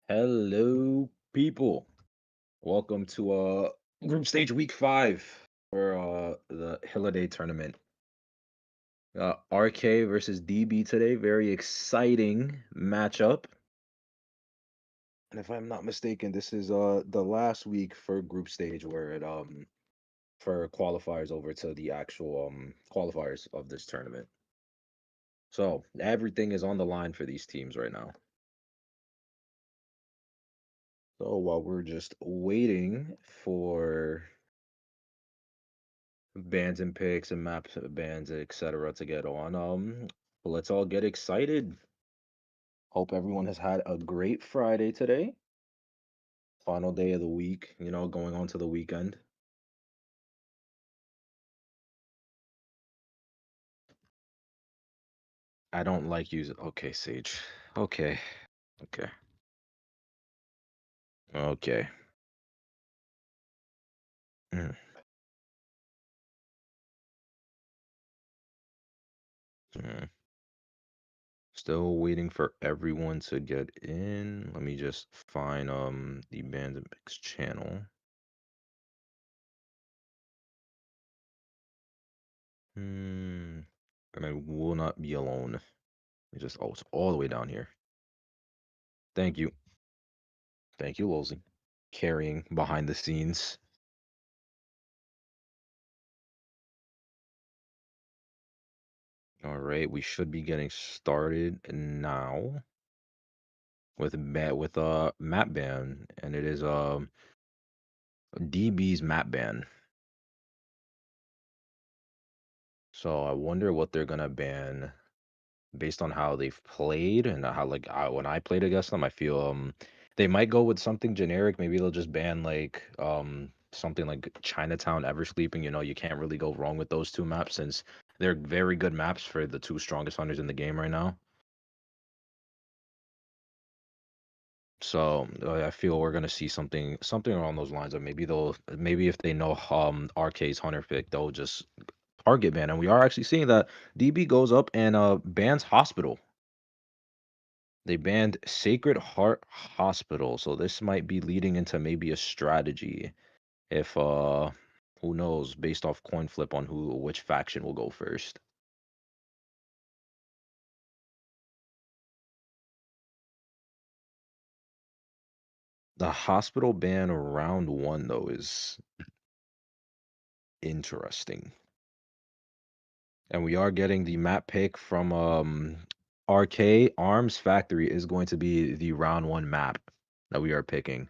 Hello, people. Welcome to group stage week 5 for the Hylidae tournament. RK versus DB today. Very exciting matchup. And if I'm not mistaken, this is the last week for group stage where it for qualifiers over to the actual qualifiers of this tournament. So everything is on the line for these teams right now. So while we're just waiting for bands and picks and maps, bands, etc. to get on. Let's all get excited. Hope everyone has had a great Friday today. Final day of the week, going on to the weekend. I don't like using. Okay, Sage. Okay, okay, okay. Mm, mm. Still waiting for everyone to get in. Let me just find the bands and picks channel. And I will not be alone. It's all the way down here. Thank you. Thank you, Lolsey. Carrying behind the scenes. All right, we should be getting started now with map ban, and it is DB's map ban. So I wonder what they're gonna ban based on how they've played and how when I played against them, I feel they might go with something generic. Maybe they'll just ban like something like Chinatown, Eversleeping. You can't really go wrong with those two maps since they're very good maps for the two strongest hunters in the game right now. So I feel we're gonna see something along those lines. Of maybe if they know RK's hunter pick, they'll just target ban. And we are actually seeing that DB goes up and bans hospital. They banned Sacred Heart Hospital, so this might be leading into maybe a strategy. If who knows, based off coin flip on which faction will go first. The hospital ban round one though is interesting. And we are getting the map pick from RK. Arms Factory is going to be the round one map that we are picking.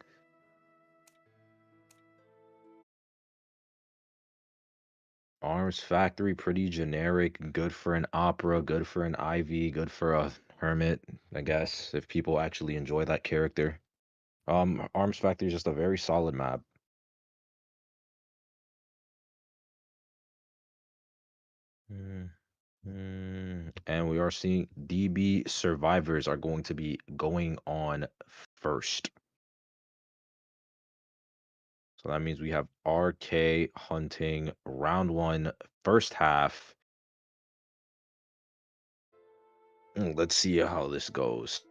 Arms Factory, pretty generic, good for an Opera, good for an IV, good for a Hermit, I guess, if people actually enjoy that character. Arms Factory is just a very solid map. Mm, And we are seeing DB survivors are going to be going on first. So that means we have RK hunting round one, first half. Let's see how this goes.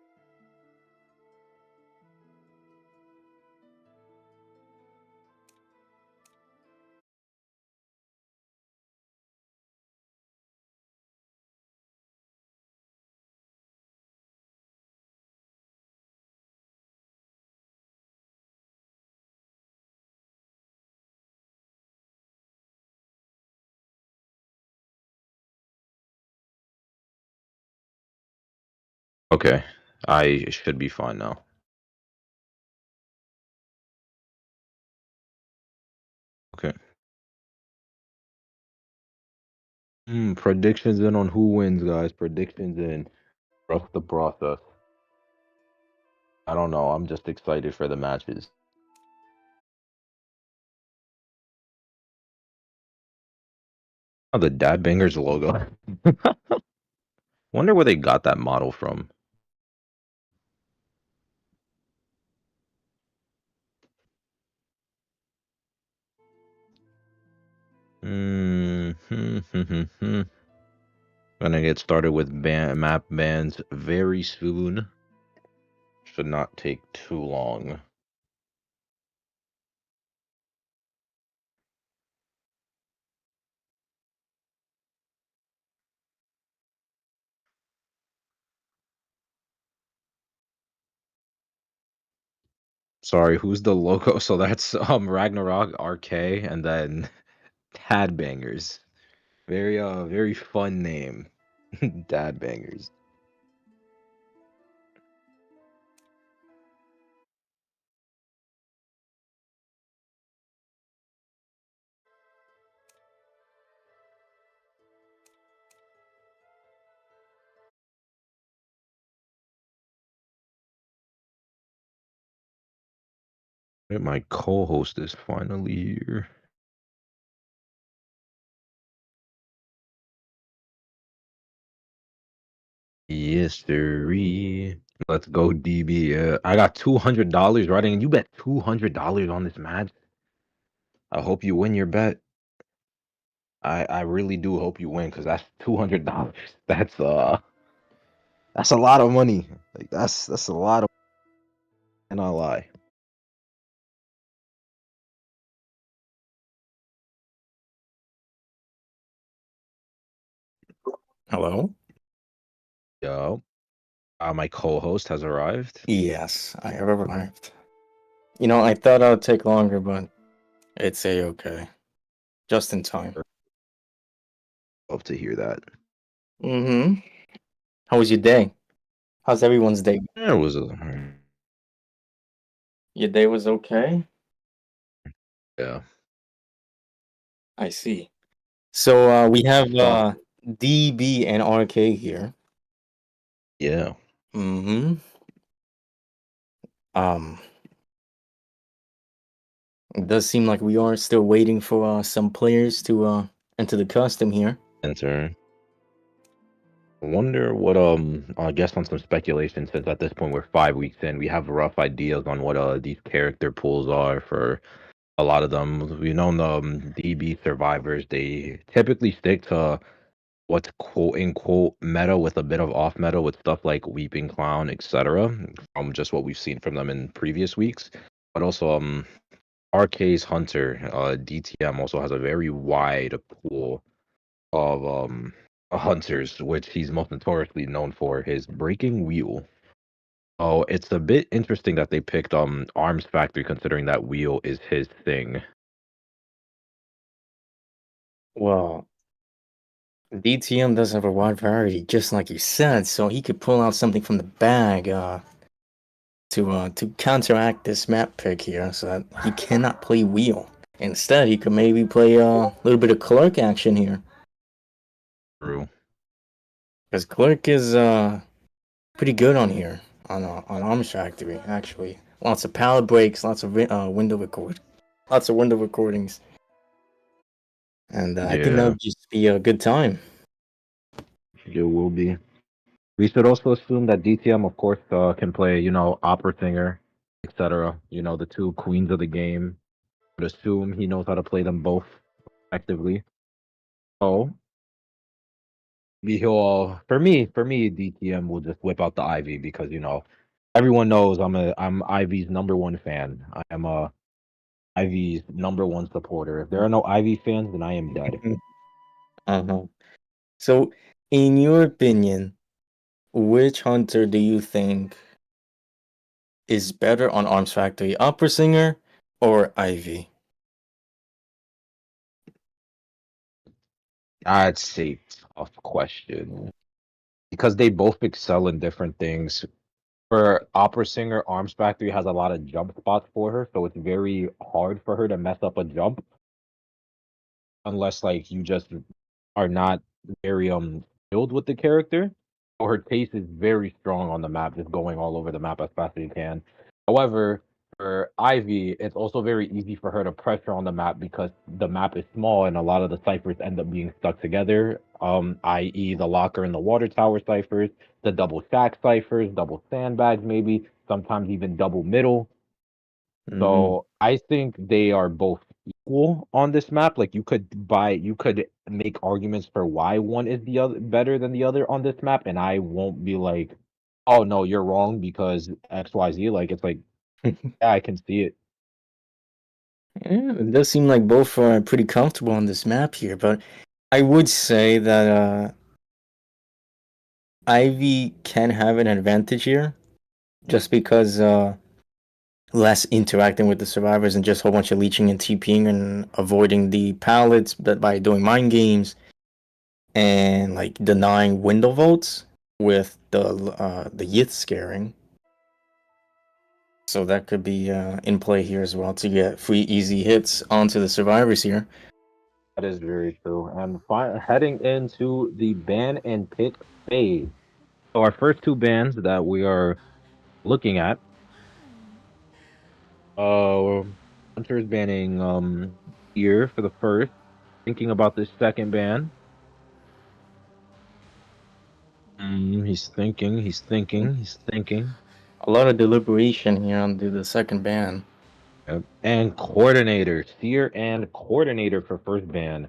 Okay, I should be fine now. Okay. Predictions in on who wins, guys. Predictions in. Trust the process. I don't know. I'm just excited for the matches. Oh, the Dad Bangers logo. Wonder where they got that model from. Gonna get started with map bans very soon. should not take too long. Sorry, who's the logo? So that's Ragnarok RK and then Tad Bangers. Very fun name. Dad Bangers. My co-host is finally here. Yes, sirree. Let's go, DB. I got $200 right, and you bet $200 on this match. I hope you win your bet. I really do hope you win because that's $200. That's a lot of money. Like that's a lot of. And I lie. Hello? Yo, my co-host has arrived. Yes, I have arrived. I thought it would take longer, but it's a-okay. Just in time. Love to hear that. Mm-hmm. How was your day? How's everyone's day? Yeah, it was a Your day was okay? yeah. I see. So we have Talk. DB and RK here. Yeah. Mm-hmm. Um, it does seem like we are still waiting for some players to enter the custom here. Enter. I wonder what I guess on some speculation since at this point we're 5 weeks in, we have rough ideas on what these character pools are for a lot of them. We know the DB survivors, they typically stick to what's quote unquote meta with a bit of off meta with stuff like Weeping Clown, etc. From just what we've seen from them in previous weeks. But also RK's Hunter, DTM also has a very wide pool of hunters, which he's most notoriously known for his breaking wheel. Oh, it's a bit interesting that they picked Arms Factory considering that wheel is his thing. Well, DTM does have a wide variety, just like you said, so he could pull out something from the bag to counteract this map pick here, so that he cannot play wheel. Instead, he could maybe play a little bit of clerk action here, True. because clerk is pretty good on here on Arms Factory actually. Lots of pallet breaks, lots of lots of window recordings, and I think that Yeah, would just be a good time. it will be. We should also assume that DTM, of course, can play, opera singer, etc. The two queens of the game. Would assume he knows how to play them both effectively. Oh, maybe he'll. For me, DTM will just whip out the Ivy because everyone knows I'm Ivy's number one fan. I am Ivy's number one supporter. If there are no Ivy fans, then I am dead. Uh-huh. So, in your opinion, which hunter do you think is better on Arms Factory, Opera Singer or Ivy? That's a tough question because they both excel in different things. For opera singer, Arms Factory has a lot of jump spots for her, so it's very hard for her to mess up a jump unless like you just are not very skilled with the character. So her taste is very strong on the map, just going all over the map as fast as you can. However, for Ivy, it's also very easy for her to pressure on the map because the map is small and a lot of the ciphers end up being stuck together. I.e. the locker and the water tower ciphers, the double stack ciphers, double sandbags, maybe sometimes even double middle. Mm-hmm. So I think they are both equal on this map. Like you could make arguments for why one is the other better than the other on this map, and I won't be like oh no, you're wrong because XYZ. Like it's like, yeah, I can see it. Yeah, it does seem like both are pretty comfortable on this map here, but I would say that Ivy can have an advantage here, just because less interacting with the survivors and just a whole bunch of leeching and TPing and avoiding the pallets, but by doing mind games and like denying window votes with the Yith scaring. So that could be in play here as well to get free easy hits onto the survivors here. That is very true. And heading into the ban and pick phase. So our first two bans that we are looking at, uh, Hunter is banning here for the first. Thinking about this second ban. He's thinking. He's thinking. He's thinking. A lot of deliberation here on the second ban. Yep. And coordinator, seer and coordinator for first ban.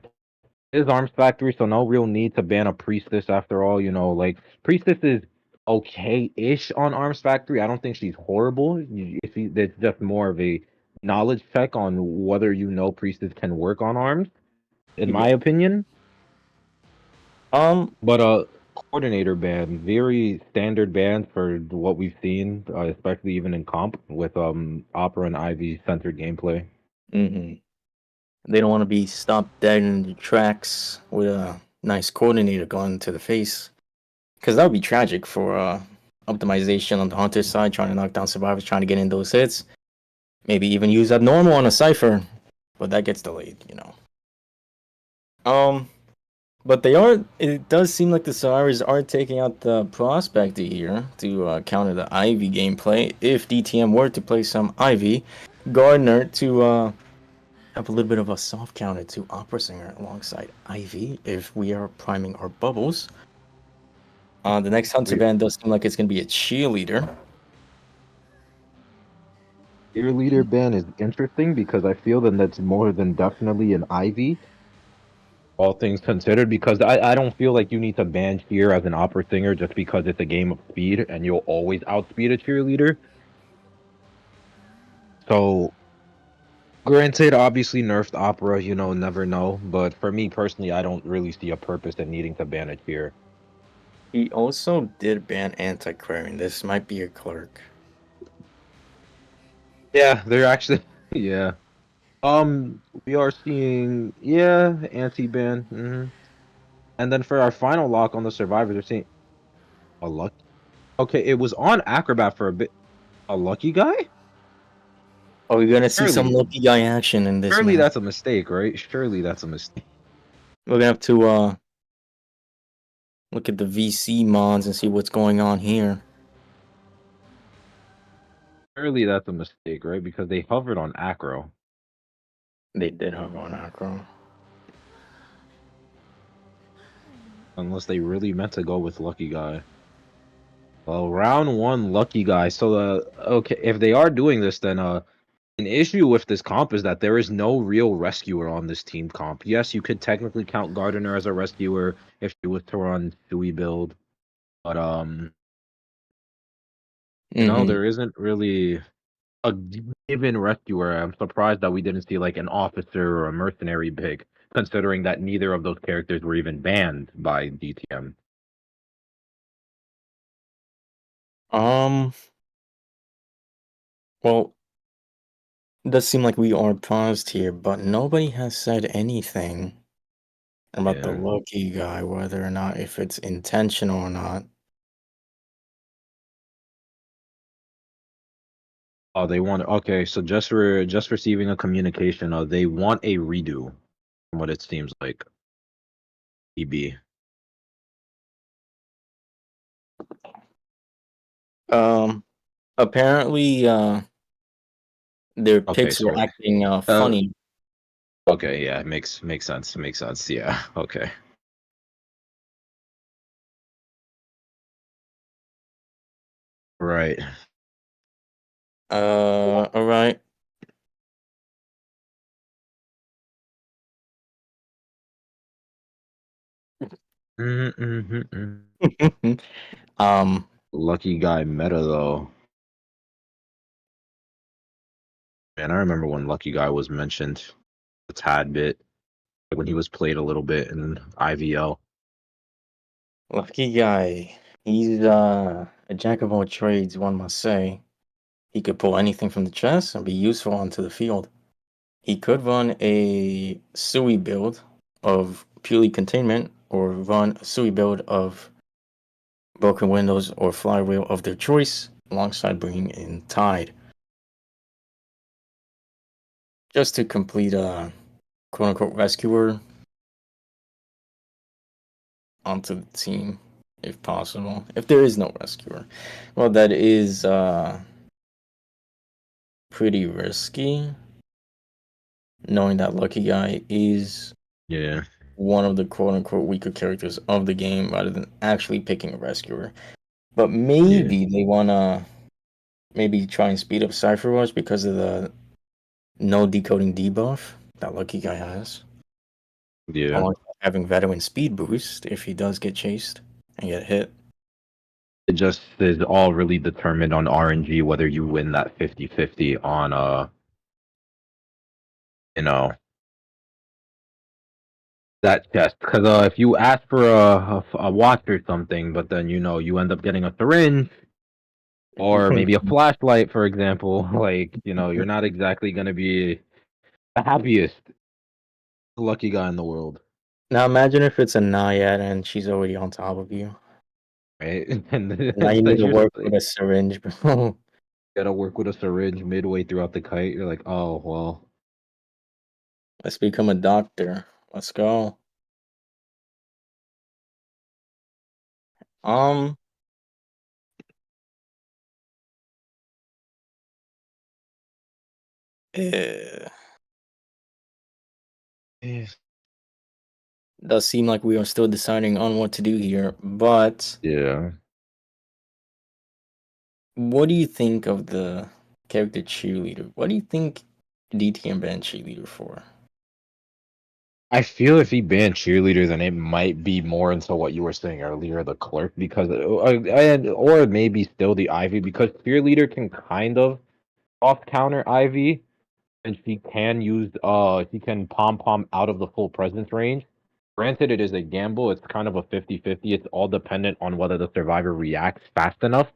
It is Arms Factory, so no real need to ban a priestess after all. You know, like priestess is okay-ish on Arms Factory. I don't think she's horrible. If it's just more of a knowledge check on whether you know priestess can work on arms, in my Yeah. opinion. Um. But coordinator ban, very standard ban for what we've seen, especially even in comp with Opera and Ivy centered gameplay. Mhm. They don't want to be stopped dead in the tracks with a nice coordinator going to the face. Because that would be tragic for optimization on the hunter side, trying to knock down survivors, trying to get in those hits. Maybe even use abnormal on a cipher, but that gets delayed, you know. Um, but they are. It does seem like the survivors are taking out the prospect here to counter the Ivy gameplay. If DTM were to play some Ivy, Gardner to have a little bit of a soft counter to Opera Singer alongside Ivy if we are priming our bubbles. The next Hunter We band does seem like it's going to be a cheerleader. Cheerleader ban is interesting because I feel that that's more than definitely an Ivy, all things considered, because I don't feel like you need to ban cheer as an opera singer just because it's a game of speed and you'll always outspeed a cheerleader. So granted, obviously nerfed opera, you know, never know. But for me personally, I don't really see a purpose in needing to ban a cheer. He also did ban anti-querying. This might be a clerk. Yeah, they're actually yeah. We are seeing anti-ban. And then for our final lock on the survivors, we're seeing a lucky. Okay, it was on Acrobat for a bit. A lucky guy? Oh, we're gonna see some Surely, lucky guy action in this surely match. that's a mistake, right? Surely that's a mistake. We're gonna have to look at the VC mods and see what's going on here. Surely that's a mistake, right? Because they hovered on Acro. They did have on Acro. Unless they really meant to go with lucky guy. Well, round one, lucky guy. So okay, if they are doing this, then an issue with this comp is that there is no real rescuer on this team comp. Yes, you could technically count Gardner as a rescuer if she was to run Sui build, but Mm-hmm. there isn't really a given rescuer. I'm surprised that we didn't see like an officer or a mercenary pick, considering that neither of those characters were even banned by DTM. Um. Well, it does seem like we are paused here, but nobody has said anything about the Yeah. lucky guy, whether or not if it's intentional or not. Oh, they want okay. So just receiving a communication. They want a redo, from what it seems like. EB. Um. Apparently, their Okay, picks were so acting uh, funny. okay, yeah, makes sense. Makes sense. Yeah. Okay. Right. All right. Mm-hmm, mm-hmm, mm-hmm. um. Lucky guy meta though. Man, I remember when Lucky Guy was mentioned a tad bit, like when he was played a little bit in IVL. Lucky guy. He's a jack of all trades, one must say. He could pull anything from the chest and be useful onto the field. He could run a Sui build of purely containment, or run a Sui build of broken windows or flywheel of their choice, alongside bringing in Tide, just to complete a quote unquote rescuer onto the team, if possible. If there is no rescuer, well, that is pretty risky, knowing that Lucky Guy is Yeah, one of the quote unquote weaker characters of the game, rather than actually picking a rescuer. But yeah, maybe they wanna maybe try and speed up Cypher Rush because of the no decoding debuff that Lucky Guy has, yeah. alongside having veteran speed boost if he does get chased and get hit. It just is all really determined on RNG whether you win that 50-50 on you know, that chest. Because if you ask for a watch or something, but then you end up getting a syringe or maybe a flashlight, for example, like you're not exactly gonna be the happiest lucky guy in the world, Now imagine if it's a Naiad and she's already on top of you. right? And Now you then need to you're just work with like, a syringe, bro. gotta work with a syringe midway throughout the kite. You're like, oh well. Let's become a doctor. Let's go. Um, eh, Yes. does seem like we are still deciding on what to do here, but Yeah. what do you think of the character cheerleader? What do you think DTM banned cheerleader for? I feel if he banned cheerleader, then it might be more into what you were saying earlier, the clerk, because and or maybe still the Ivy, because cheerleader can kind of off counter Ivy, and she can pom pom out of the full presence range. Granted, it is a gamble. It's kind of a 50-50. It's all dependent on whether the survivor reacts fast enough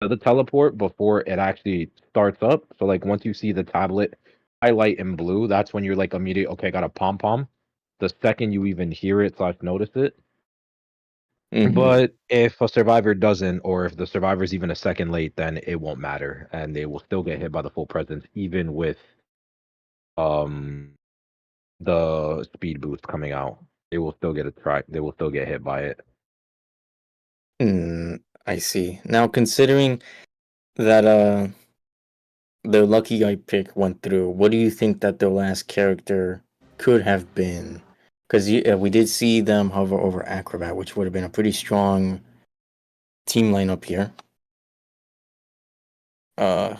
to the teleport before it actually starts up. So like once you see the tablet highlight in blue, that's when you're like immediate, okay, got a pom pom. The second you even hear it slash notice it. Mm-hmm. But if a survivor doesn't, or if the survivor's even a second late, then it won't matter, and they will still get hit by the full presence, even with um the speed boost coming out. They will still get a try. They will still get hit by it. Mm, I see. Now, considering that the lucky guy pick went through, what do you think that their last character could have been? Because we did see them hover over Acrobat, which would have been a pretty strong team lineup here. Uh,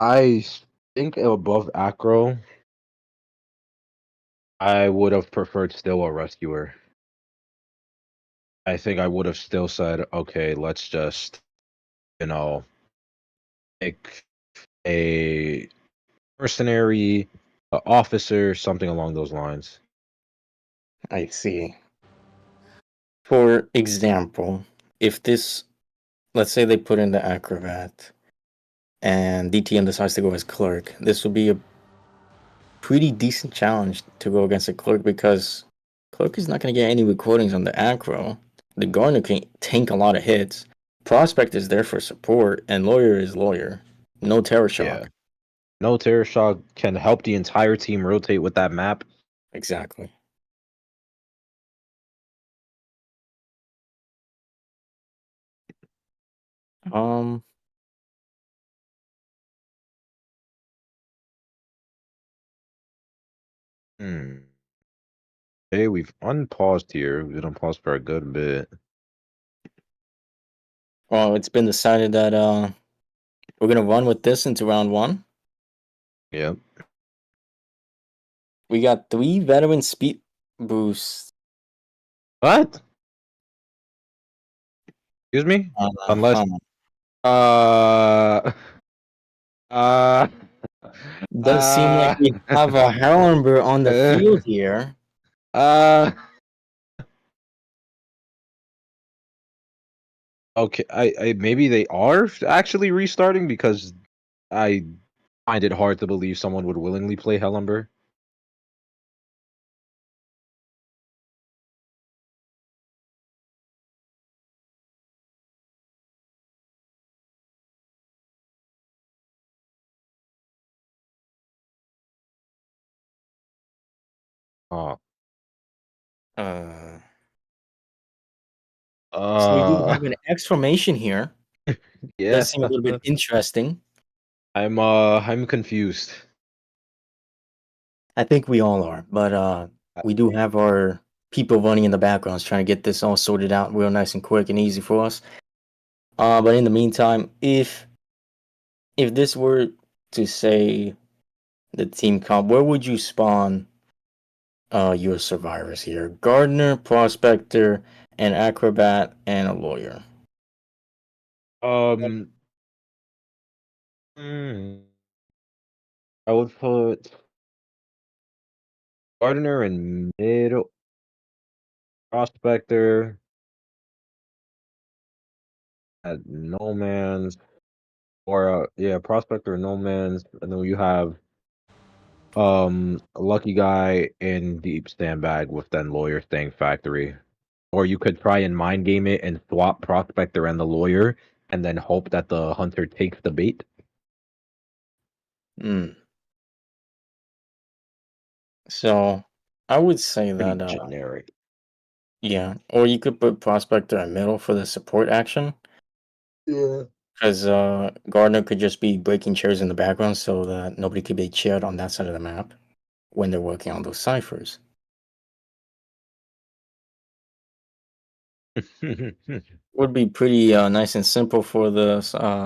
I think above Acro, I would have preferred still a rescuer. I think I would have still said, okay, let's just, you know, pick a mercenary, a officer, something along those lines. I see. For example, if this, let's say they put in the Acrobat and DTM decides to go as Clerk, this would be a pretty decent challenge to go against a Clerk, because Clerk is not going to get any recordings on the Acro. The Gardener can tank a lot of hits. Prospect is there for support, and Lawyer is Lawyer. No Terror Yeah. Shock. No Terror Shock can help the entire team rotate with that map. Exactly. Um, Hmm. Hey, we've unpaused here. We've been unpaused for a good bit. well, it's been decided that we're gonna run with this into round one. Yep. We got 3 veteran speed boosts. What? Excuse me? Unless Huh. uh uh Does seem like uh we have a Howler on the uh, field here. uh okay, I maybe they are actually restarting because I find it hard to believe someone would willingly play Hellember. Uh Uh, so we do uh have an exclamation here. yeah. Does seem a little bit interesting. I'm confused. I think we all are, but we do have our people running in the backgrounds trying to get this all sorted out real nice and quick and easy for us. But in the meantime, if this were to say the team comp, where would you spawn your survivors here? Gardener, prospector, an acrobat, and a lawyer. Um hmm, I would put Gardner in middle, Prospector at no man's, or yeah, Prospector no man's, and then you have Lucky Guy in Deep Sandbag with then Lawyer staying Factory. Or you could try and mind game it and swap Prospector and the Lawyer, and then hope that the Hunter takes the bait. Hmm. So I would say Pretty that generic. yeah, or you could put prospector in middle for the support action. Yeah. Because Gardner could just be breaking chairs in the background so that nobody could be chaired on that side of the map when they're working on those ciphers. Would be pretty nice and simple for the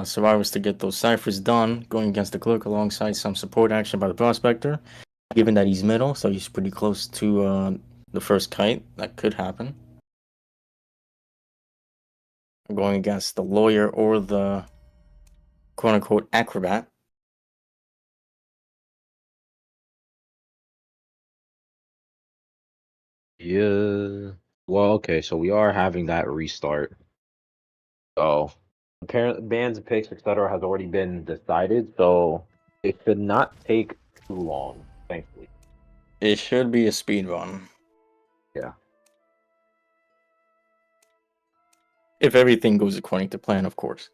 survivors to get those ciphers done, going against the clerk alongside some support action by the prospector. Given that he's middle, so he's pretty close to the first kite, that could happen. Going against the lawyer or the quote unquote acrobat. Yeah. Well, okay, so we are having that restart. So apparently bands, picks, etc. has already been decided, so it should not take too long, thankfully. It should be a speed run. Yeah. If everything goes according to plan, of course.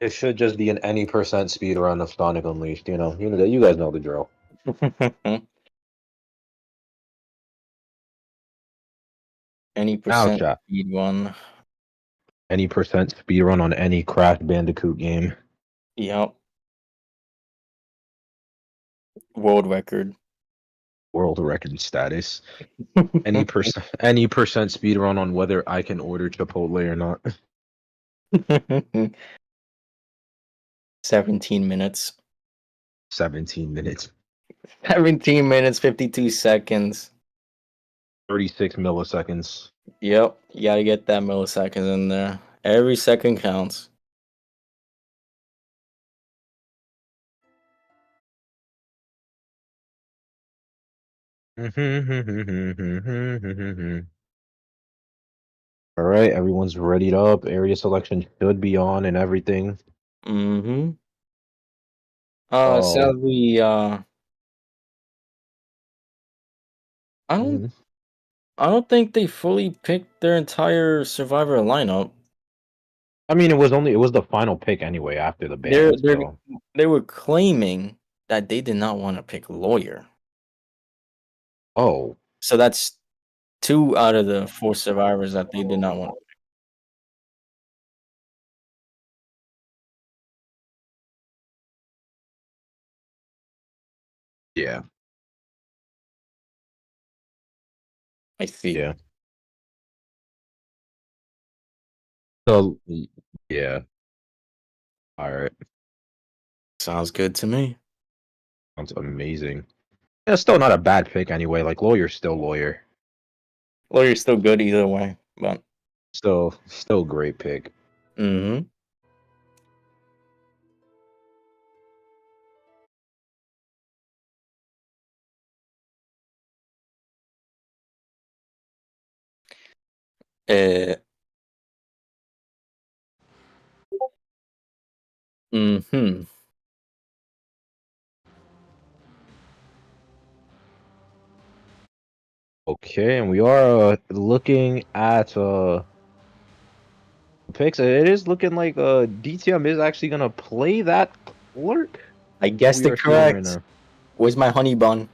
It should just be an any percent speed run of Sonic Unleashed, you guys know the drill. Any Now percent chat. speed run. Any percent speed run on any Crash Bandicoot game. Yep. World record. World record status. Any percent speed run on whether I can order Chipotle or not. 17 minutes. 17 minutes. 17 minutes, 52 seconds. 36 milliseconds. Yep. You gotta get that milliseconds in there. Every second counts. All right, everyone's readied up. Area selection should be on and everything. Mm-hmm. Oh, Sadly, I don't mhm. I don't think they fully picked their entire survivor lineup. I mean, it was the final pick anyway after the They're ban. they're So, they were claiming that they did not want to pick lawyer. oh So that's two out of the four survivors that they did not want. yeah, I see. yeah. So yeah. All right, Sounds good to me. sounds amazing. Yeah, still not a bad pick anyway. Like lawyer's still lawyer. Lawyer's still good either way, but Still great pick. Mm-hmm. Uh, mm-hmm. Okay, and we are looking at picks. It is looking like DTM is actually gonna play that clerk. I What guessed we it are seeing right correct. now. Where's my honey bun?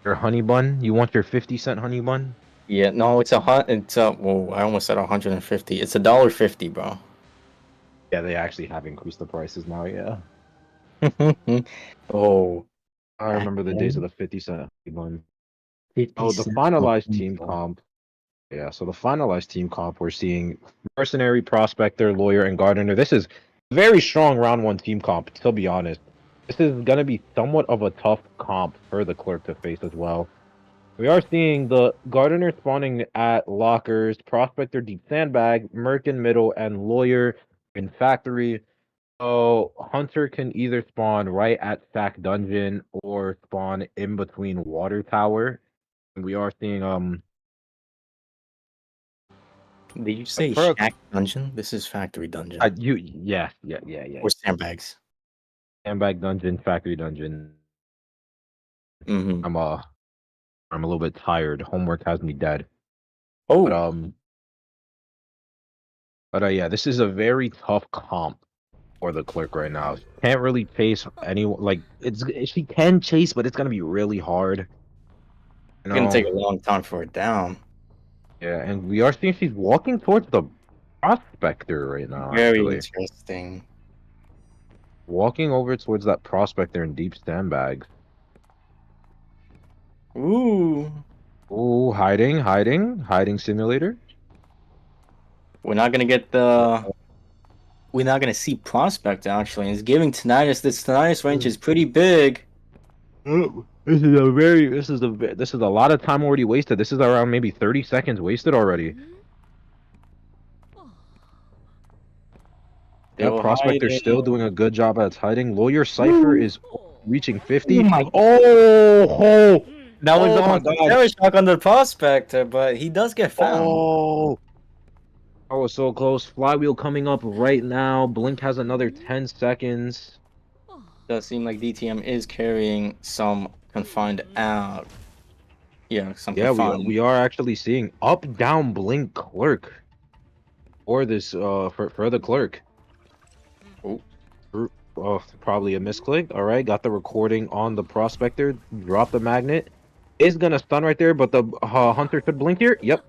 Your honey bun? You want your 50 cent honey bun? Yeah, no, it's a hun. It's a. Whoa, I almost said 150. It's $1.50, bro. Yeah, they actually have increased the prices now. Yeah, Oh, I back remember the days of then, the 50 cent honey bun. 50 Oh, the cents a finalized team pencil. comp. Yeah, so the finalized team comp, we're seeing Mercenary, Prospector, Lawyer, and Gardener. This is very strong round one team comp, to be honest. This is going to be somewhat of a tough comp for the clerk to face as well. We are seeing the Gardener spawning at lockers, Prospector deep sandbag, Merc in middle, and Lawyer in factory. So Hunter can either spawn right at Sack Dungeon or spawn in between Water Tower. We are seeing Did you say for Shack Dungeon? This is Factory Dungeon. yeah. Or Sandbags. Sandbag Dungeon, Factory Dungeon. Mm-hmm. I'm uh I'm a little bit tired. Homework has me dead. But Oh, um yeah, this is a very tough comp for the clerk right now. She can't really chase anyone like she can chase, but it's gonna be really hard. You it's gonna know? take a long time for it down. Yeah, and we are seeing she's walking towards the prospector right now, Very actually. interesting. Walking over towards that prospector in deep sandbags. Ooh. Ooh, hiding simulator. We're not gonna get the. We're not gonna see Prospect actually. It's giving Tinnitus. This Tinnitus range is pretty big. Oh, this is a lot of time already wasted. This is around maybe 30 seconds wasted already. That Still prospector's still hiding. doing a good job at hiding. Lawyer Cipher Ooh. is reaching Oh 50. my! Oh, That was oh my almost a God. terror shock on the Prospector, but he does get found. Oh, I was so close. Flywheel coming up right now. Blink has another 10 seconds. Does seem like DTM is carrying some confined out. Yeah, some Yeah, we are, confined. we are actually seeing up down Blink clerk for this for the clerk. Oh, Oh, probably a misclick. All right, got the recording on the prospector. Drop the magnet. Is gonna stun right there, but the hunter could blink here. Yep,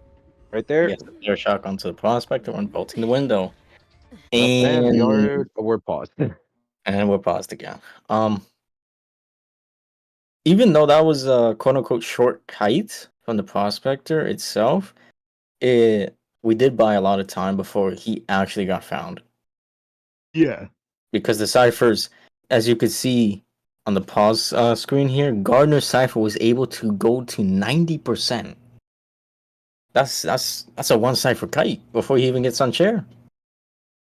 right there. yes, a terror shock onto the Prospector when bolting the window. Yep, and And we're paused. and we're paused again. Even though that was a quote unquote short kite from the prospector itself, it we did buy a lot of time before he actually got found. Yeah. Because the ciphers, as you could see on the pause screen here, Gardner's cipher was able to go to 90%. That's a one cipher kite before he even gets on chair.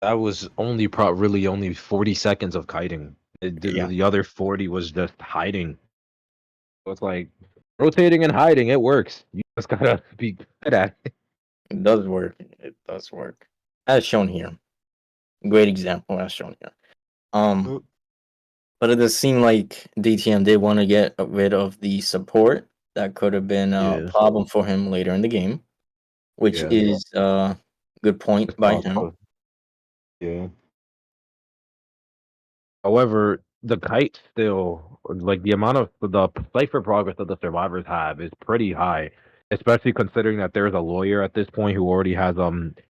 That was only really only 40 seconds of kiting. Yeah, The other 40 was just hiding. So it's like rotating and hiding. It works. You just gotta be good at it. it does work. It does work. As shown here. Great example as shown here. Um But it does seem like DTM did want to get rid of the support that could have been a Yeah, problem for him later in the game, which yeah. is a good point It's by him. possible. Yeah. However, the kite still like the amount of the cipher progress that the survivors have is pretty high, especially considering that there's a lawyer at this point who already has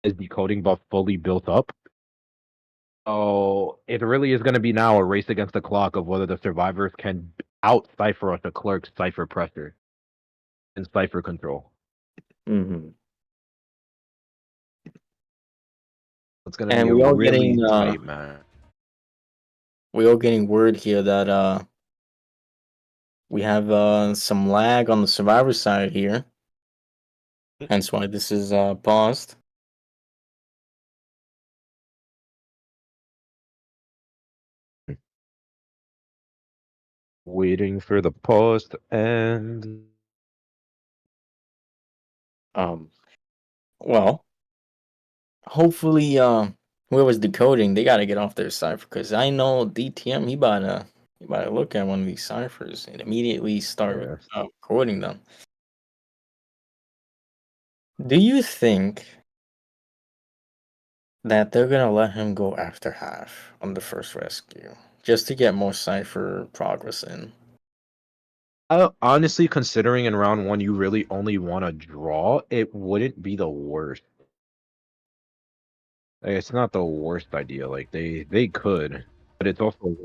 his decoding buff fully built up. So it really is going to be now a race against the clock of whether the survivors can out cipher the clerk's cipher pressure and cipher control. Hmm. It's going to be And a really tight match. we are getting word here that we have some lag on the survivor side here. Hence why this is paused. Waiting for the pause to end. Um, well, hopefully, whoever's decoding, they gotta get off their cipher because I know DTM he about to look at one of these ciphers and immediately start Yeah. recording them. Do you think that they're gonna let him go after half on the first rescue just to get more cipher progress in? Honestly, considering in round one you really only want to draw, it wouldn't be the worst. Like, it's not the worst idea. Like they could, but it's also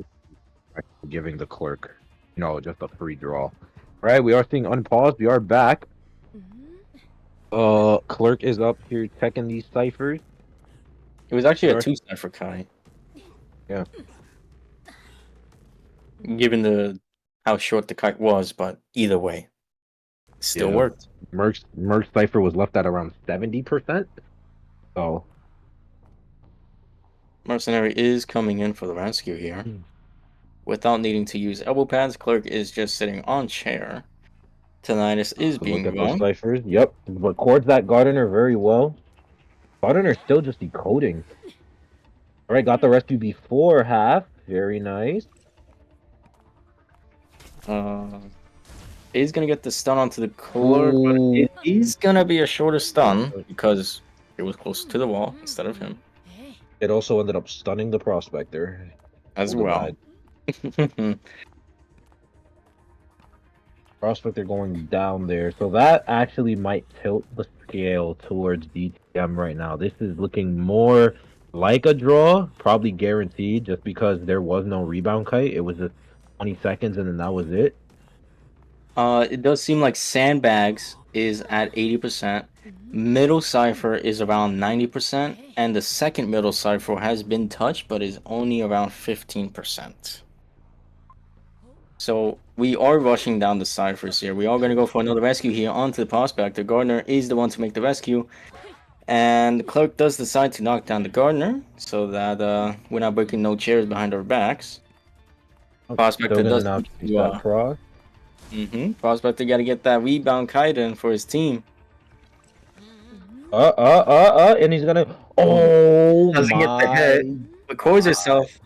giving the clerk, just a free draw. All right, we are seeing unpaused. We are back. Clerk is up here checking these ciphers. It was actually We a are, two cipher Kai, yeah, given the how short the kite was, but either way, still yeah. worked. Merc's cipher was left at around 70%. So Mercenary is coming in for the rescue here. hmm, Without needing to use elbow pads, Clerk is just sitting on chair. Tinnitus is look being at those rung. ciphers. Yep, records that Gardener very well. Gardener's still just decoding. All right, got the rescue before half. Very nice. Uh, is gonna get the stun onto the Clerk, but Ooh. it is gonna be a shorter stun because it was closer to the wall instead of him It also ended up stunning the prospector. as Older well. bad. Prospector going down there. So that actually might tilt the scale towards DTM right now. This is looking more like a draw, probably guaranteed, just because there was no rebound kite. It was just 20 seconds and then that was it. It does seem like Sandbags is at 80%. Middle Cipher is around 90%, and the second Middle Cipher has been touched but is only around 15%. So we are rushing down the ciphers here. We are going to go for another rescue here onto the prospect. The gardener is the one to make the rescue. And the clerk does decide to knock down the gardener so that we're not breaking no chairs behind our backs. Still Prospector gonna does now need chase to, that cross. Prospector got to get that rebound kite in for his team. And he's gonna. Oh Doesn't get the hit. my Records God. herself.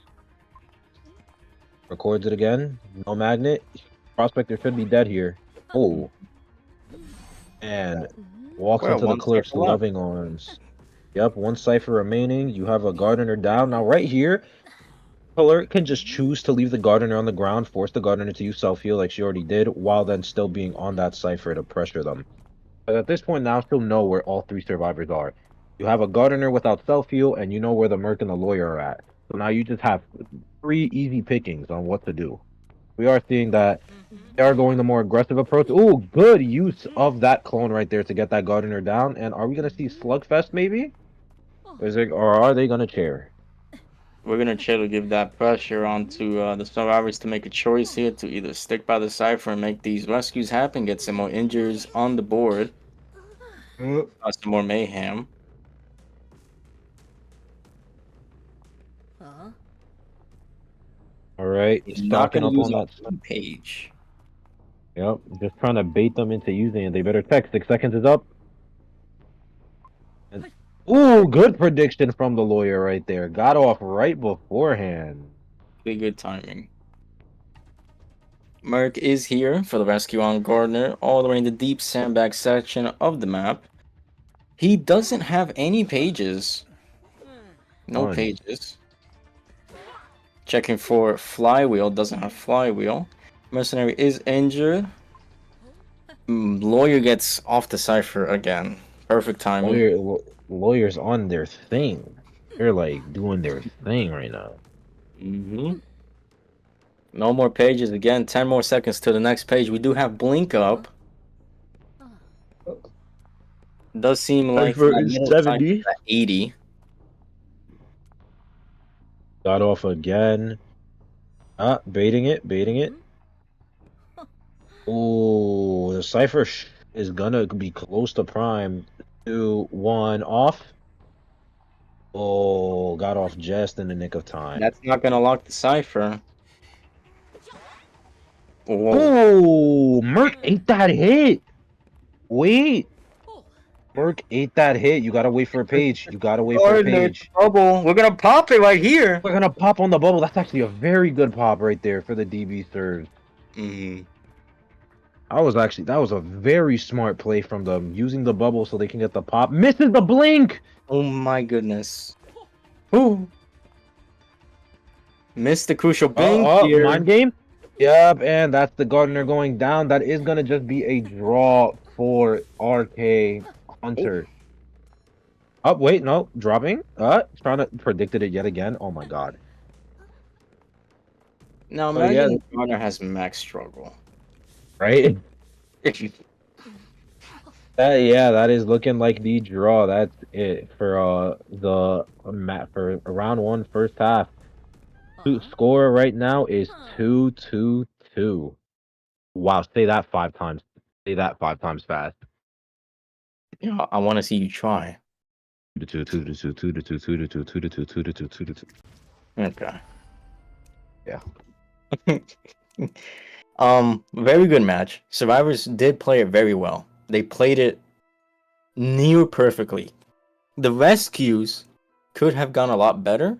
Records it again. No magnet. Prospector should be dead here. Oh, and walks Well, into the one clerk's circle left. loving arms. Yep, one cipher remaining. You have a gardener down. Now, right here, clerk can just choose to leave the gardener on the ground, force the gardener to use self-heal like she already did, while then still being on that cipher to pressure them. But at this point now, she'll know where all three survivors are. You have a gardener without self-heal, and you know where the merc and the lawyer are at. So now you just have three easy pickings on what to do. We are seeing that they are going the more aggressive approach. Oh, good use of that clone right there to get that gardener down. And are we gonna see Slugfest maybe? Or are they gonna chair? We're gonna try to give that pressure onto the survivors to make a choice here to either stick by the cipher and make these rescues happen, get some more injuries on the board, some more mayhem. All right, He's not stocking gonna up use on a that. home page. Yep, just trying to bait them into using it. They better text. 6 seconds is up. And, ooh, good prediction from the lawyer right there. Got off right beforehand. Pretty good timing. Merc is here for the rescue on Gardner, all the way in the deep sandbag section of the map. He doesn't have any pages. No Fun. pages. Checking for flywheel, doesn't have flywheel. Mercenary is injured. Lawyer gets off the cipher again. Perfect timing. Lawyers on their thing. They're like doing their thing right now. No more pages again. 10 more seconds to the next page. We do have blink up. Does seem like Cipher that is middle cipher 70. at 80. Got off again. Baiting it, baiting it. Ooh, the cipher is gonna be close to prime. 2, 1, off. Oh, got off just in the nick of time. That's not gonna lock the cipher. Whoa. Oh, Merc ate that hit. Wait. Merc ate that hit. You gotta wait for a page. You gotta wait for a Partner page. trouble. We're gonna pop it right here. We're gonna pop on the bubble. That's actually a very good pop right there for the DB serves. Mm-hmm. That was a very smart play from them, using the bubble so they can get the pop. Misses the blink. Oh my goodness. Ooh. Missed the crucial blink Mind here. game. Yep, and that's the Gardner going down. That is gonna just be a draw for RK Oh. Hunter. Oh, wait, no, dropping. Trying to predicted it yet again. Oh my god. Now Oh yeah, imagine Garner has max struggle. right. Yeah, that is looking like the draw. That's it for the map for round one, first half. Score right now is 2-2-2. Wow, say that 5 times. Say that 5 times fast. Yeah, I want to see you try. 2-2, 2-2, 2-2, 2-2, 2-2, 2-2, 2-2, 2-2. Okay. Yeah. Very good match. Survivors did play it very well. They played it near perfectly. The rescues could have gone a lot better,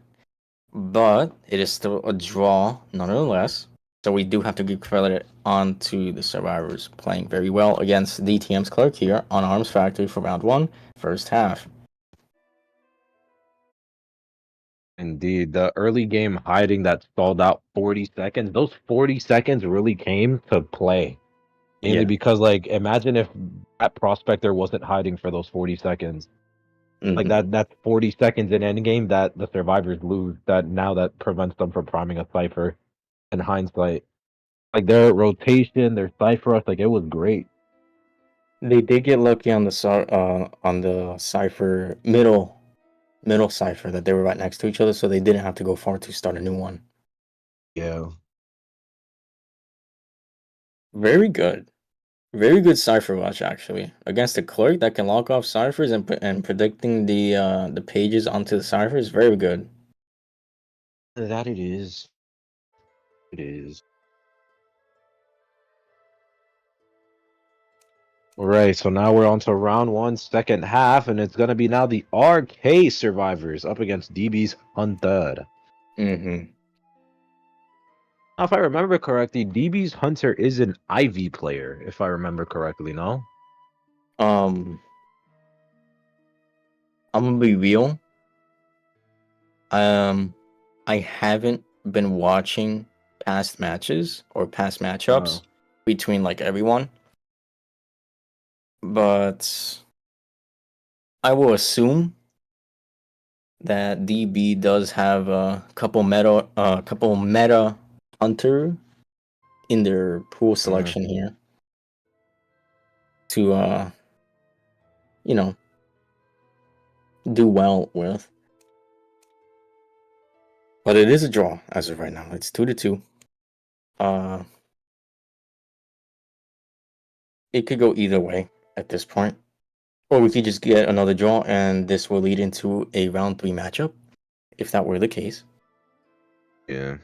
but it is still a draw nonetheless. So we do have to give credit on to the survivors playing very well against DTM's Clerk here on Arms Factory for round one, first half. Indeed, the early game hiding that stalled out 40 seconds, those 40 seconds really came to play. Mainly Yeah. because, like, imagine if that prospector wasn't hiding for those 40 seconds. Like, Mhm. that's 40 seconds in endgame that the survivors lose, that now that prevents them from priming a cipher in hindsight. Like, their rotation, their cipher, like, it was great. They did get lucky on the cipher middle cipher that they were right next to each other, so they didn't have to go far to start a new one. Yeah. Very good. Very good cipher watch actually. Against a clerk that can lock off ciphers and predicting the pages onto the ciphers, very good. That it is. It is. All right, so now we're on to round one, second half, and it's gonna be now the RK survivors up against DB's Hunter. Mm-hmm. Now, if I remember correctly, DB's Hunter is an Ivy player, if I remember correctly, no? Um, I'm gonna be real. Um, I haven't been watching past matches or past matchups Oh. between like everyone, but I will assume that DB does have a couple meta hunter in their pool Uh, selection here to you know do well with. But it is a draw as of right now. It's 2-2. Uh, it could go either way at this point, or we could just get another draw, and this will lead into a round three matchup, if that were the case. yeah.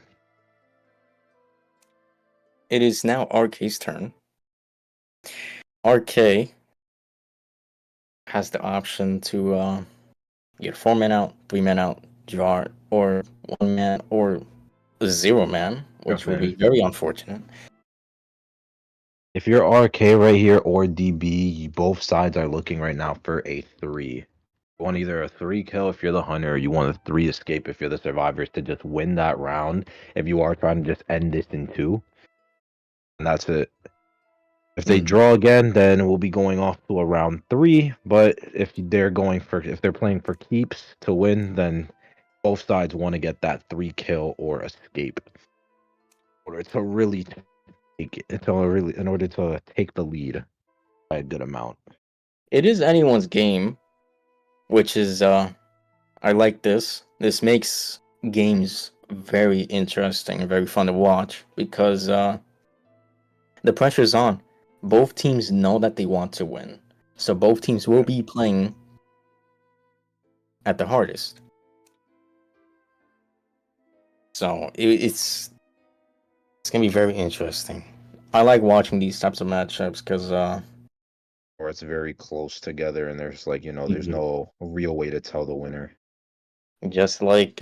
It is now RK's turn. RK has the option to get 4 men out, 3 men out, draw, or 1 man, or 0 man, which would be Okay. very unfortunate. If you're RK right here or DB, both sides are looking right now for a 3. You want either a 3 kill if you're the hunter, or you want a 3 escape if you're the survivors to just win that round if you are trying to just end this in 2. And that's it. If they Mm. draw again, then we'll be going off to a round 3. But if they're playing for keeps to win, then both sides want to get that 3 kill or escape. In order to really in order to take the lead by a good amount. It is anyone's game, which is I like this. This makes games very interesting and very fun to watch because the pressure's on. Both teams know that they want to win, so both teams will be playing at the hardest. So it's gonna be very interesting. I like watching these types of matchups because Or it's very close together, and there's like there's mhm, no real way to tell the winner. just like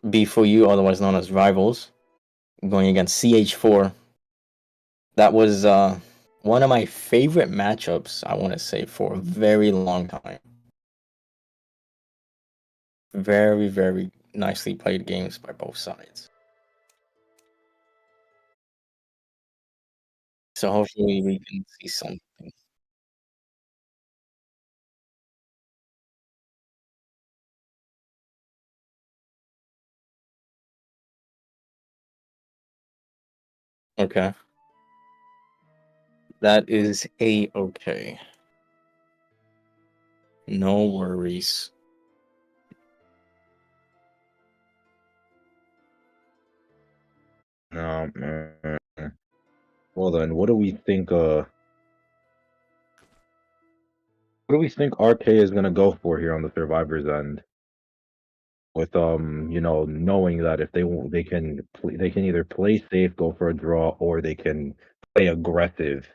B4U, otherwise known as Rivals, going against CH4. That was one of my favorite matchups, I want to say, for a very long time. Very, very nicely played games by both sides. So hopefully we can see something. Okay. That is a okay. No worries. Man. Well then, what do we think RK is gonna go for here on the survivors end? With knowing that if they can either play safe, go for a draw, or they can play aggressive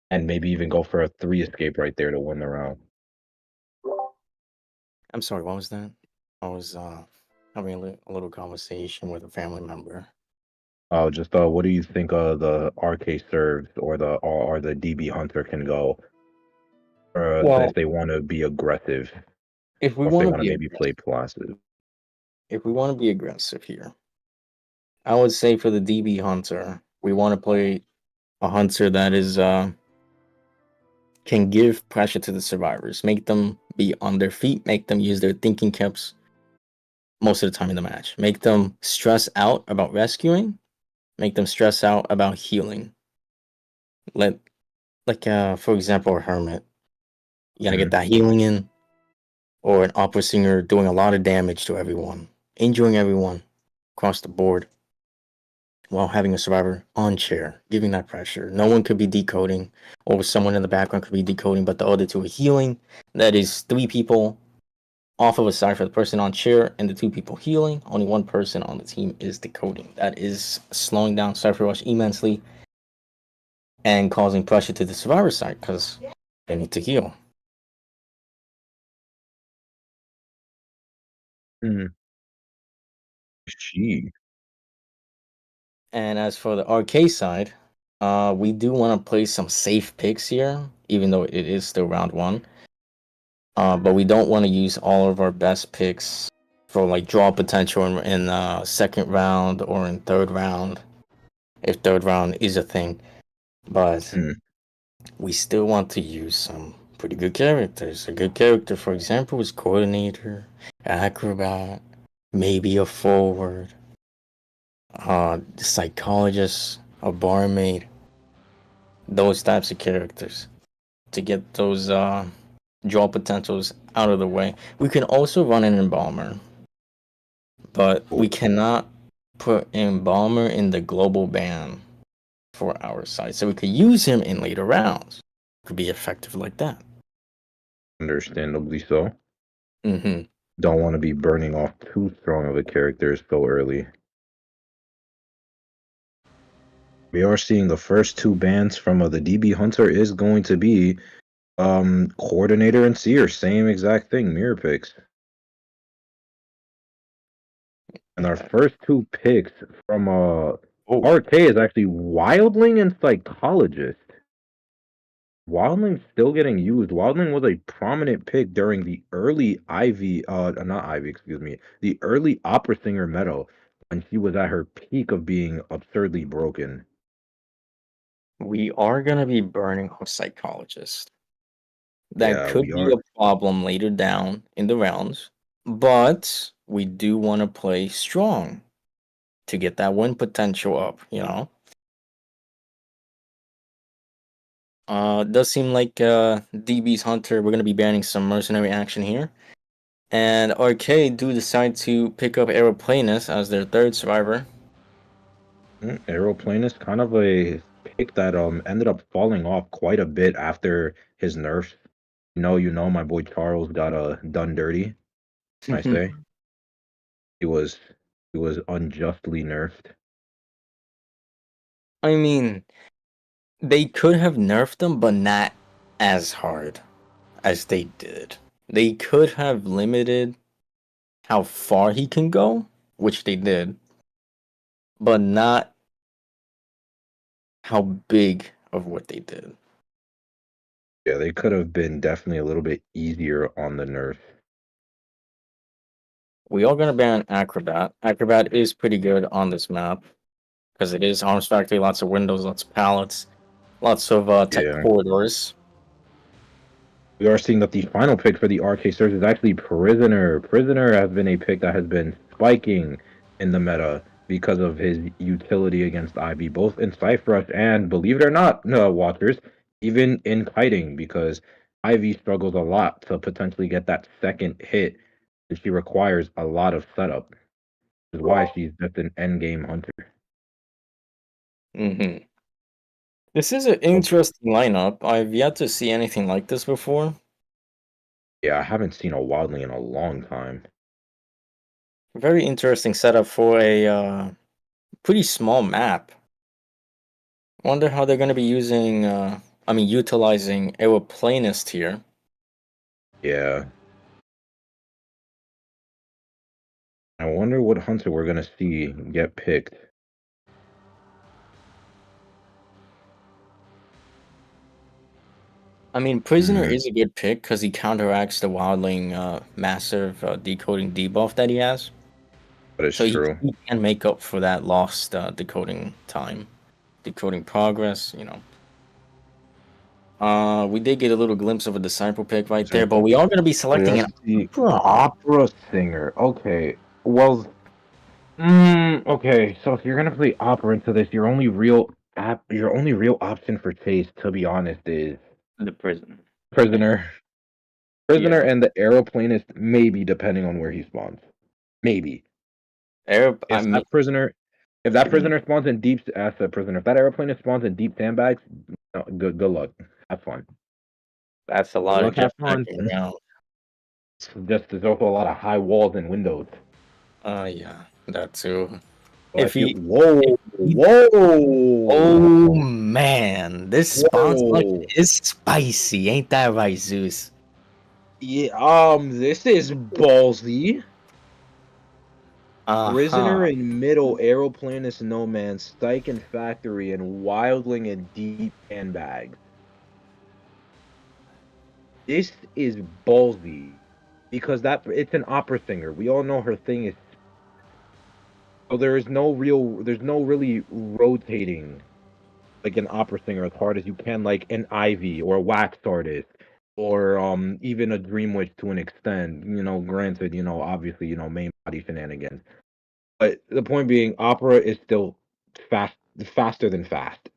and maybe even go for a three escape right there to win the round. I'm sorry, what was that? I was having a little conversation with a family member. Just what do you think the RK serves or the DB Hunter can go if Well, they want to be aggressive if we or if they want to want to be maybe play aggressive, passive? here, I would say for the DB hunter, we want to play a hunter that is can give pressure to the survivors, make them be on their feet, make them use their thinking caps most of the time in the match, make them stress out about rescuing, make them stress out about healing. Let like for example, a hermit, you gotta get Mm, that healing in, or an opera singer doing a lot of damage to everyone, injuring everyone across the board while having a survivor on chair, giving that pressure. No one could be decoding, or someone in the background could be decoding, but the other two are healing. That is three people off of a side for the person on chair and the two people healing. Only one person on the team is decoding. That is slowing down Cypher Rush immensely and causing pressure to the survivor side because they need to heal. mm, she. And as for the RK side, we do want to play some safe picks here, even though it is still round one. But we don't want to use all of our best picks for like draw potential in second round or in third round, if third round is a thing. But Mm, we still want to use some pretty good characters. A good character, for example, is coordinator, acrobat, maybe a forward, psychologist, a barmaid, those types of characters to get those draw potentials out of the way. We can also run an embalmer, but we oh, cannot put embalmer in the global ban for our side. So we could use him in later rounds. Could be effective like that. understandably so. Hmm. Don't want to be burning off too strong of a character so early. We are seeing the first two bans from the DB Hunter is going to be Coordinator and Seer, same exact thing, mirror picks. And our first two picks from Oh, RK is actually Wildling and Psychologist. Wildling's still getting used. Wildling was a prominent pick during the early Ivy, not Ivy, excuse me, the early opera singer meta when she was at her peak of being absurdly broken. we are gonna be burning our psychologist. That Yeah, could we be are. a problem later down in the rounds, but we do want to play strong to get that win potential up, you know? Does seem like DB's Hunter, we're gonna be banning some mercenary action here. And Arcade do decide to pick up Aeroplanus as their third survivor. Aeroplanist, kind of a pick that ended up falling off quite a bit after his nerf. My boy Charles got done dirty. I say he was he was unjustly nerfed. I mean, they could have nerfed him, but not as hard as they did. They could have limited how far he can go, which they did, but not how big of what they did. Yeah, they could have been definitely a little bit easier on the nerf. We are gonna ban Acrobat. Acrobat is pretty good on this map because it is Arms Factory, lots of windows, lots of pallets, lots of tech Yeah. corridors. We are seeing that the final pick for the RK Surge is actually Prisoner. Prisoner has been a pick that has been spiking in the meta because of his utility against Ivy, both in Cypher Rush and, believe it or not, watchers, even in kiting, because Ivy struggles a lot to potentially get that second hit. And she requires a lot of setup, which is why she's just an endgame hunter. Hmm. This is an So, interesting lineup. I've yet to see anything like this before. yeah, I haven't seen a Wildling in a long time. Very interesting setup for a pretty small map. Wonder how they're going to be using, utilizing Aeroplanist here. Yeah. I wonder what hunter we're gonna see get picked. I mean, Prisoner Mm, is a good pick because he counteracts the Wildling massive decoding debuff that he has. that is So true. he can make up for that lost decoding time, decoding progress, you know. We did get a little glimpse of a disciple pick right there, but Example. we are going to be We selecting an also see opera. opera singer. Okay. Well, okay. So if you're gonna play opera into this, your only real option for Chase, to be honest, is The Prisoner. prisoner. Prisoner Yeah. and the aeroplanist, maybe depending on where he spawns. Maybe. Arab, I If mean, that prisoner if that mm, prisoner spawns in deep as a prisoner, if that aeroplanist spawns in deep sandbags, no, good luck. Have fun. that's a Good lot of luck, have jetpacking fun. around. Just there's also a lot of high walls and windows. Yeah, that too. So I If feel he, if whoa, he, whoa, oh man, this spawn selection whoa. is spicy, ain't that right, Zeus? Yeah, this is ballsy. Uh Prisoner huh. in middle, Aeroplanist no man, Stike and Factory, and Wildling and deep handbags. This is ballsy because that it's an opera singer. We all know her thing is so there's no really rotating like an opera singer as hard as you can, like an Ivy or a wax artist, or even a Dream Witch to an extent. Granted, obviously, main body shenanigans. But the point being, opera is still faster than fast.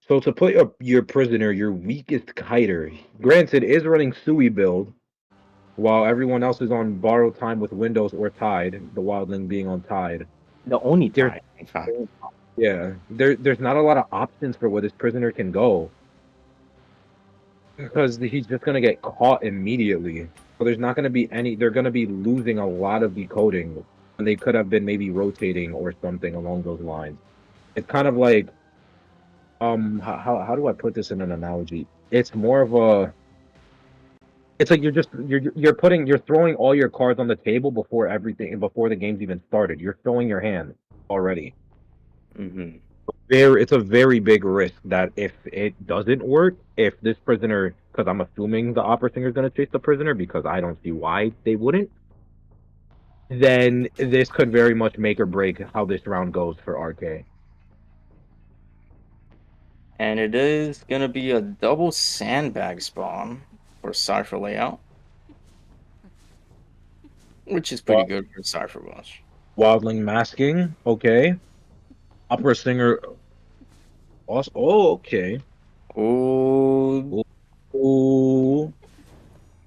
So to put your prisoner, your weakest kiter, granted, is running Sui build, while everyone else is on borrowed time with Windows or Tide, the Wildling being on Tide. The only There's time, in fact. yeah, there's not a lot of options for where this prisoner can go. Because he's just gonna get caught immediately. So there's not gonna be any. They're gonna be losing a lot of decoding when they could have been maybe rotating or something along those lines. It's kind of like how do I put this in an analogy? It's more of a. It's like you're throwing all your cards on the table before everything before the game's even started. You're throwing your hand already. Hmm. It's a very big risk that if it doesn't work, if this prisoner, because I'm assuming the opera singer is going to chase the prisoner because I don't see why they wouldn't, then this could very much make or break how this round goes for RK. And it is gonna be a double sandbag spawn for Cypher layout, which is pretty Well, good for Cypher Rush. Wildling masking, okay. Opera singer, also, oh, okay. Oh, Ooh.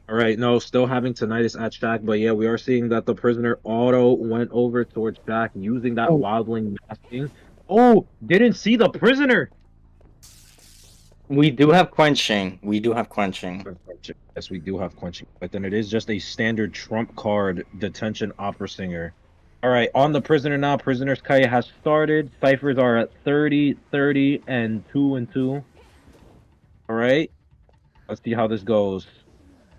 All right, no, still having tinnitus at Shack, but yeah, we are seeing that the prisoner auto went over towards Shack using that oh, wildling masking. Oh, didn't see the prisoner. we do have quenching. We do have quenching. Yes, we do have quenching, but then it is just a standard trump card detention opera singer. All right, on the prisoner now. Prisoner's kite has started. Ciphers are at 30, 30, and 2-2. All right, let's see how this goes.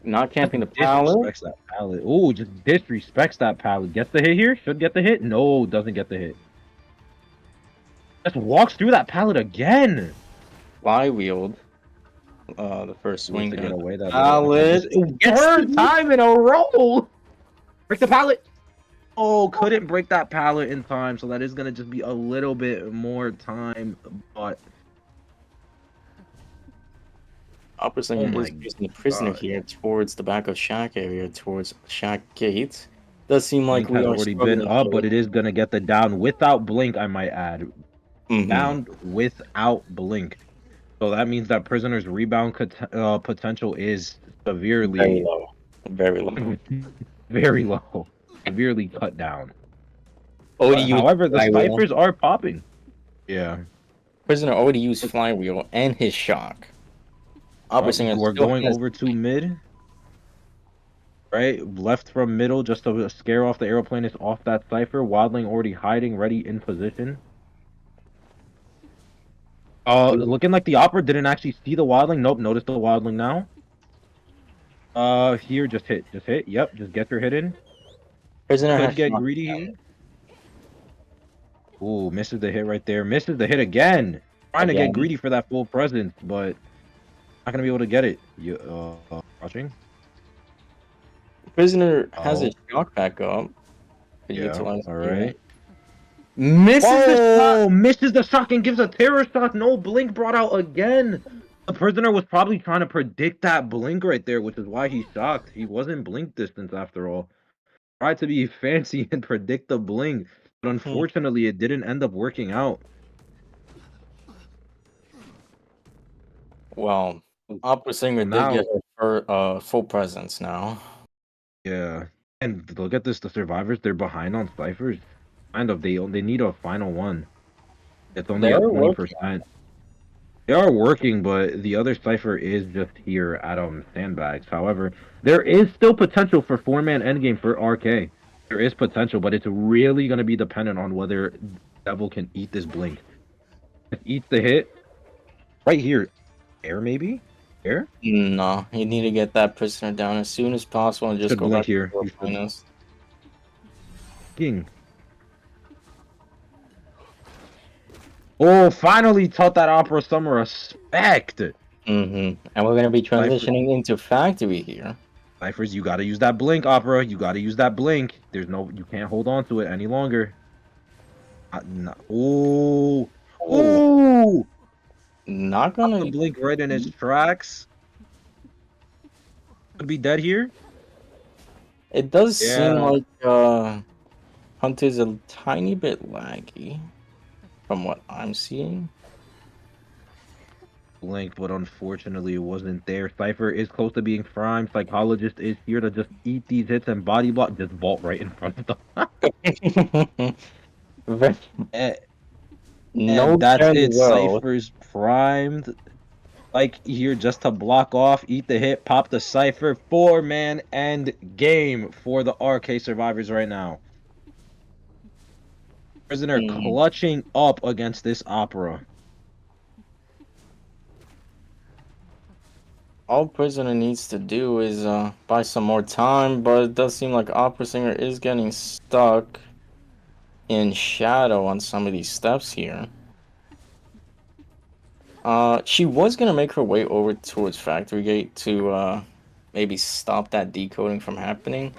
Not Just camping the pallet. disrespects that pallet. Oh, just disrespects that pallet. Gets the hit here? Should get the hit? No, doesn't get the hit. Just walks through that pallet again. Flywheeled. The first Was swing to down get the away that little. pallet. Just Gets third the time in a row. Break the pallet. Oh, couldn't break that pallet in time, so that is gonna just be a little bit more time. But opposite oh is my facing the prisoner god, here towards the back of Shack area, towards Shack Gate. Does seem like Blink we has are already been struggling up, here. but it is gonna get the down without Blink. I might add Mm-hmm. down without Blink. So that means that prisoner's rebound potential is Very severely, low. Very low. very low, severely cut down. Already But used however, the flywheel. ciphers are popping. Yeah. Prisoner already used flywheel and his shock. Opposite We're still going has over to mid, right? Left from middle, just to scare off the aeroplane is off that cipher. Waddling already hiding, ready in position. Looking like the opera didn't actually see the waddling. Nope, notice the waddling now. Here, just hit, just hit. Yep, just get your hit in. prisoner has Could get shock. greedy here. Ooh, misses the hit right there. Misses the hit again. Trying to get Again. greedy for that full presence, but not gonna be able to get it. You watching? Prisoner has his Oh, shock back up. Could yeah. utilize All it here. right. Misses the shot. Oh, misses the shot and gives a terror shot. No blink brought out again. The prisoner was probably trying to predict that blink right there, which is why he shocked. He wasn't blink distance after all. Tried to be fancy and predict the blink, but Hmm. unfortunately, it didn't end up working out. Well, opera singer So did get now, her full presence now. yeah, and look at this. The survivors, they're behind on ciphers. Kind of. They need a final one. It's only They're at working. 20%. They are working, but the other cipher is just here at sandbags. However, there is still potential for four-man endgame for RK. There is potential, but it's really gonna be dependent on whether Devil can eat this blink. If eats the hit right here, air maybe, air No, you need to get that prisoner down as soon as possible and just should go blink back to here. the You should finest. king. Oh, finally taught that opera some respect. Mm-hmm. And we're gonna be Cipher, transitioning into factory here. ciphers, you gotta use that blink, opera. You gotta use that blink. There's no, you can't hold on to it any longer. No. Ooh. Oh, Ooh. not Pop the gonna. blink right in his tracks. Could be dead here. It does seem Yeah. like Hunter's a tiny bit laggy from what I'm seeing. Blink, but unfortunately it wasn't there. Cypher is close to being primed. Psychologist is here to just eat these hits and body block. Just vault right in front of them. Ve- and, no and that's care in the it. world. Cypher's primed. Like here just to block off, eat the hit, pop the Cypher. Four-man end game for the RK survivors right now. Prisoner Mm. clutching up against this opera. All prisoner needs to do is buy some more time, but it does seem like Opera Singer is getting stuck in shadow on some of these steps here. She was gonna make her way over towards Factory Gate to maybe stop that decoding from happening.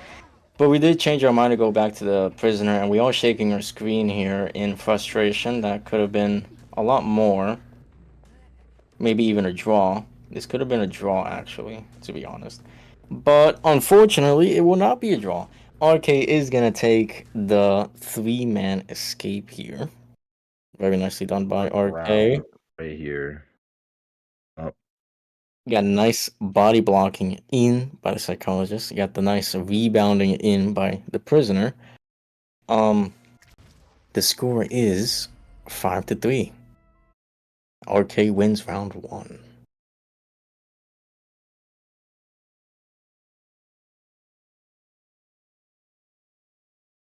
But we did change our mind to go back to the prisoner, and we are shaking our screen here in frustration. That could have been a lot more. Maybe even a draw. This could have been a draw, actually, to be honest. But unfortunately, it will not be a draw. RK is going to take the three-man escape here. Very nicely done by Around RK. right here. Oh, Got nice body blocking in by the psychologist. Got the nice rebounding in by the prisoner. Um, the score is 5-3. RK wins round one.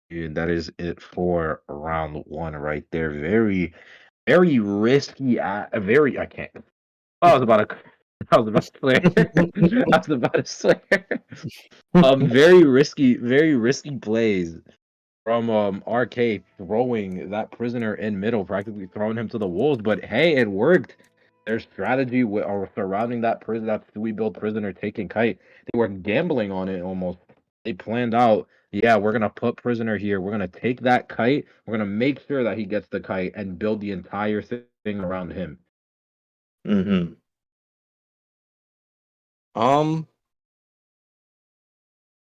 Dude, that is it for round one right there. Very, very risky. Very. I can't. I was about to. I was about to swear. I was about to swear. Very risky plays from RK throwing that prisoner in middle, practically throwing him to the wolves. But hey, it worked. Their strategy surrounding that prison, that we build prisoner taking kite, they were gambling on it almost. They planned out, yeah, we're gonna put prisoner here. We're gonna take that kite. We're gonna make sure that he gets the kite and build the entire thing around him. Mm-hmm. Um.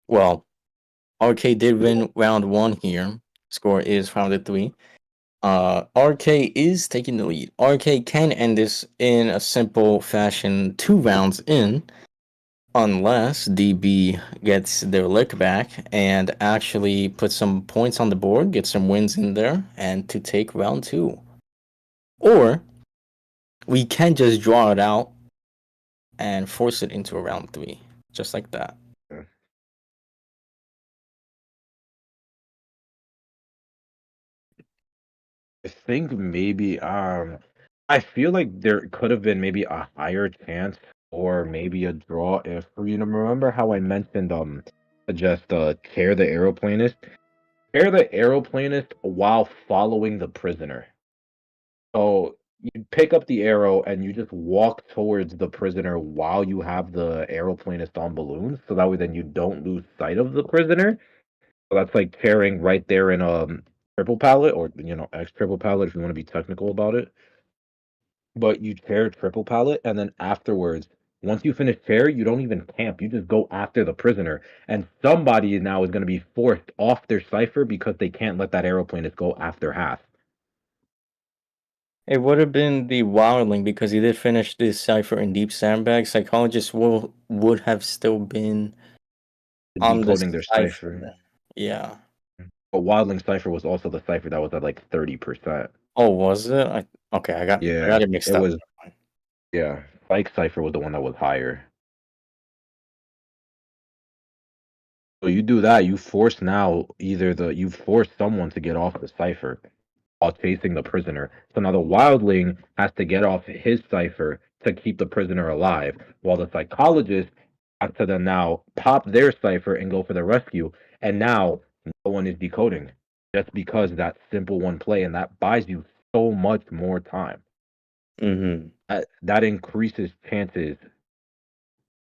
Well, RK did win round one here. Score is 5-3. RK is taking the lead. RK can end this in a simple fashion 2 rounds in, unless DB gets their lick back and actually put some points on the board, get some wins in there, and to take round two. Or we can just draw it out and force it into a round three, just like that. I think maybe I feel like there could have been maybe a higher chance or maybe a draw if remember how I mentioned just tear the aeroplanist? Tear the aeroplanist while following the prisoner. So you pick up the arrow and you just walk towards the prisoner while you have the aeroplanist on balloons, so that way then you don't lose sight of the prisoner. So that's like tearing right there in triple pallet or X triple pallet if you want to be technical about it. But you tear triple pallet and then afterwards, once you finish tear, you don't even camp. You just go after the prisoner. And somebody now is going to be forced off their cipher because they can't let that aeroplanist go after half. It would have been the wildling because he did finish this cipher in deep sandbag. Psychologist would have still been on the Decoding their cipher. cipher. Yeah. But Wildling Cipher was also the cipher that was at like 30%. Oh, was it? Okay, I Yeah, got it it mixed up. was. Yeah, Spike Cipher was the one that was higher. So you do that, you force someone to get off the cipher while chasing the prisoner. So now the wildling has to get off his cipher to keep the prisoner alive, while the psychologist has to then now pop their cipher and go for the rescue. And now no one is decoding just because that simple one play, and that buys you so much more time. Mm-hmm. That increases chances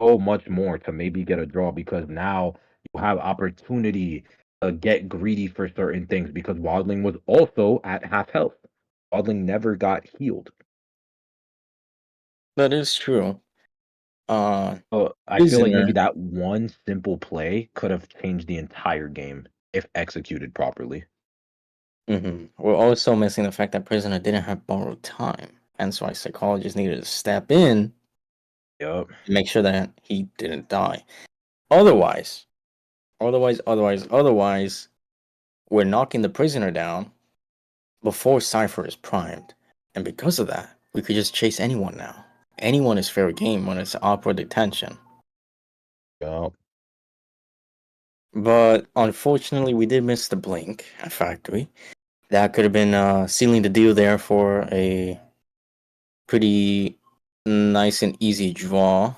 so much more to maybe get a draw because now you have opportunity to get greedy for certain things because Wildling was also at half health. Wildling never got healed. That is true. Uh, So I feel like maybe Prisoner. that one simple play could have changed the entire game if executed properly. Mm-hmm. We're also missing the fact that Prisoner didn't have borrowed time, and so our psychologist needed to step in Yep. and make sure that he didn't die. Otherwise, otherwise, we're knocking the prisoner down before Cypher is primed, and because of that, we could just chase anyone now. Anyone is fair game when it's awkward detention. Yep. But unfortunately, we did miss the blink at Factory. That could have been sealing the deal there for a pretty nice and easy draw.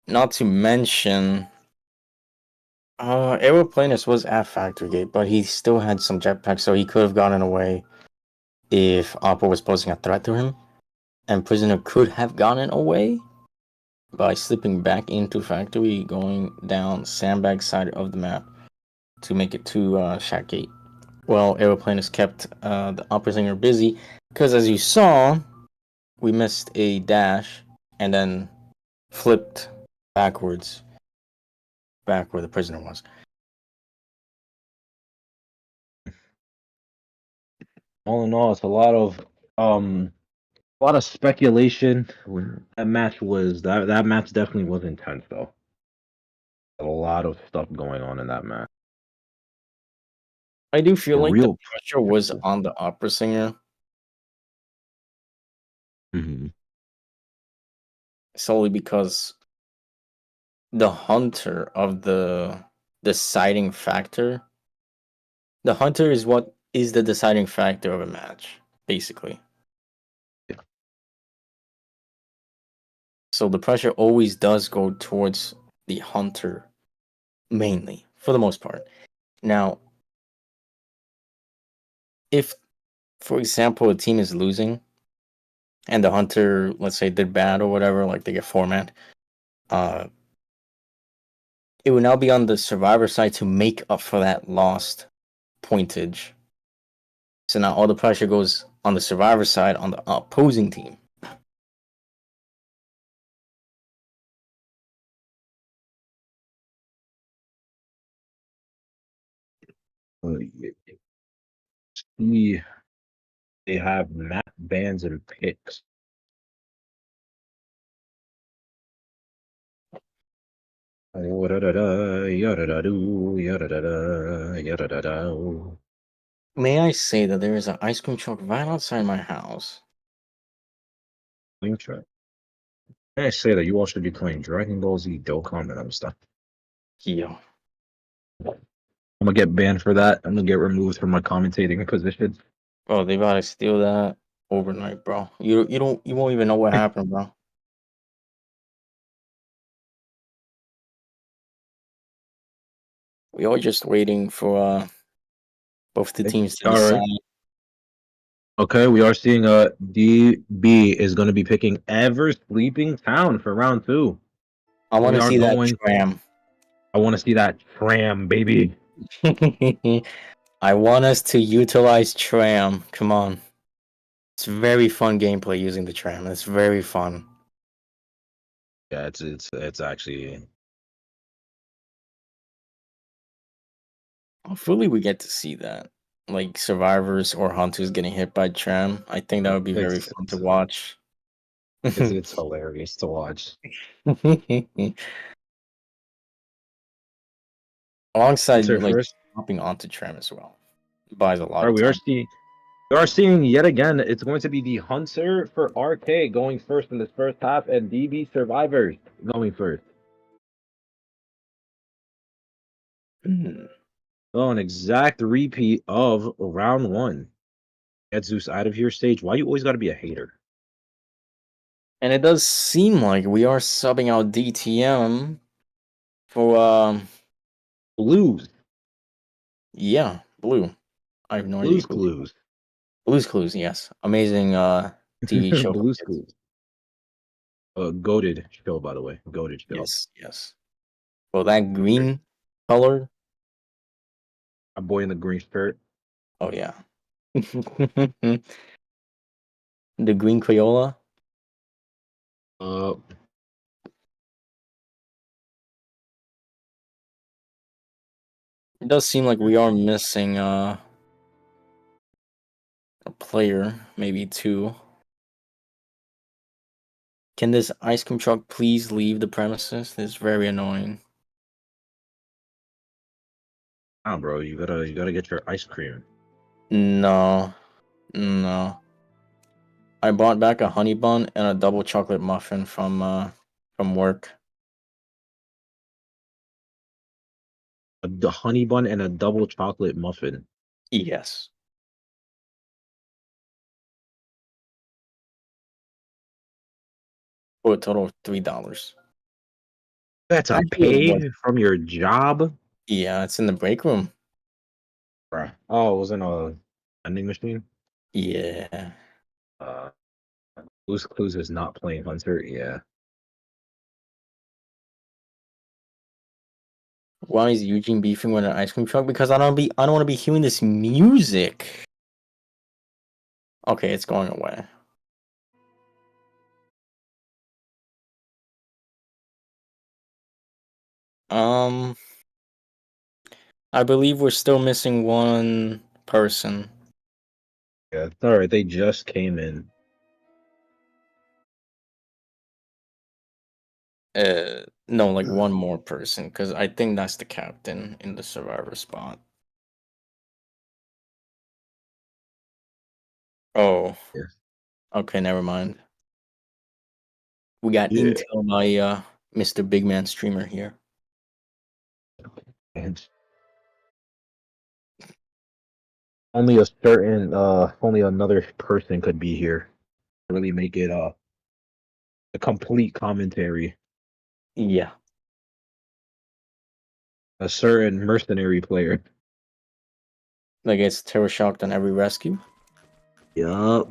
Not to mention, Aeroplanus was at Factory Gate, but he still had some jetpacks, so he could have gotten away if Oppo was posing a threat to him. And Prisoner could have gotten away by slipping back into Factory, going down Sandbag side of the map to make it to Shack Gate. Well, Aeroplanus kept the Opera Singer busy, because as you saw, we missed a dash and then flipped backwards back where the prisoner was. All in all, it's a lot of speculation. That match definitely was intense though. A lot of stuff going on in that match. I do feel like the Real. pressure was on the opera singer Mhm. solely because the hunter of the deciding factor. The hunter is what is the deciding factor of a match, basically. So the pressure always does go towards the hunter mainly, for the most part. Now, if, for example, a team is losing and the hunter, let's say, did bad or whatever, like they get format, uh, it would now be on the survivor side to make up for that lost pointage. So now all the pressure goes on the survivor side on the opposing team. We they have map bans and picks. May I say that there is an ice cream truck right outside my house? Link track. I say that you all should be playing Dragon Ball Z Dokkan and other stuff. Yeah. I'm gonna get banned for that. I'm gonna get removed from my commentating position. Bro, they about to steal that overnight, bro. You won't even know what happened, bro. We are just waiting for both the teams to All decide. right. Okay, we are seeing DB is going to be picking Ever Sleeping Town for round 2. I want We to are see that going. tram. I want to see that tram, baby. I want us to utilize tram. Come on. It's very fun gameplay using the tram. It's very fun. Yeah, it's actually. Hopefully we get to see that. Like survivors or hunters getting hit by tram. I think that would be very It's fun to it's watch. it's hilarious to watch. Alongside Answer like first. hopping onto tram as well. Buys a lot All of right, time. we are seeing yet again. It's going to be the Hunter for RK going first in this first half, and DB Survivors going first. Hmm. Oh, an exact repeat of round 1. Get Zeus out of here, stage. Why you always got to be a hater? And it does seem like we are subbing out DTM for Blues, yeah, Blue. I have no idea Blues who they are. Clues, Blue's Clues, yes. Amazing TV show for Blues kids. Clues. Goaded show, by the way. Goaded show. Yes, yes. Well, that green color. A boy in the green shirt. Oh yeah. The green Crayola. Uh, It does seem like we are missing a player, maybe two. Can this ice cream truck please leave the premises? This is very annoying. bro, you gotta get your ice cream. No, no. I bought back a honey bun and a double chocolate muffin from work. The honey bun and a double chocolate muffin. Yes. For a total of $3. That's a Actually, it was. pay from your job, Yeah, it's in the break room. bro. Oh, it was in a vending machine. Yeah. Uh, Blues Clues is not playing Hunter. Yeah. Why is Eugene beefing with an ice cream truck? Because I don't want to be hearing this music. Okay, it's going away. Um, I believe we're still missing one person. Yeah, it's all right. They just came in. No, like one more person, because I think that's the captain in the survivor spot. Oh, Yeah. okay, never mind. We got Yeah. intel by Mr. Big Man Streamer here. And only a certain, only another person could be here. Really make it a complete commentary. Yeah, A certain mercenary player. that gets terror shocked on every rescue, Yup.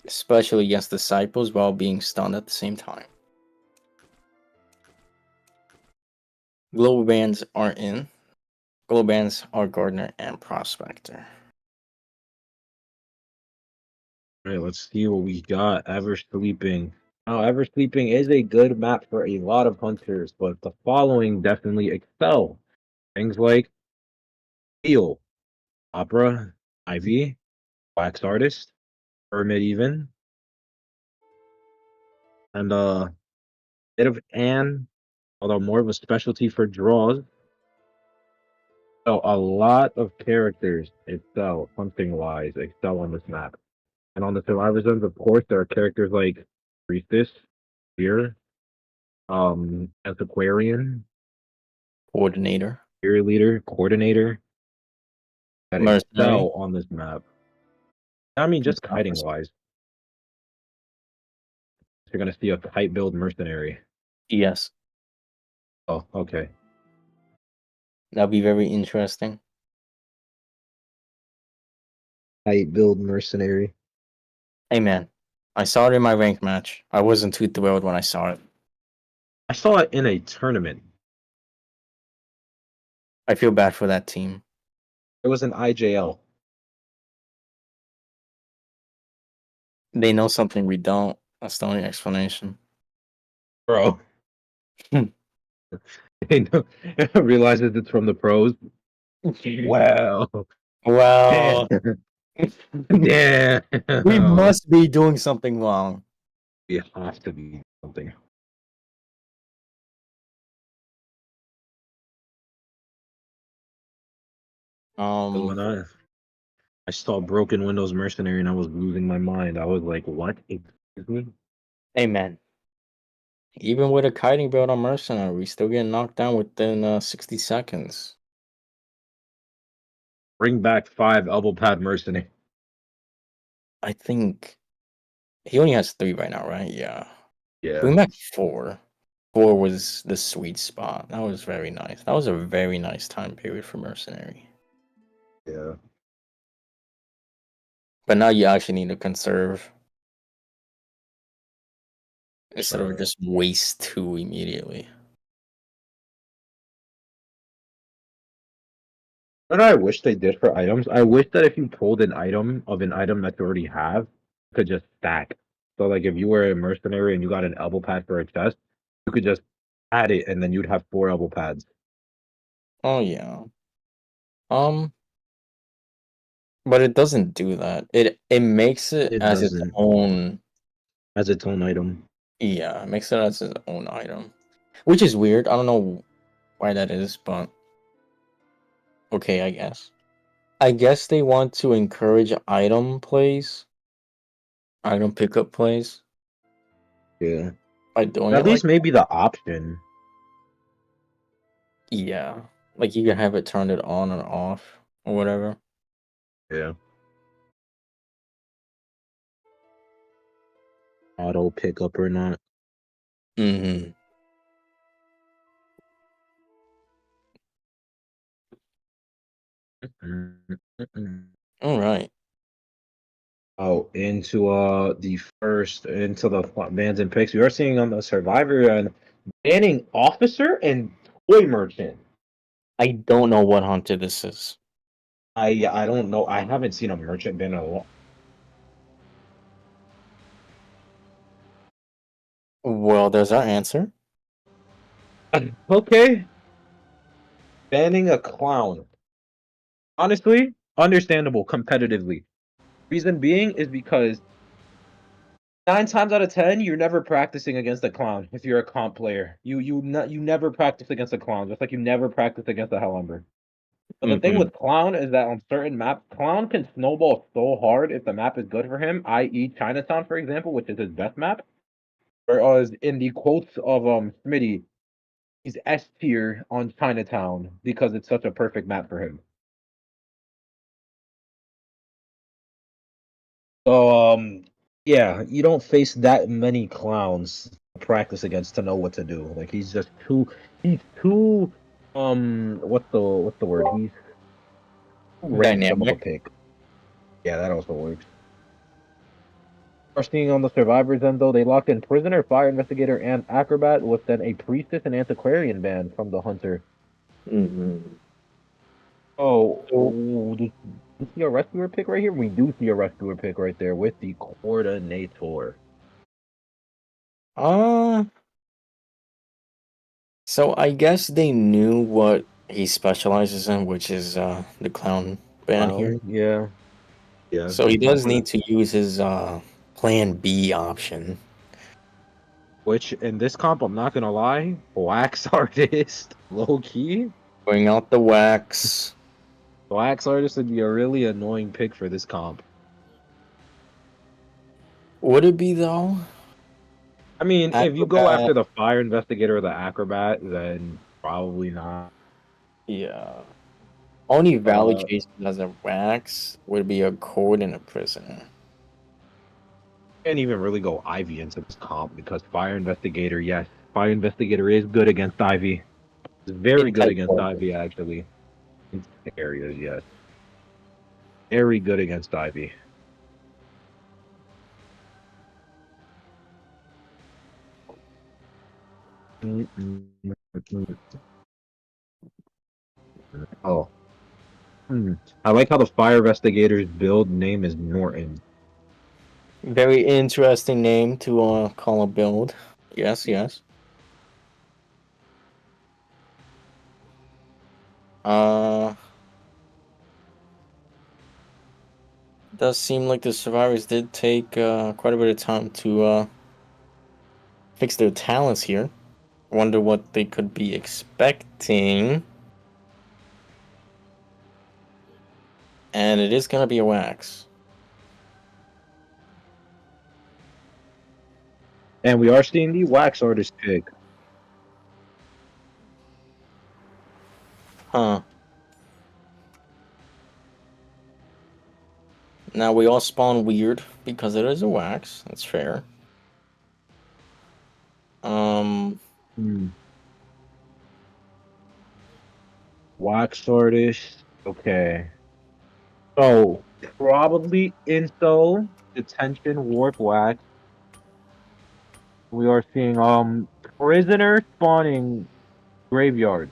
especially against disciples while being stunned at the same time. Global bans are in. Global bans are Gardener and Prospector. All right, let's see what we got. Ever Sleeping. Now, Ever Sleeping is a good map for a lot of hunters, but the following definitely excel. Things like Steel, Opera, Ivy, Wax Artist, Hermit even, and bit of Anne, although more of a specialty for draws. So a lot of characters excel, hunting wise, excel on this map. And on the Survivor Zones, of course, there are characters like Priestess, Spear, Antiquarian, Coordinator. Spear Leader, Coordinator that Mercenary. excel on this map. I mean, just kiting wise, you're gonna see a kite build mercenary. Yes, Oh, okay. that'll be very interesting. Kite build mercenary. Hey man, I saw it in my ranked match. I wasn't too thrilled when I saw it. I saw it in a tournament. I feel bad for that team. It was an IJL. They know something we don't. That's the only explanation. Bro. Hmm. They know, realizes it's from the pros. Wow. Damn. Well, we Damn. must be doing something wrong. We have to be something. But Um, when I saw Broken Windows Mercenary and I was losing my mind. I was like, what? Excuse me? Amen. Even with a kiting build on Mercenary, we still get knocked down within 60 seconds. Bring back 5 elbow pad mercenary. I think he only has 3 right now, right? Yeah. Yeah. Bring back 4. 4 was the sweet spot. That was very nice. That was a very nice time period for Mercenary. Yeah. But now you actually need to conserve instead of Sure. just waste 2 immediately. What I wish they did for items, I wish that if you pulled an item of an item that you already have, you could just stack. So like if you were a mercenary and you got an elbow pad for a chest, you could just add it and then you'd have 4 elbow pads. Oh yeah. Um, but it doesn't do that. It makes it It as its doesn't own. as its own item. Yeah, it makes it as its own item, which is weird. I don't know why that is, but okay, I guess. I guess they want to encourage item plays, item pickup plays Yeah. by doing At it like least maybe the option. yeah, like you can have it turned it on and off or whatever. Yeah. Auto pickup or not. Mm-hmm. All right. Oh, into the first into the bans and picks. We are seeing on the Survivor and banning officer and toy merchant. I don't know what hunter this is. I don't know. I haven't seen a merchant ban in a long. Well, there's our answer. Okay, banning a clown. Honestly, understandable competitively. Reason being is because 9 times out of 10, you're never practicing against a clown if you're a comp player. You never practice against a clown, just like you never practice against a Hellumber. But the thing Mm-hmm. with Clown is that on certain maps, Clown can snowball so hard if the map is good for him, i.e. Chinatown, for example, which is his best map. Whereas in the quotes of Smitty, He's S tier on Chinatown because it's such a perfect map for him. So yeah, you don't face that many clowns to practice against to know what to do. Like he's too what's the word? He's too random of a Dynamic. pick. Yeah, that also works. Are seeing on the survivors end though, they locked in prisoner, fire investigator, and acrobat with then a priestess and antiquarian band from the hunter. Hmm. Oh, So, do you see a rescuer pick right here? We do see a rescuer pick right there with the coordinator. uh, so I guess they knew what he specializes in, which is the clown band here. Clown, yeah. Yeah, So he it's time does for need that. to use his plan B option. Which in this comp, I'm not gonna lie, wax artist, low key. Bring out the wax. Wax artist would be a really annoying pick for this comp. Would it be though? I mean, if you go Acrobat. after the fire investigator or the acrobat, then probably not. Yeah. Only valid Uh, cases as a wax would be a cord and a prisoner. can't even really go Ivy into this comp because fire investigator, yes, fire investigator is good against Ivy. It's very In good tight against quarters. Ivy, actually. In areas, yes, very good against Ivy. Oh. I like how the fire investigator's build name is Norton. Very interesting name to call a build. Yes, yes. Uh does seem like the survivors did take quite a bit of time to fix their talents here. Wonder what they could be expecting. And it is gonna be a wax. And we are seeing the wax artist pick. Huh. Now we all spawn weird because it is a wax. That's fair. Um Hmm. Wax artist. Okay. So probably Inso, detention, warp wax. We are seeing prisoner spawning graveyard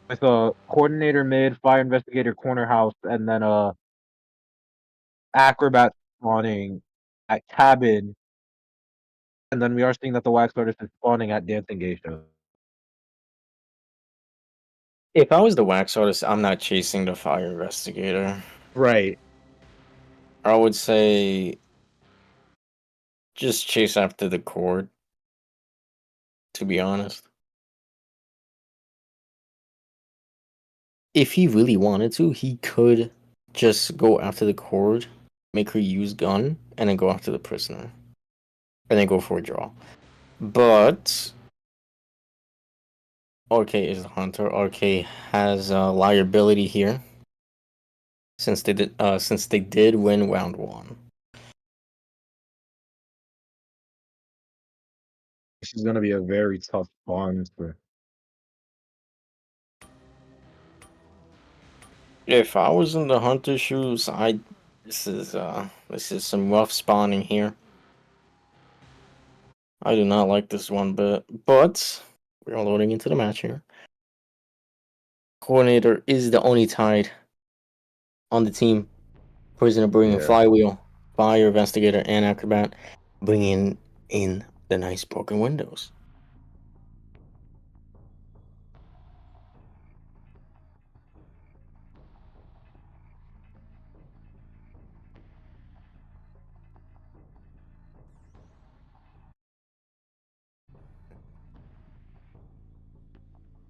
with a coordinator mid, fire investigator corner house, and then a acrobat spawning at cabin. And then we are seeing that the wax artist is spawning at dancing geisha. if I was the wax artist, I'm not chasing the fire investigator. Right. I would say just chase after the cord, to be honest. If he really wanted to, he could just go after the cord, make her use gun, and then go after the prisoner. And then go for a draw. But RK is the hunter. RK has liability here. Since they did win round one. This is gonna be a very tough spawn for. If I was in the hunter shoes, I this is some rough spawning here. I do not like this one bit, but we're loading into the match here. Coordinator is the only tied on the team. Prisoner bringing Yeah. flywheel, fire investigator, and acrobat bringing in the nice broken windows.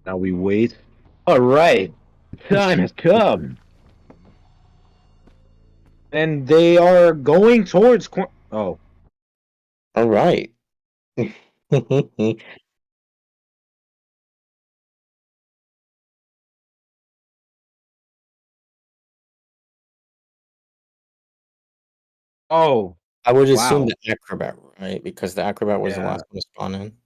Now we wait. All right. Time has come. And they are going towards. Oh, All right. Oh, I would assume wow. the acrobat, right? Because the acrobat was the Yeah. last one to spawn in.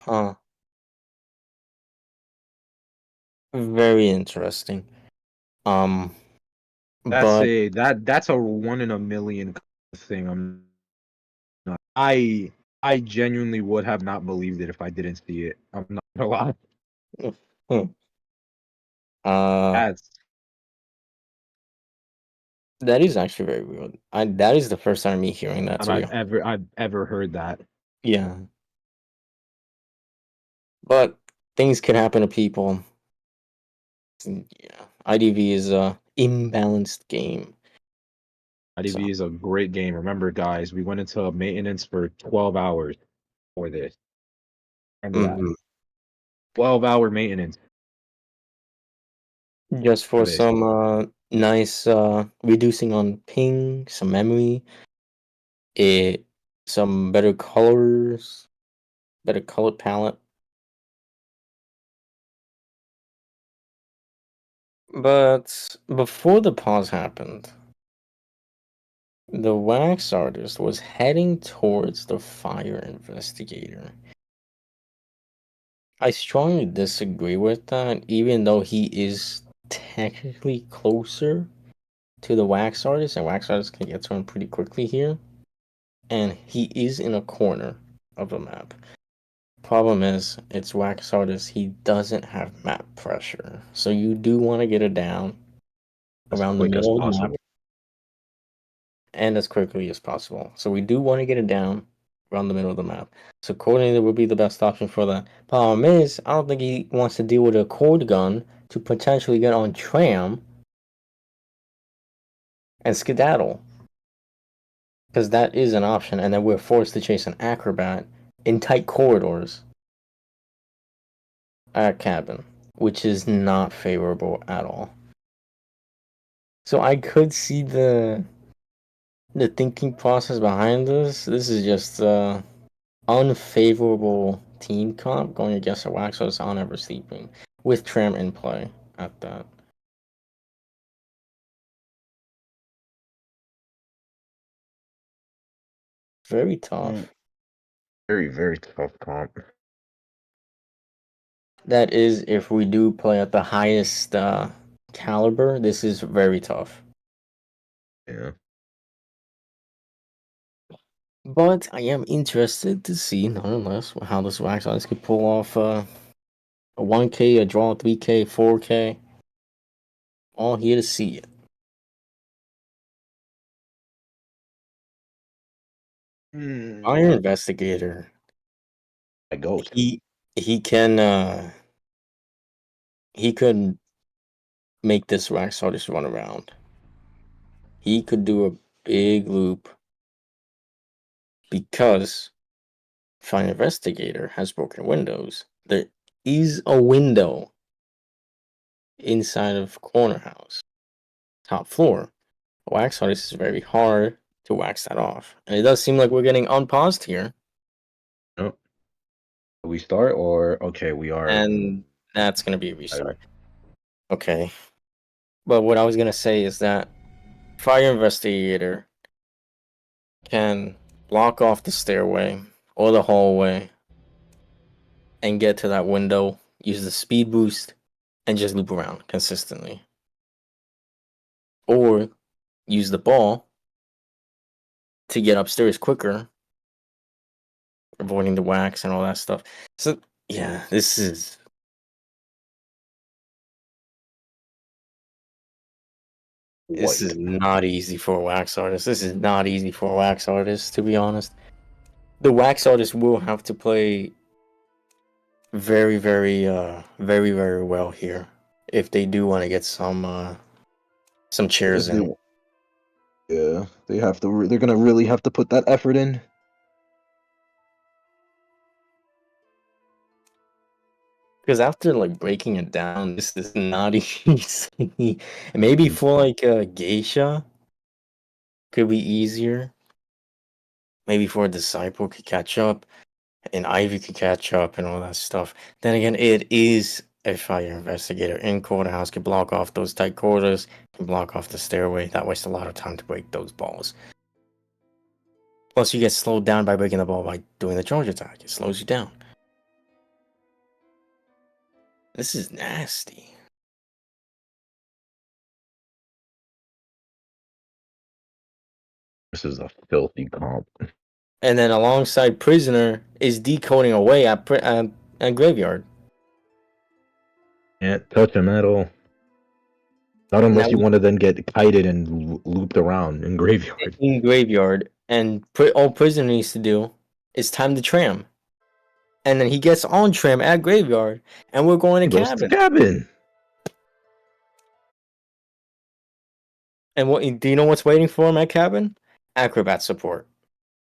Huh. Very interesting. Um, That's but a that's a one in a million thing. I'm not, I genuinely would have not believed it if I didn't see it. I'm not gonna lie. hmm, uh, That's that is actually very weird. That is the first time me hearing that, to be honest. I've ever heard that. Yeah, but things can happen to people. Yeah, IDV is a imbalanced game. So, IDV is a great game. Remember, guys, we went into maintenance for 12 hours for this. Remember that. mhm. 12-hour maintenance Just for for this. some nice reducing on ping, some memory, it some better colors, better color palette. But before the pause happened, the wax artist was heading towards the fire investigator. I strongly disagree with that, even though he is technically closer to the wax artist, and wax artist can get to him pretty quickly here. And he is in a corner of the map. Problem is, it's wax artist. He doesn't have map pressure, so you do want to get it down As around the quick as middle of the map possible. and as quickly as possible. So we do want to get it down around the middle of the map. So coordinator would be the best option for that. Problem is, I don't think he wants to deal with a cord gun to potentially get on tram and skedaddle, because that is an option, and then we're forced to chase an acrobat in tight corridors at cabin, which is not favorable at all. So I could see the thinking process behind this. This is just unfavorable team comp going against a Waxos on ever sleeping with Tram in play at that. Very Mm, tough. very, very tough comp. That is, if we do play at the highest caliber, this is very tough. Yeah. But I am interested to see, nonetheless, how this Waxos could pull off a 1K, a draw 3K, 4K. All here to see it. Fire Hmm. investigator. A goat. He he can he could make this wax artist run around. He could do a big loop because Fire investigator has broken windows. There is a window inside of corner house, top floor. Wax artist is very hard to wax that off. And it does seem like we're getting unpaused here. Oh, we start or okay, we are. And that's gonna be a restart. Okay. But what I was gonna say is that Fire investigator can block off the stairway or the hallway and get to that window, use the speed boost, and just loop around consistently. Or use the ball to get upstairs quicker, avoiding the wax and all that stuff. So yeah, this is White. not easy for a wax artist. This is not easy for a wax artist, to be honest. The wax artist will have to play very, very well here if they do want to get some If chairs they, in. yeah, they have to. They're gonna really have to put that effort in. Because after like breaking it down, this is not easy. Maybe Mm. for like a geisha could be easier. Maybe for a disciple could catch up, and Ivy could catch up, and all that stuff. Then again, it is A fire investigator in courthouse can block off those tight quarters, can block off the stairway. That wastes a lot of time to break those balls. Plus, you get slowed down by breaking the ball by doing the charge attack. It slows you down. This is nasty. This is a filthy comp. And then alongside Prisoner is decoding away at Graveyard. Can't touch him at all. Not Now unless you want to then get kited and looped around in graveyard. in Graveyard, and all Prisoner needs to do is time the tram. And then he gets on tram at Graveyard, and we're going to Goes to cabin. cabin. And what do you know what's waiting for him at cabin? Acrobat support.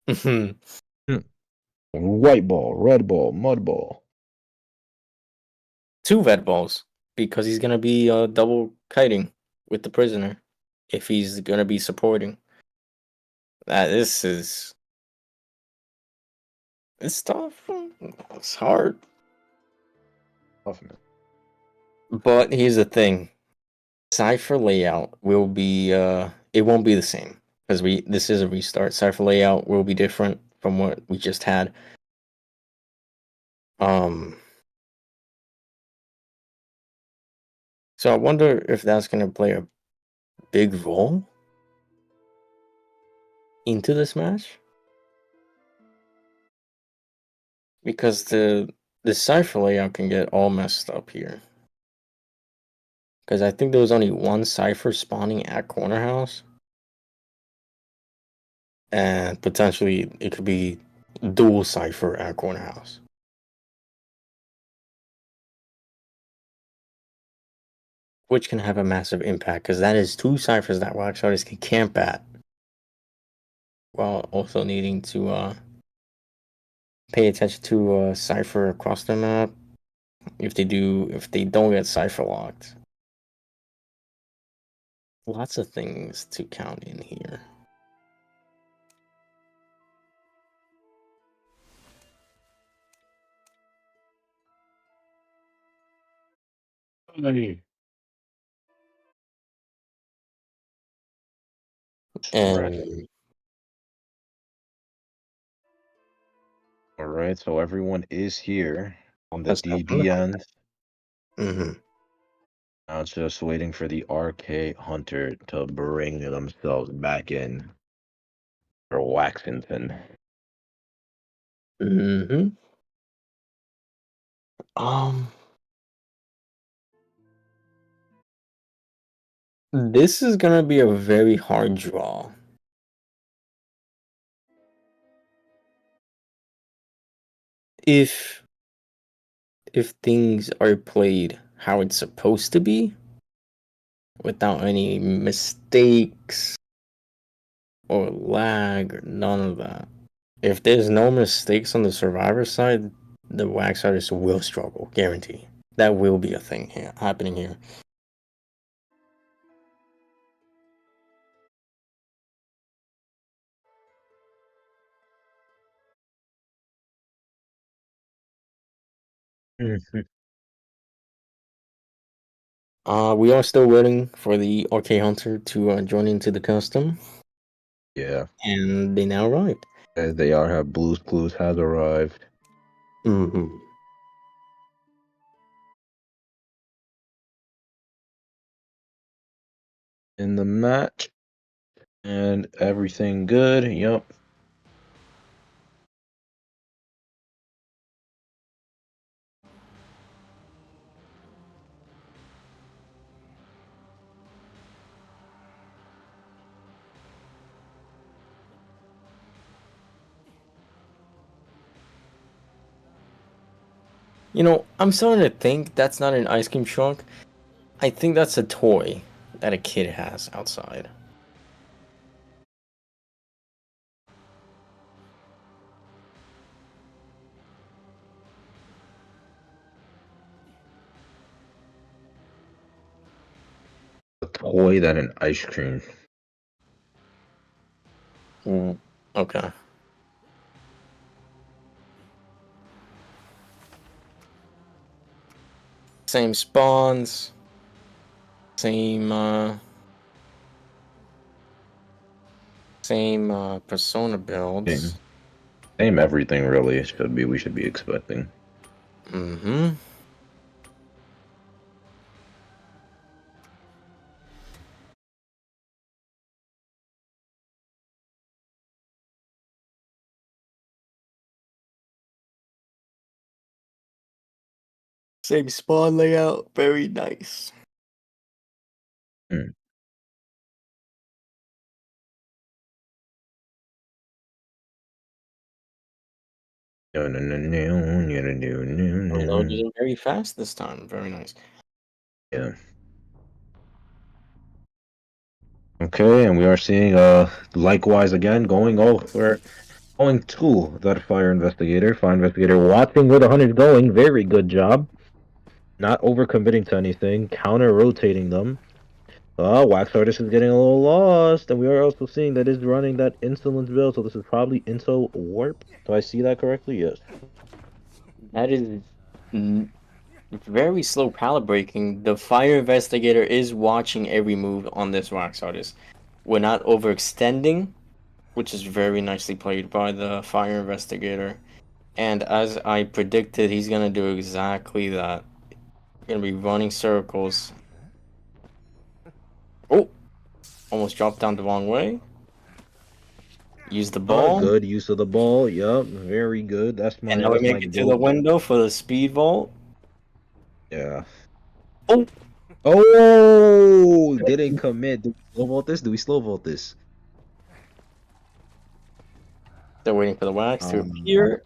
Two White ball, red ball, mud ball. red balls because he's gonna be double kiting with the Prisoner if he's gonna be supporting. This is it's tough. It's hard. Tough, man. But here's the thing: Cypher layout will be it won't be the same because this is a restart. Cypher layout will be different from what we just had. So I wonder if that's gonna play a big role into this match because the Cypher layout can get all messed up here. Because I think there was only one Cypher spawning at Corner House. And potentially it could be dual Cypher at Corner House. Which can have a massive impact, because that is two Cyphers that Wax Artists can camp at. While also needing to pay attention to Cypher across the map. If they don't get Cypher locked. Lots of things to count in here. And All right, so everyone is here on the that's DB end. Mm-hmm. Now it's just waiting for the RK Hunter to bring themselves back in for Waxington. Mm-hmm. This is gonna be a very hard draw. If things are played how it's supposed to be, without any mistakes or lag or none of that. If there's no mistakes on the survivor side, the Wax Artist will struggle, guarantee. That will be a thing happening here. We are still waiting for the RK Hunter to join into the custom, Yeah, and they now arrived. as they are, have Blues Clues has arrived Mm-hmm. in the match, and everything good. Yep. You know, I'm starting to think that's not an ice cream truck. I think that's a toy that a kid has outside. A toy that an ice cream. Okay. Same spawns. Same persona builds. Same everything really we should be expecting. Mm-hmm. Same spawn layout, very nice. Hmm. Loaded in very fast this time, very nice. Yeah. Okay, and we are seeing likewise again we're going to that fire investigator. Fire investigator watching where the hunter's going. Very good job. Not overcommitting to anything, counter rotating them. Wax Artist is getting a little lost, and we are also seeing that is running that insolence build, so this is probably Into Warp. Do I see that correctly? Yes. That is very slow pallet breaking. The fire investigator is watching every move on this wax artist. We're not overextending, which is very nicely played by the fire investigator. And as I predicted, he's gonna do exactly that. Gonna be running circles. Oh, almost dropped down the wrong way. Use the ball. Good use of the ball. Yup, very good. And now we That's make my it to the goat. window for the speed vault. Yeah. Oh, Oh, didn't commit. Do we slow vote this? Do we slow vote this? they're waiting for the wax to Um, appear.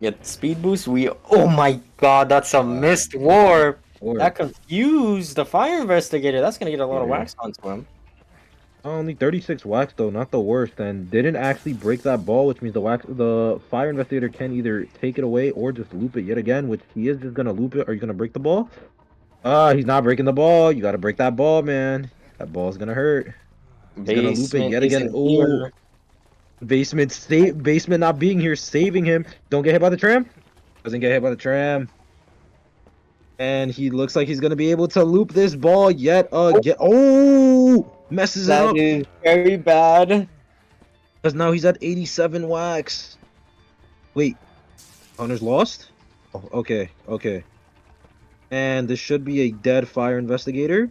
Get the speed boost. Oh my god, that's a uh, missed warp. or That confused the fire investigator. That's gonna get a lot of yeah. wax onto him. Only 36 wax though, not the worst, and didn't actually break that ball, which means the fire investigator can either take it away or just loop it yet again, which he is just gonna loop it. Are you gonna break the ball? He's not breaking the ball. You gotta break that ball, man. That ball's gonna hurt. He's gonna loop it Basement yet again. isn't Oh, here. basement not being here, saving him. Don't get hit by the tram. Doesn't get hit by the tram. And he looks like he's gonna be able to loop this ball yet again. Oh, messes it That up. is very bad. Because now he's at 87 wax. Wait, Hunter's lost? Oh, okay, okay. And this should be a dead fire investigator.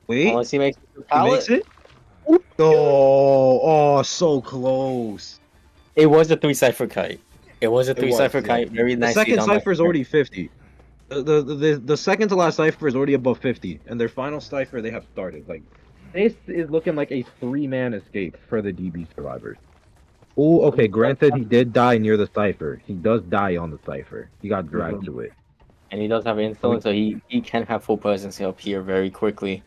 Wait, Unless he makes it to the he makes pallet. it? Oh, so close. It was a 3 cipher kite. It was a It three was, cipher yeah. kite. Very The nicely second done by cipher is already 50. The second to last cipher is already above 50, and their final cipher they have started. Like this is looking like a 3-man escape for the DB survivors. Oh, okay. Granted, he did die near the cipher. He does die on the cipher. He got dragged to it. And he does have insolence, so he can have full presence up here very quickly.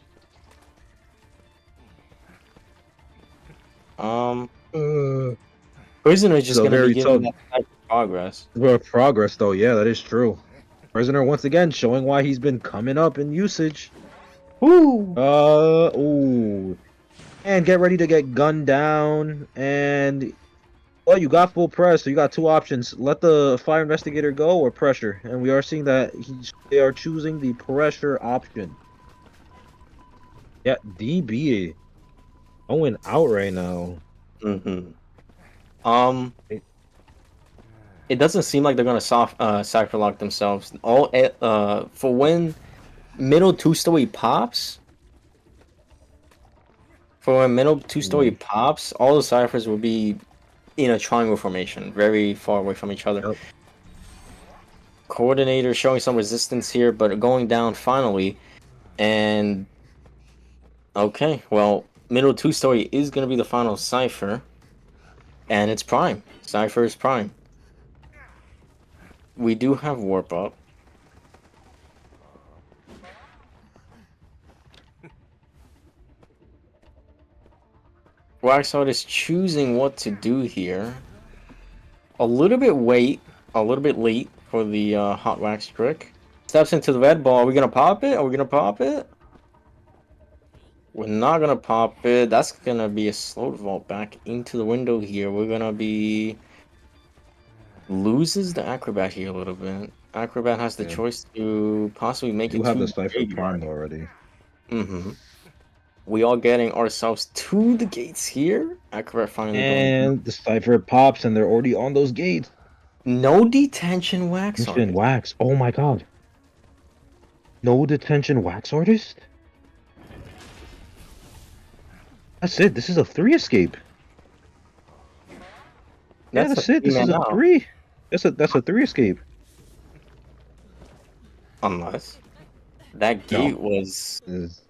Prisoner is just So gonna be very giving tough. that type of progress. Well, progress though, yeah, that is true. Prisoner once again showing why he's been coming up in usage. Woo! Ooh. And get ready to get gunned down. And well, you got full press, so you got two options. Let the fire investigator go or pressure. And we are seeing that they are choosing the pressure option. Yeah, DB going out right now. It doesn't seem like they're gonna cipher lock themselves. For when middle two-story pops. For when middle two-story pops, all the ciphers will be in a triangle formation, very far away from each other. Yep. Coordinator showing some resistance here, but going down finally. And okay, well, middle two-story is gonna be the final cipher, and it's prime. Cipher is prime. We do have warp up. Waxhard is choosing what to do here. A little bit late for the hot wax trick. Steps into the red ball. Are we gonna pop it? Are we gonna pop it? We're not gonna pop it. That's gonna be a slow vault back into the window here. We're gonna be loses the acrobat here a little bit. Acrobat has the Yeah. choice to possibly make Do it have the to Cypher graveyard. primed already. Mm-hmm. We are getting ourselves to the gates here. Acrobat finally going. And the Cypher pops, and they're already on those gates. No detention wax Detention artist. wax. Oh my god. No detention wax artist? That's it. This is a 3 escape. Yeah, That's a that's it. This is three-man a out. 3. That's a 3 escape. Unless that No. gate was Is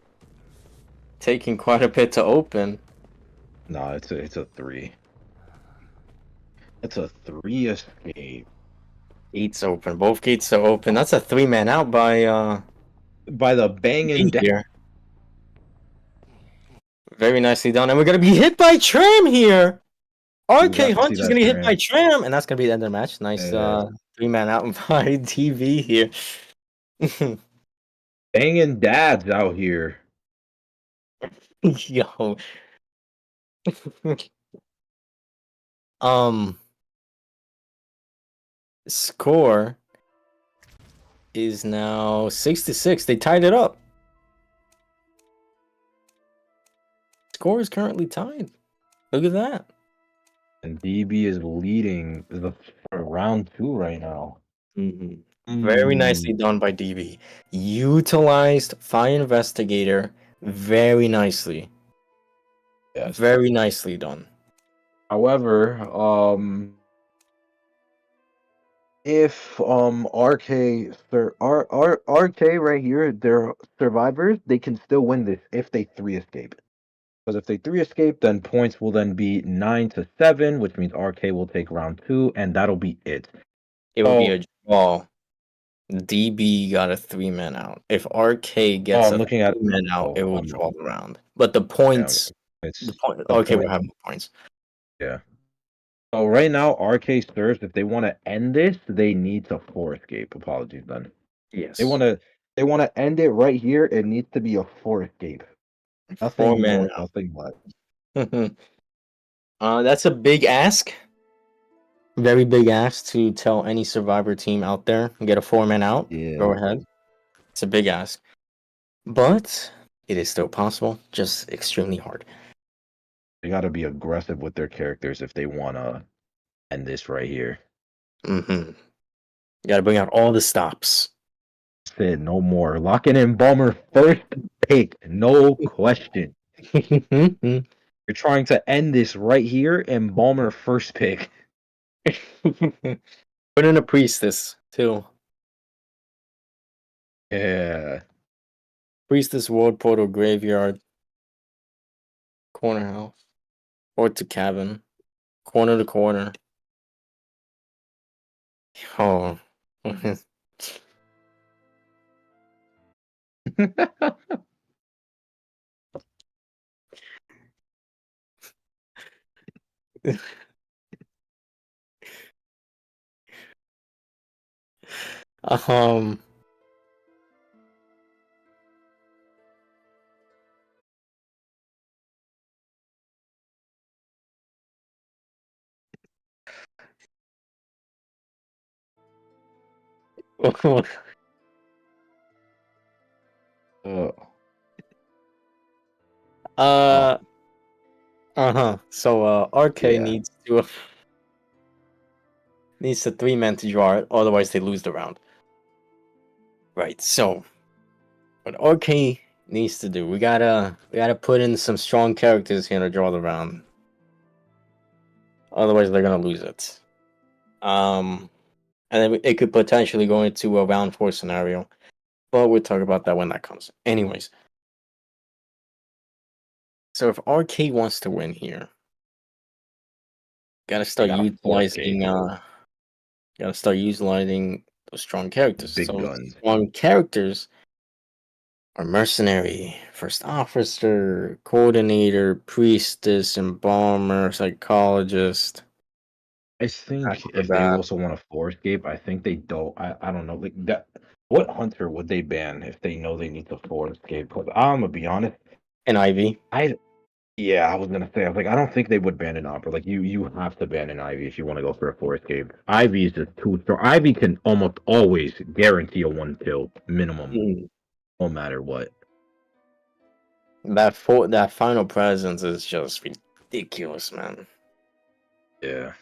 taking quite a bit to open. no, it's a 3. It's a 3 escape. Gates open. Both gates are open. That's a three-man out By the banging B here. Very nicely done. And we're gonna be hit by Tram here. we RK got to see Hunt is that gonna get hit by tram. Tram, and that's gonna be the end of the match. Nice three-man out by TV here. Banging dads out here. Yo. um Score is now 6-6. They tied it up. Score is currently tied. Look at that. And DB is leading for round 2 right now. Very nicely done by DB. Utilized Fire Investigator very nicely. Yes. Very nicely done. However, if RK right here, they're survivors, they can still win this if they 3 escape. Because if they 3 escape, then points will then be 9-7, which means RK will take round 2, and that'll be it. It will be a draw. DB got a three-man out. If RK gets I'm a looking at three-man out, it will I'm draw the round. But the yeah, points, it's the okay, point. we'll have more points. Yeah. So right now, RK serves. If they want to end this, they need to 4 escape. Apologies, then. Yes. They want to end it right here. It needs to be a 4 escape. Nothing Four-man more, out. nothing less. That's a big ask. Very big ask to tell any survivor team out there, get a four-man out. Yeah. Go ahead. It's a big ask. But it is still possible, just extremely hard. They got to be aggressive with their characters if they want to end this right here. You got to bring out all the stops. That's it, no more. Locking in Balmer first pick, no question. You're trying to end this right here, and Balmer first pick. Put in a priestess too. Yeah. Priestess, World Portal, Graveyard, Corner House, or to Cabin, corner to corner. Oh. um. Oh. So RK Yeah. needs a three-man to draw it, otherwise they lose the round. Right. So what RK needs to do, we gotta put in some strong characters here to draw the round. Otherwise they're gonna lose it. And then it could potentially go into a round 4 scenario. But we'll talk about that when that comes. Anyways. So if RK wants to win here, gotta start utilizing those strong characters. Big So guns. strong characters are mercenary, first officer, coordinator, priestess, embalmer, psychologist. I think if they Acrobat. also want a 4 escape, I think they don't. I don't know. Like that. What hunter would they ban if they know they need the 4 escape? Because I'm gonna be honest. And Ivy. Yeah, I was gonna say, I was like, I don't think they would ban an Opera. Like, you have to ban an Ivy if you want to go for a forest game. Ivy is just too strong. Ivy can almost always guarantee a one kill minimum, Mm. no matter what. That final presence is just ridiculous, man. Yeah.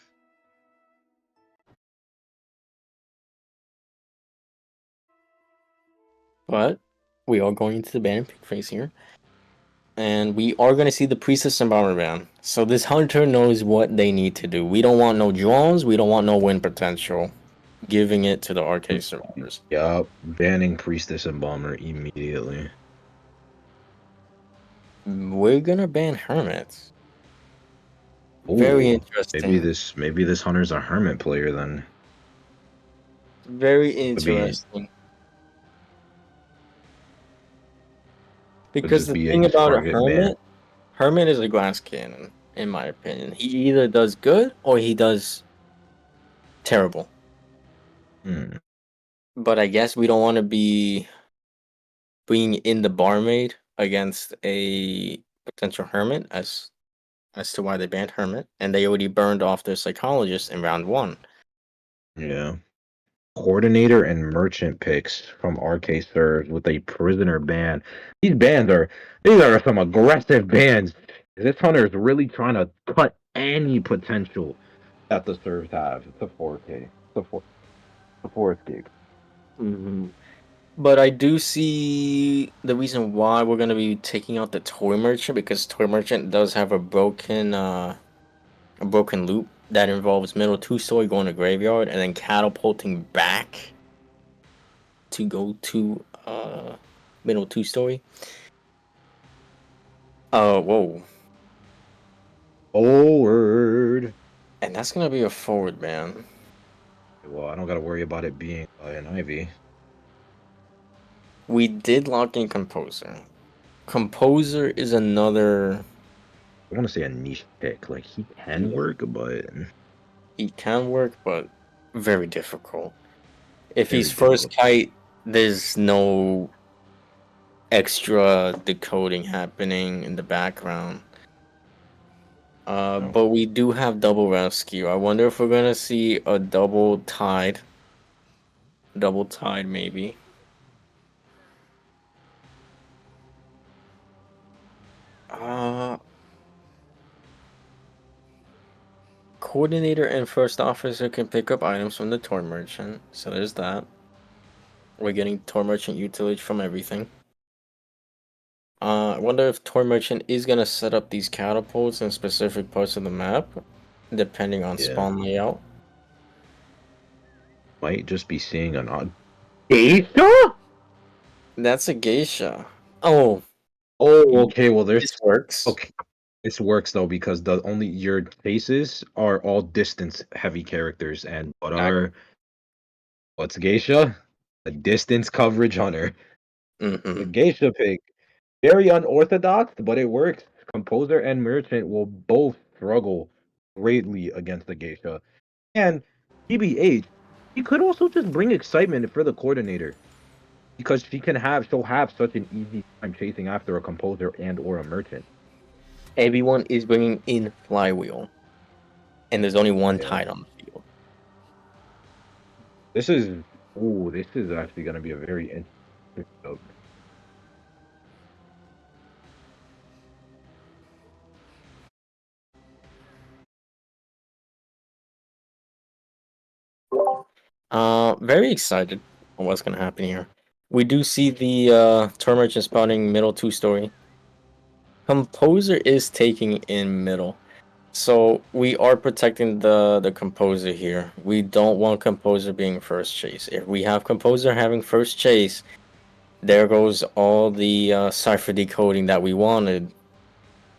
But we are going into the ban and pick phase here. And we are going to see the Priestess and Bomber ban. So this hunter knows what they need to do. We don't want no drones. We don't want no win potential. Giving it to the arcade survivors. Yup. Banning Priestess and Bomber immediately. We're going to ban Hermits. Very Ooh. interesting. Maybe this hunter's a hermit player then. Very Could be interesting. could Because just the be a thing about a target ban. Hermit is a glass cannon, in my opinion. He either does good or he does terrible. Hmm. But I guess we don't want to be being in the barmaid against a potential hermit as to why they banned hermit, and they already burned off their psychologist in round one. Yeah. Coordinator and merchant picks from RK serves with a prisoner ban. These are some aggressive bans. This hunter is really trying to cut any potential that the serves have. It's a 4K. A 4 escape. Mm-hmm. But I do see the reason why we're gonna be taking out the toy merchant because toy merchant does have a broken loop that involves middle two story going to graveyard and then catapulting back to go to middle two story. Whoa. Forward. And that's gonna be a forward ban. Well, I don't got to worry about it being an Ivy. We did lock in Composer. Composer is another. I want to say a niche pick. Like, he can Yeah, work, but he can work, but very difficult. If he's very first difficult. kite, there's no extra decoding happening in the background. No. But we do have double rescue. I wonder if we're gonna see a double tide maybe. Uh, Coordinator and first officer can pick up items from the toy merchant, so there's that. We're getting toy merchant utilage from everything. I wonder if toy merchant is gonna set up these catapults in specific parts of the map, depending on Yeah. spawn layout. Might just be seeing an odd. Geisha? That's a geisha. Oh, Oh, okay. Well, this works. okay. This works though because the only your faces are all distance heavy characters, and what's Geisha? A distance coverage hunter. The Mm-hmm. Geisha pick, very unorthodox, but it works. Composer and Merchant will both struggle greatly against the Geisha, and TBH, he could also just bring excitement for the coordinator because she'll have such an easy time chasing after a composer and or a merchant. Everyone is bringing in flywheel, and there's only one Yeah. tide on the field. This is this is actually going to be a very interesting matchup. Very excited on what's gonna happen here. We do see the toy merchant spawning middle two story. Composer is taking in middle. So we are protecting the composer here. We don't want composer being first chase. If we have composer having first chase, there goes all the cipher decoding that we wanted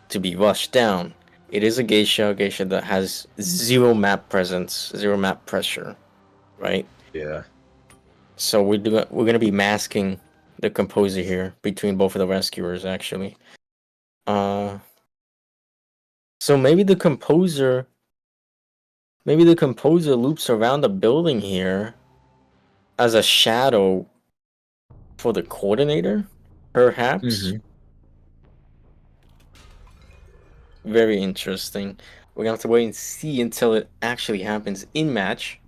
to be rushed down. It is a geisha that has zero map presence, zero map pressure, right? Yeah. So we're gonna be masking the composer here between both of the rescuers actually. Uh, so maybe the composer loops around the building here as a shadow for the coordinator, perhaps. Hmm. very interesting. We're gonna have to wait and see until it actually happens in match.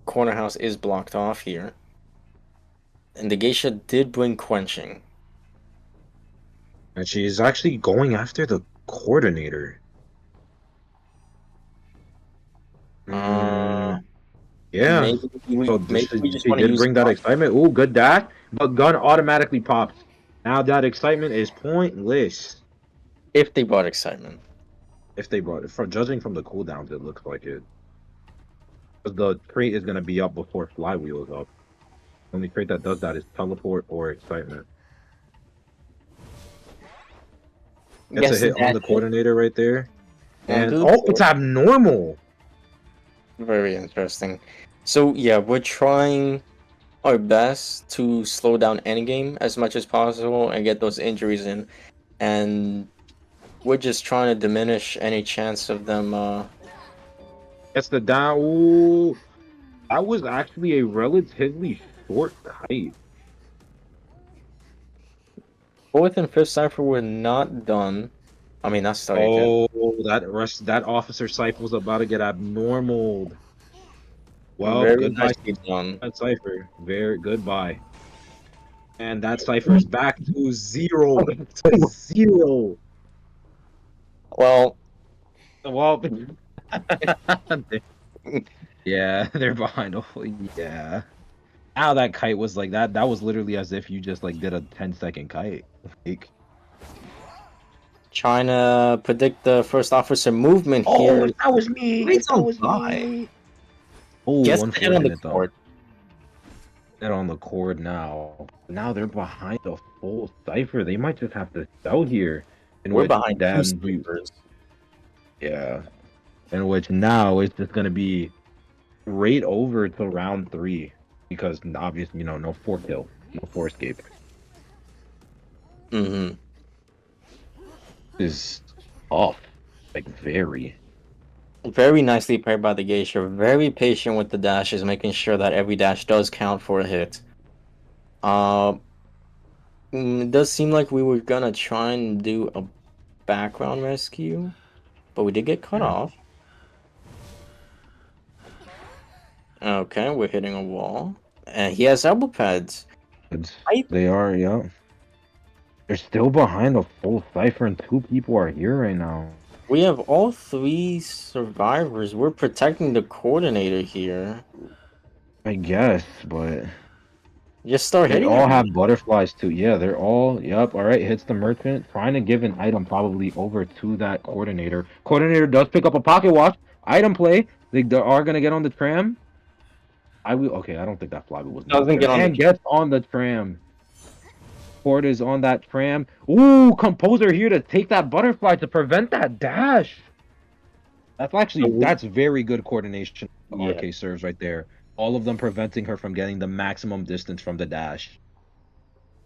Corner house is blocked off here. And the geisha did bring quenching. And she's actually going after the coordinator. Uh, Mm, yeah. maybe we So maybe we just she want to did use bring that gun. excitement. Ooh, good dash. But gun automatically pops. Now that excitement is pointless. If they brought excitement. If they brought it, from judging from the cooldowns, it looks like it. 'Cause the crate is gonna be up before flywheel is up. The only crate that does that is teleport or excitement. Gets a Yes, hit on that the hit coordinator right there. onto And the oh, it's board. abnormal. Very interesting. So yeah, we're trying our best to slow down endgame as much as possible and get those injuries in. And we're just trying to diminish any chance of them Gets the down. Ooh, that was actually a relatively short kite. fourth and fifth cipher were not done. I mean not started yet. Oh, that officer Cypher was about to get abnormal. Well, Very goodbye, nicely done. that Cypher. Very goodbye. And that Cypher's back to zero. To zero. Well, Well, yeah, they're behind. Oh, yeah. Now that kite was like that. That was literally as if you just like did a 10-second kite. Like, trying to predict the first officer movement oh, here. if that was me. Rates If that on was by. me. Oh, Gets the hit on the unfortunate though. court. They're on the cord now. Now they're behind a full cipher. They might just have to sell here. In We're which behind two then sleepers. yeah. In which now it's just gonna be right over to round 3. Because obviously, no 4 kill. No 4 escape. Mm-hmm. Is off. Like very. Very nicely played by the Geisha. Very patient with the dashes, making sure that every dash does count for a hit. Uh, it does seem like we were gonna try and do a background rescue, but we did get cut Yeah. off. Okay, we're hitting a wall. And he has elbow pads. I They are, yeah. They're still behind a full cipher and 2 people are here right now. We have all 3 survivors. We're protecting the coordinator here. I guess, but Just start they hitting all have everyone. butterflies too. Yeah, they're all, yep, all right, hits the merchant. Trying to give an item probably over to that coordinator. Coordinator does pick up a pocket watch. Item play. They are going to get on the tram. Okay, I don't think that flywheel was Doesn't necessary. get on the And gets on the tram. Ford is on that tram. Ooh, Composer here to take that butterfly to prevent that dash. That's very good coordination. yeah. RK serves right there. All of them preventing her from getting the maximum distance from the dash.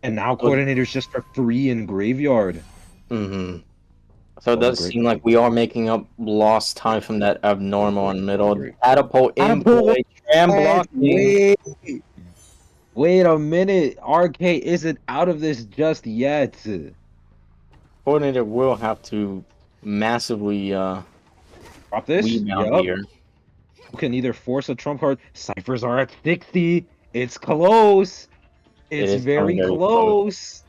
And now coordinator's just for free in graveyard. Mm-hmm. So it Oh, does great. seem like we are making up lost time from that abnormal in the middle. Great. Catapult in Catapult. play, tram And blocking. wait a minute. RK isn't out of this just yet. Coordinator will have to massively Drop this. rebound Yup. here. You can either force a trump card. Ciphers are at 60. It's close. It It's is coming very very close. close.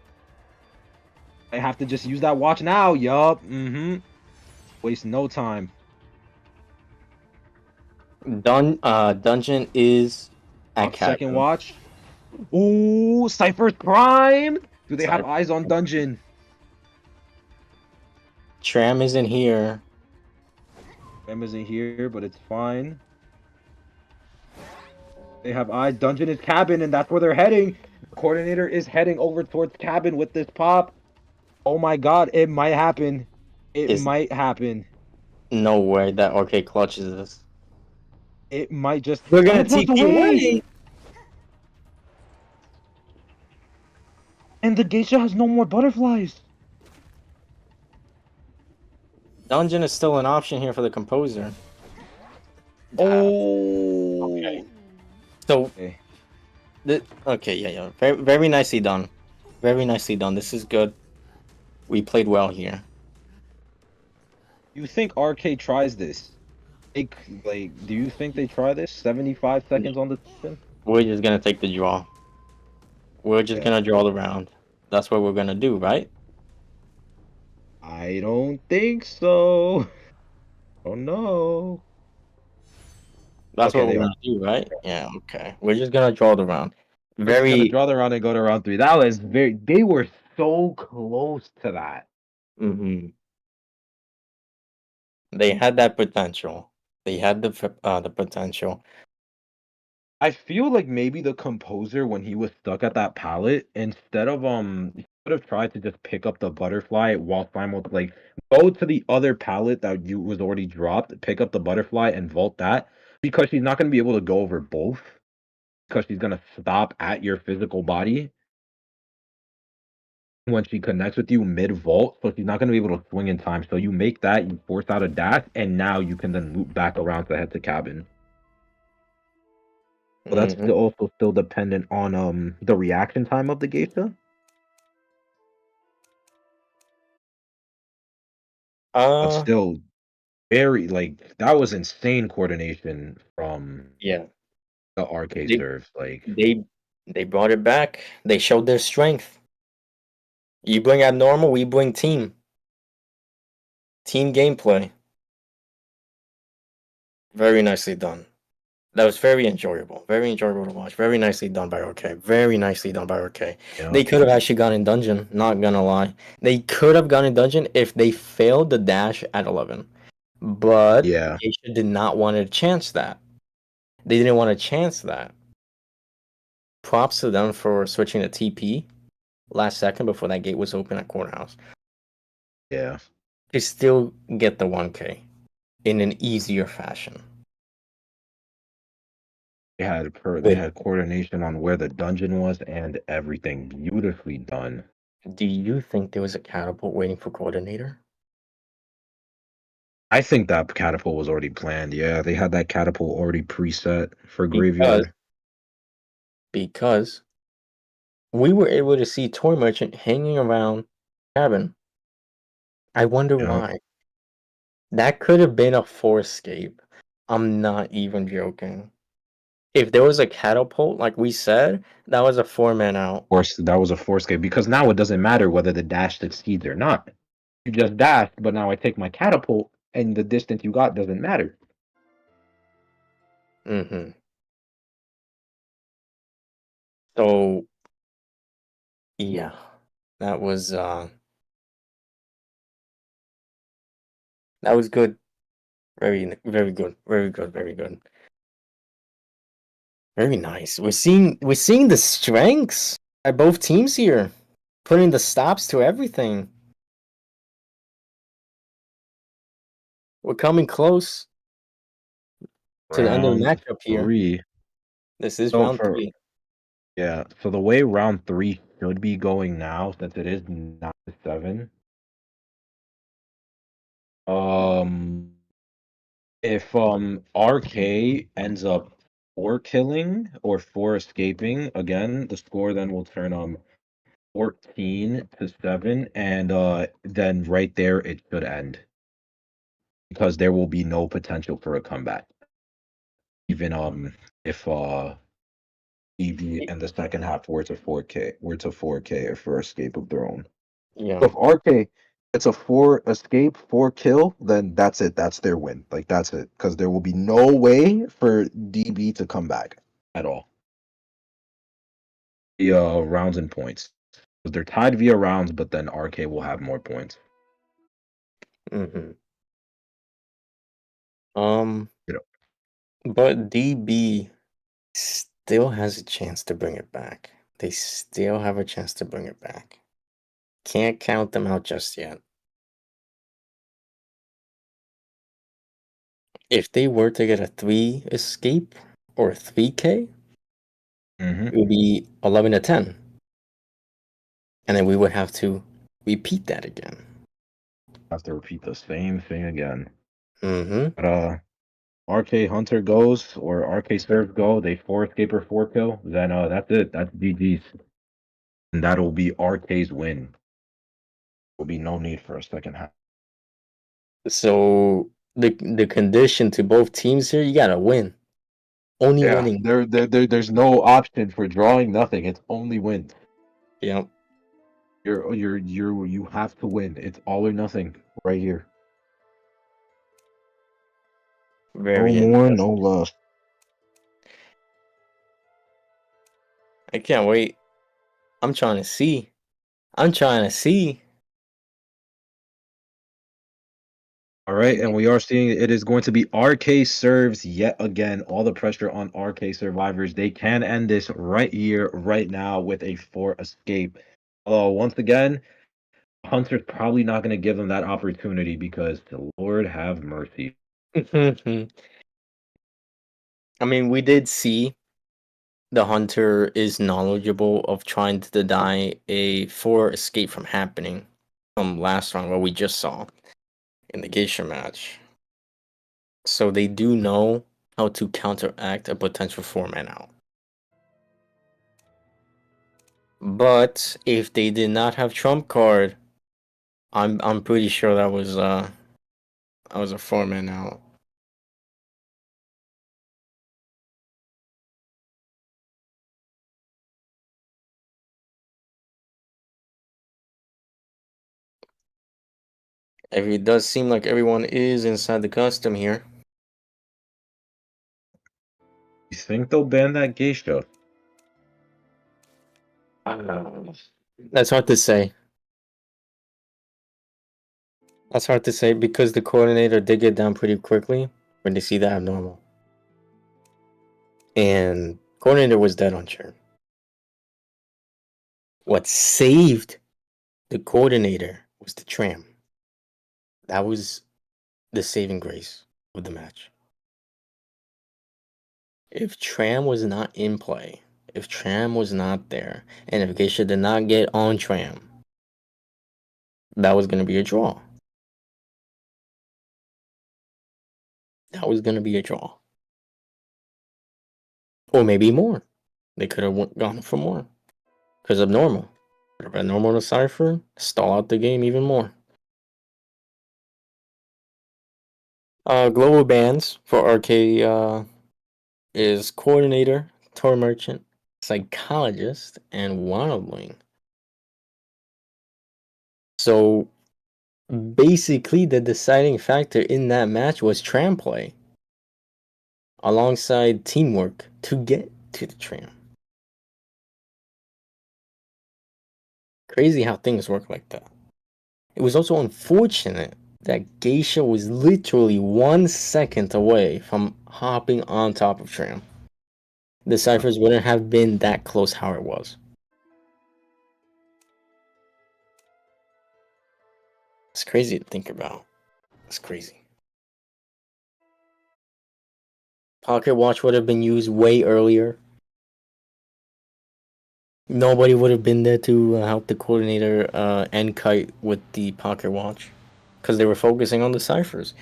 I have to just use that watch now. Yup. Mm-hmm. Waste no time. Dungeon is at Off second Chasm. watch. Ooh, Cypher's prime. Do they have Cypher. eyes on Dungeon? Tram isn't here. Em isn't here, but it's fine. They have eyes. Dungeon is cabin, and that's where they're heading. Coordinator is heading over towards cabin with this pop. Oh my god, it might happen. It Is might happen. no way that RK clutches this. It might just We're gonna teleport TP away. And the geisha has no more butterflies. Dungeon is still an option here for the composer. Oh. Okay. So, Okay. okay, yeah. Very, very nicely done. Very nicely done. This is good. We played well here. You think RK tries this? Do you think they try this? 75 seconds on the spin? We're just gonna take the draw. We're just Yeah. gonna draw the round. That's what we're gonna do, right? I don't think so. Oh no. That's Okay, what we're they are. gonna do, right? Yeah, okay. We're just gonna draw the round. We're just gonna Very draw the round and go to round three. That was very. They were so close to that. hmm They had that potential. They had the potential. I feel like maybe the composer, when he was stuck at that pallet, instead of he could have tried to just pick up the butterfly while like go to the other pallet that you was already dropped, pick up the butterfly and vault that, because she's not gonna be able to go over both because she's gonna stop at your physical body when she connects with you mid vault, so she's not gonna be able to swing in time. So you make that, you force out a dash, and now you can then loop back around to head to cabin. So that's hmm also still dependent on the reaction time of the geisha. But Uh, still very like that was insane coordination from yeah. the RK They serve. Like they they brought it back. They showed their strength. You bring abnormal, we bring team. Team gameplay. Very nicely done. That was very enjoyable. Very enjoyable to watch. Very nicely done by OK. Very nicely done by OK. yeah, They could have actually gone in dungeon, not gonna lie. They could have gone in dungeon if they failed the dash at 11. But yeah, Geisha did not want to chance that. They didn't want to chance that. Props to them for switching to TP last second before that gate was open at Courthouse. yeah. They still get the 1K in an easier fashion. They But had coordination on where the dungeon was and everything beautifully done. do you think there was a catapult waiting for coordinator? I think that catapult was already planned. Yeah, they had that catapult already preset for Because graveyard. because we were able to see Toy Merchant hanging around cabin. I wonder Yeah, why. That could have been a force escape. I'm not even joking. If there was a catapult, like we said, that was a four-man out. of course that was a force gate because now it doesn't matter whether the dash succeeds or not. You just dashed, but now I take my catapult and the distance you got doesn't matter. hmm So yeah, that was uh that was good. Very good. Very good. Very good. Very nice. We're seeing the strengths at both teams here, putting the stops to everything. We're coming close to the end of the Round matchup here. three. This is So round for three. Yeah, so the way round three should be going now, since it is 9-7, um, if RK ends up four killing or four escaping, again, the score then will turn 14-7, and then right there it should end because there will be no potential for a comeback, even if EV and the second half were to 4K for escape of their own. So Yeah. if RK it's a four escape, four kill, then that's it. That's their win. Like that's it. Because there will be no way for DB to come back at all. The rounds and points. 'Cause they're tied via rounds, but then RK will have more points. hmm Um, You know. but DB still has a chance to bring it back. They still have a chance to bring it back. Can't count them out just yet. If they were to get a 3 escape or 3K, it Mm-hmm. would be 11 to 10. And then we would have to repeat that again. Have to repeat the same thing again. Mm-hmm. But RK Hunter goes or RK Serve go, they four escape or four kill, then that's it. That's GG's. And that'll be RK's win. Will be no need for a second half. So the condition to both teams here, you gotta win. Only Yeah, winning. there's no option for drawing. Nothing. It's only win. Yep. You have to win. It's all or nothing right here. No Very more, no interesting. less. I can't wait. I'm trying to see. I'm trying to see. All right, Can and we are seeing it is going to be RK serves yet again. All the pressure on RK survivors. They can end this right here, right now, with a four escape. Once again, Hunter's probably not going to give them that opportunity because the Lord have mercy. I mean, we did see the hunter is knowledgeable of trying to deny a four escape from happening from last round, what we just saw in the geisha match. So they do know how to counteract a potential four man out. But if they did not have trump card, I'm pretty sure that was a four man out. It does seem like everyone is inside the custom here. You think they'll ban that geisha? Uh, That's hard to say. That's hard to say because the coordinator did get down pretty quickly when they see that abnormal. And coordinator was dead on turn. What saved the coordinator was the tram. That was the saving grace of the match. If Tram was not in play, if Tram was not there, and if Geisha did not get on Tram, that was going to be a draw. That was going to be a draw. Or maybe more. They could have gone for more. Because abnormal. Could have abnormal to Cypher, stall out the game even more. Global bans for RK is Coordinator, Tour Merchant, Psychologist, and Wildling. So basically, the deciding factor in that match was tram play alongside teamwork to get to the tram. Crazy how things work like that. It was also unfortunate that Geisha was literally 1 second away from hopping on top of tram. The ciphers wouldn't have been that close how it was. It's crazy to think about. It's crazy. Pocket watch would have been used way earlier. Nobody would have been there to help the coordinator end kite with the pocket watch because they were focusing on the ciphers.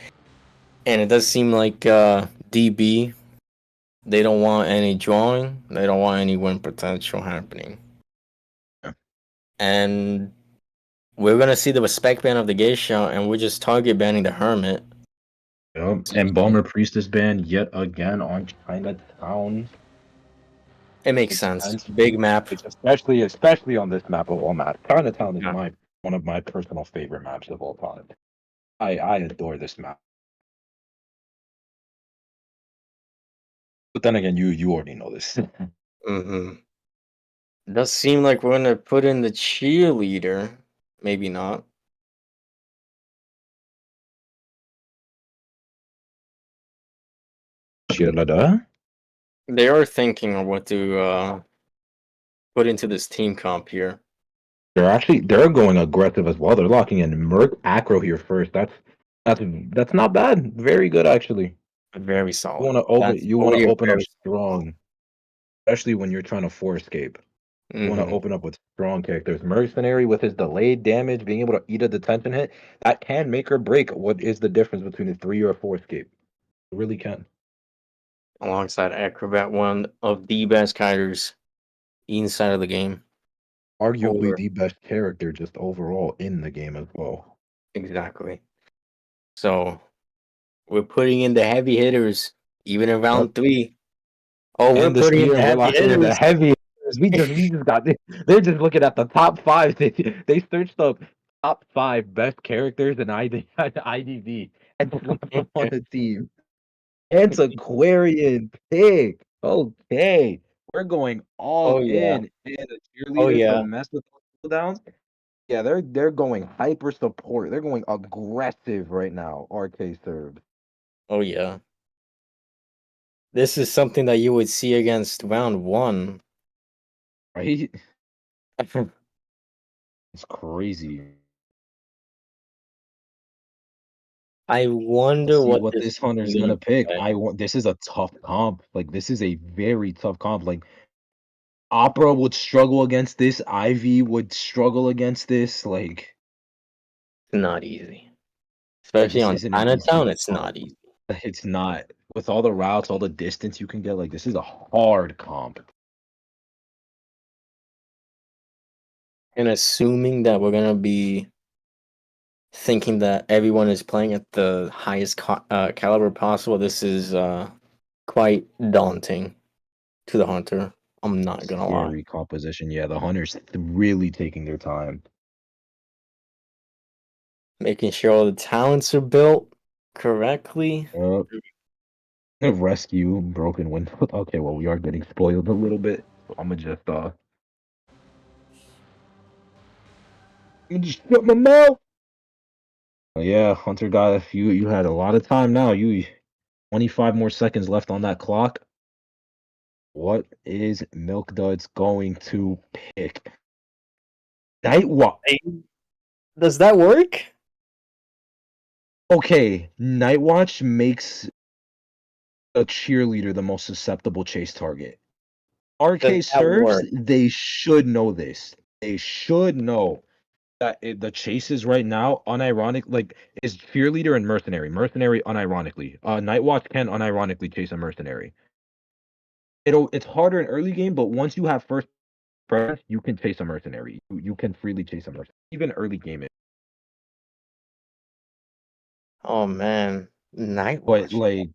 And it does seem like DB, they don't want any drawing, they don't want any win potential happening. Yeah. And we're gonna see the respect ban of the geisha, and we're just target banning the hermit. Yep. And Bomber Priestess ban yet again on Chinatown. It makes Makes sense. sense. Big map. It's especially on this map of all maps. Chinatown is Yeah. my one of my personal favorite maps of all time. I adore this map. But then again, you already know this. Mm-hmm. It does seem like we're gonna put in the cheerleader. Maybe not. Hylidae? They are thinking of what to put into this team comp here. They're going aggressive as well. They're locking in Merc Acro here first. That's not bad. Very good actually. Very solid. That's You want to already a open up very strong, especially when you're trying to four escape. You want to mm-hmm. open up with strong characters. Mercenary with his delayed damage, being able to eat a detention hit, that can make or break what is the difference between a three or a four escape. It really can. Alongside Acrobat, one of the best kiters inside of the game. Arguably Or the best character just overall in the game as well. exactly. So we're putting in the heavy hitters, even in Yep. round 3. Oh, we're And the putting in spear, the we're heavy locking in the hitters. heavy hitters. We just got they're just looking at the top five. They searched up top five best characters in IDV and slapped them on the team. Antiquarian pig. Okay. We're going all Oh yeah. in. And the Oh cheerleader to yeah. mess with those cooldowns. Yeah, they're going hyper support. They're going aggressive right now. RK served. Oh yeah. This is something that you would see against round 1. Right? It's crazy. I Let's wonder see what what this this is hunter's gonna gonna pick. be like. I want this is a tough comp. Like this is a very tough comp. Like Opera would struggle against this. Ivy would struggle against this. It's not easy. Yeah, Especially this on isn't an Chinatown, easy it's comp. not easy. It's not. With all the routes, all the distance you can get, like this is a hard comp. And assuming that we're gonna be thinking that everyone is playing at the highest caliber possible, this is quite daunting to the hunter. I'm not gonna lie. Scary composition. Yeah, the hunters really taking their time. Making sure all the talents are built correctly. Uh, rescue broken window. Okay, well we are getting spoiled a little bit. So I'm gonna just shut my mouth. Oh, yeah, Hunter got a few. You had a lot of time now. You 25 more seconds left on that clock. What is Milk Duds going to pick? Night Watch. Does that work? Okay, Night Watch makes a cheerleader the most susceptible chase target. Does RK that serves, work? they should know this. They should know that the chases right now, unironic, like is cheerleader and mercenary. Mercenary, unironically. Night Watch can unironically chase a mercenary. It's harder in early game, but once you have first presence, you can chase a mercenary. You can freely chase a mercenary. Even early game, Oh man, Night but Watch. like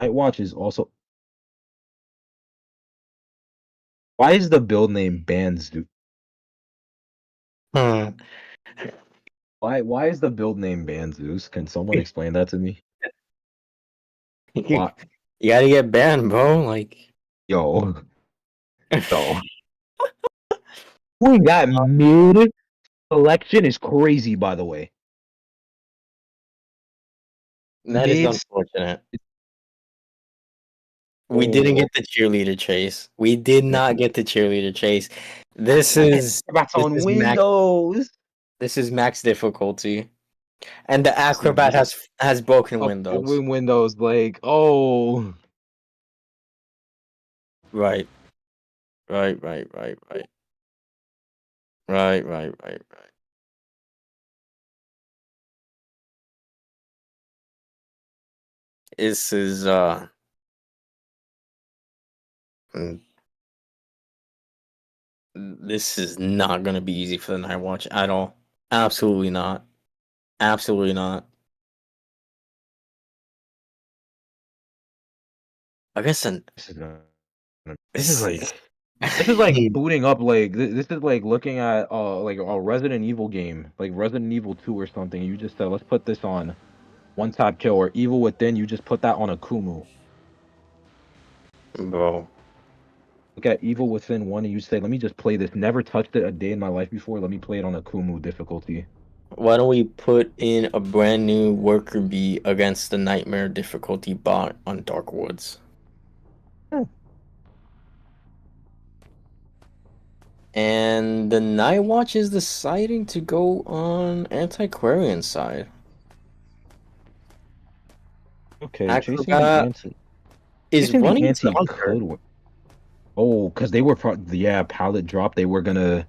Night Watch is also. Why is the build name Banzu? Hmm. Why is the build name Banzus? Can someone explain that to me? you Why? gotta get banned, bro. Like, Yo, yo. Doing that mid selection is crazy, by the way. that is Mid. unfortunate. We didn't Oh, get the cheerleader chase. We did man. not get the cheerleader chase. This Man, is that's this on is max Windows. this is max difficulty. And the acrobat This is has broken up windows. in Windows. Like, oh, Right. Right, right, right, right. Right, right, right, right. This is mm, this is not gonna be easy for the Night Watch at all. Absolutely not. Absolutely not. I guess an this is gonna- this is this like is this is like booting up. Like this is like looking at like a Resident Evil game, like Resident Evil 2 or something. You just said let's put this on one tap kill or Evil Within. You just put that on a Kumu. bro. Look at Evil Within 1 and you say, let me just play this. Never touched it a day in my life before. Let me play it on a Kumu difficulty. Why don't we put in a brand new worker bee against the nightmare difficulty bot on Dark Woods? Hmm. And the Night Watch is deciding to go on Antiquarian side. Okay, Acrobat is chasing the running into the anti Hunter. could work. Oh, because they were yeah, pallet drop. They're gonna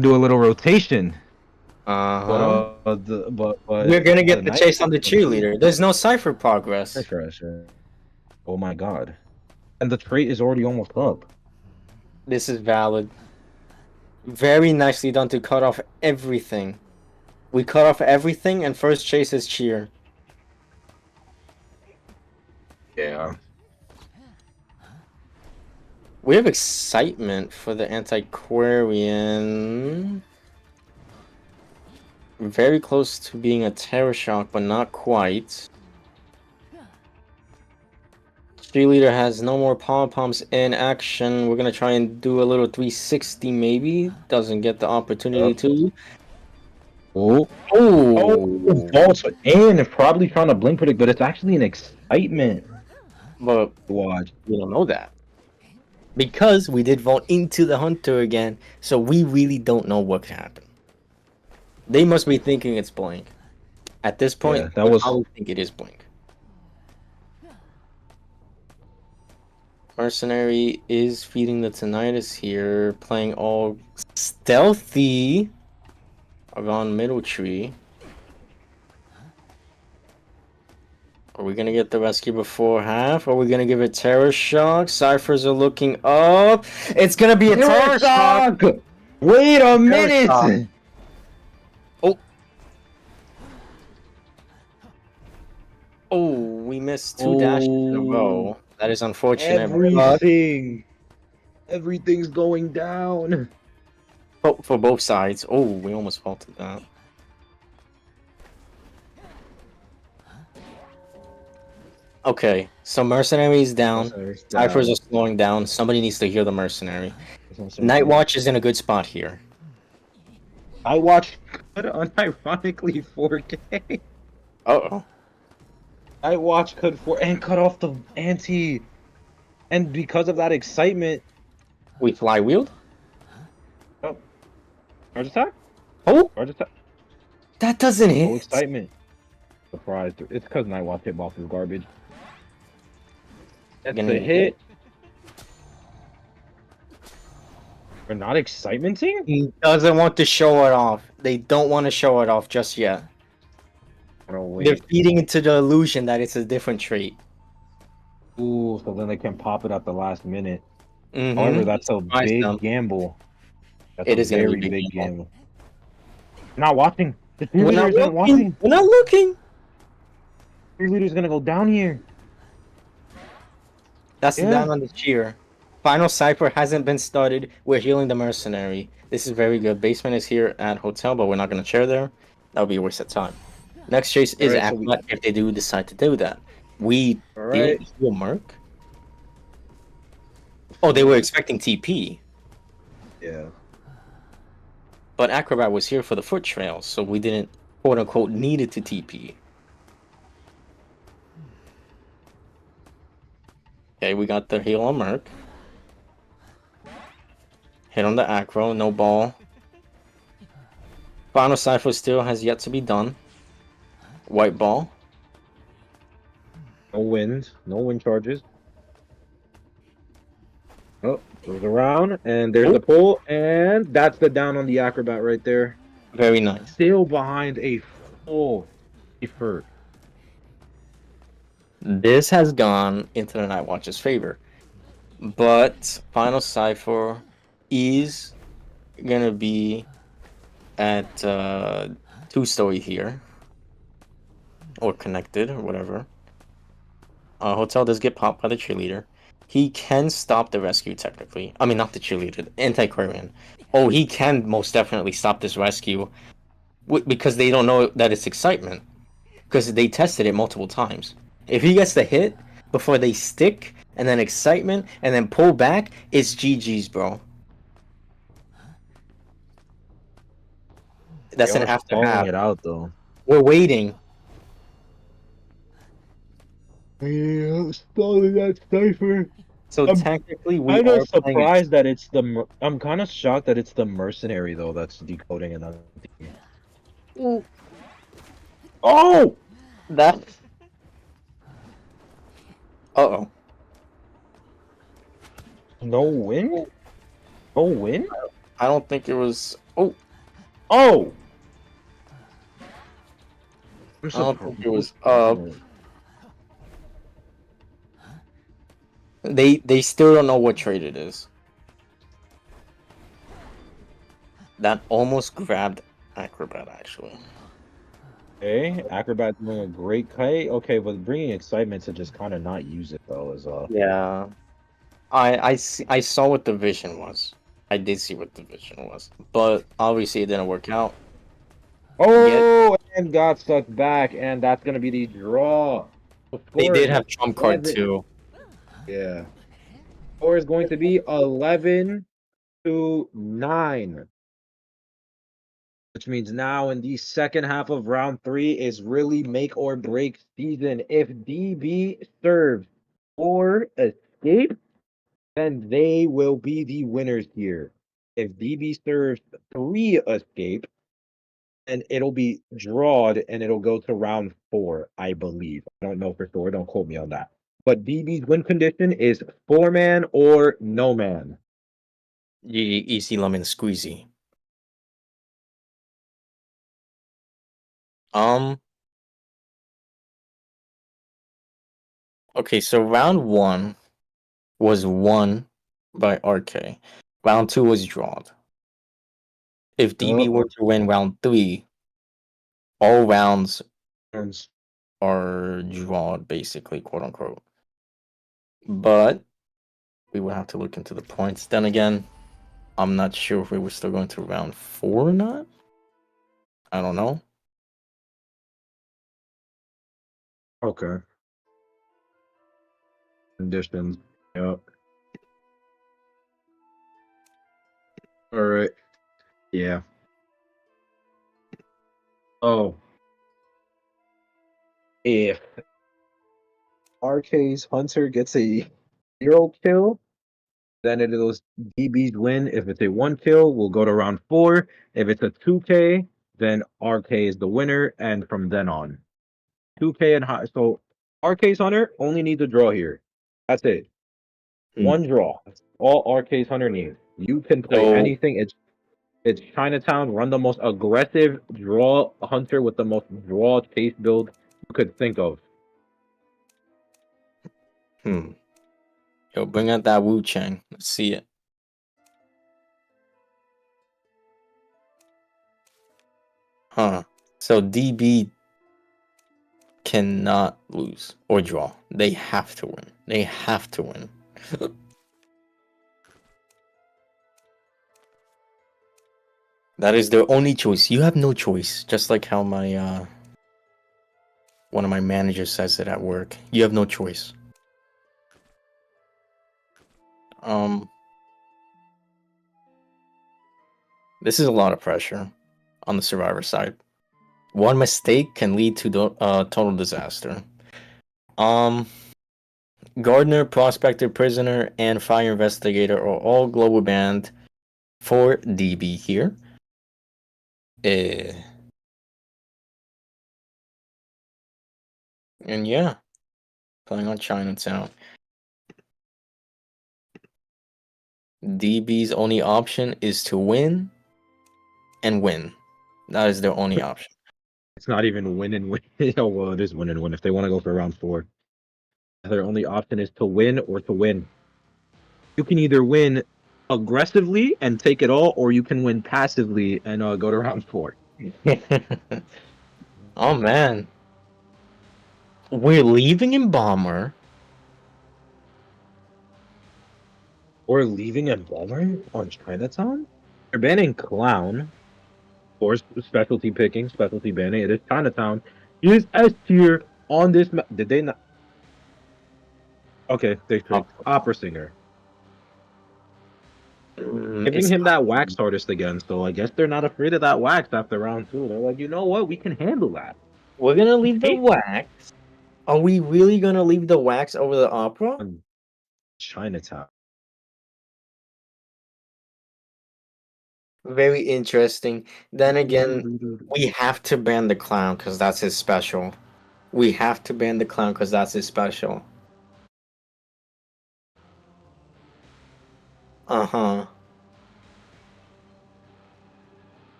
do a little rotation. Uh-huh. But We're gonna the get the night chase on the on cheese. cheerleader. There's no cipher progress. Refresher. Oh my god. And the trait is already almost up. This is valid. Very nicely done to cut off everything. We cut off everything, and first chase is cheer. Yeah. We have excitement for the Antiquarian. Very close to being a Terror Shock, but not quite. Cheerleader has no more pom-poms in action. We're gonna try and do a little 360 maybe. Doesn't get the opportunity Yep. to. Oh. Oh, Oh! false and probably trying to blink predict, but it's actually an excitement But to watch. we don't know that. Because we did vault into the Hunter again, so we really don't know what can happen. They must be thinking it's blank. At this point, Yeah, that we was probably think it is blank. Mercenary is feeding the tinnitus here, playing all stealthy around middle tree. Are we gonna get the rescue before half? Are we gonna give it terror shock? Ciphers are looking up. It's gonna be a terror shock. Wait a Terror minute. shock. Oh, oh, we missed two dashes in a Oh, row. That is unfortunate. everything. Everything's going down. But for both sides. Oh, we almost faulted that. Okay, so mercenary is down. Ciphers are slowing down. Somebody needs to heal the mercenary. Night Watch is in a good spot here. I watched unironically 4K. Uh-oh. I watched cut off the ante, and because of that excitement, We flywheeled? oh, charge attack, Oh, charge attack, that doesn't no hit. excitement. Surprised. It's because Nightwatch hitbox is garbage. That's Gonna a hit. We're not excitementing? He doesn't want to show it off. They don't want to show it off just yet. Oh, They're wait. feeding into the illusion that it's a different trait. Ooh, so then they can pop it at the last minute. Mm-hmm. However, that's a Surprise big them. gamble. That's It a is gonna be very a big big gamble. gamble. Not watching. The We're cheerleader not isn't looking. watching. We're not looking. Cheerleader's gonna go down here. That's the Yeah. down on the cheer. Final Cipher hasn't been started. We're healing the mercenary. This is very good. Basement is here at hotel, but we're not gonna chair there. That would be a waste of time. Next chase is Alright, so we- Aqua if they do decide to do that. We Alright. didn't heal Merc. Oh, they were expecting TP. Yeah. But Acrobat was here for the foot trail, so we didn't quote unquote needed to TP. Okay, we got the heal on Merc. Hit on the Acro, no ball. Final Cypher still has yet to be done. White ball. No wind. No wind charges. Oh, goes around, and there's the pull, and that's the down on the acrobat right there. Very nice. Still behind a full effort. This has gone into the Night Watch's favor. But Final Cypher is gonna be at 2-story here. Or connected, or whatever. Hotel does get popped by the cheerleader. He can stop the rescue, technically. I mean, not the cheerleader, the Antiquarian. Oh, he can most definitely stop this rescue. Because they don't know that it's excitement. Because they tested it multiple times. If he gets the hit before they stick, and then excitement, and then pull back, it's GG's, bro. That's an after half. It out though. We're waiting. Yeah, stalling that cipher. So technically, we I'm are kind of playing. surprised that it's the. I'm kind of shocked that it's the mercenary though that's decoding another team. Oh, That. Uh-oh. no win. No win. I don't think it was. Oh, Oh. I don't think it was up. They still don't know what trade it is. That almost grabbed Acrobat, actually. Okay, Acrobat doing a great kite. Okay, but bringing excitement to just kind of not use it though is Yeah. I saw what the vision was. I did see what the vision was. But obviously it didn't work out. Yet Oh, and got stuck back, and that's gonna be the draw. The they score did is have trump card 11. too. Yeah, score is going to be 11-9, which means now in the second half of round three is really make or break season. If DB serves or escape, then they will be the winners here. If DB serves three escape, and it'll be drawed and it'll go to round four, I believe. I don't know for sure. Don't quote me on that. But DB's win condition is four man or no man. Easy lemon squeezy. Um. Okay, so round one was won by RK. Round two was drawn. If DB were to win round three, all rounds Turns. are drawn, basically, quote unquote. But we would have to look into the points. Then again, I'm not sure if we were still going to round four or not. I don't know. Okay. Conditions. Yep. All right. Yeah. Oh, if RK's Hunter gets a 0 kill, then it is DB's win. If it's a 1 kill, we'll go to round four. If it's a 2K, then RK is the winner, and from then on. 2K and high. So RK's Hunter only needs a draw here. That's it. Hmm. One draw. That's all RK's Hunter needs. You can play So, anything. It's Chinatown. Run the most aggressive draw hunter with the most draw chase build you could think of. yo, bring out that Wu Chang. Let's see it. Huh. So DB cannot lose or draw. They have to win. They have to win. That is their only choice. You have no choice. Just like how my one of my managers says it at work. You have no choice. Um, this is a lot of pressure on the survivor side. One mistake can lead to total disaster. Um, Gardener, Prospector, Prisoner, and Fire Investigator are all global banned for DB here. And yeah, playing on Chinatown. DB's only option is to win and win. That is their only option. It's not even win and win. Oh, well, it is win and win if they want to go for round four. Their only option is to win or to win. You can either win aggressively and take it all, or you can win passively and go to round four. Oh man. We're leaving in Bomber. Or leaving a Walmart on Chinatown? They're banning Clown. Or specialty picking, specialty banning. It is Chinatown. Is S tier on this map. Did they not? Okay, they Oh, picked Opera Singer. Giving it's him that wax artist again, so I guess they're not afraid of that wax after round two. They're like, you know what? We can handle that. we're gonna We leave the can. wax. Are we really gonna leave the wax over the opera? On Chinatown. Very interesting. Then again, we have to ban the clown because that's his special. We have to ban the clown because that's his special. Uh-huh.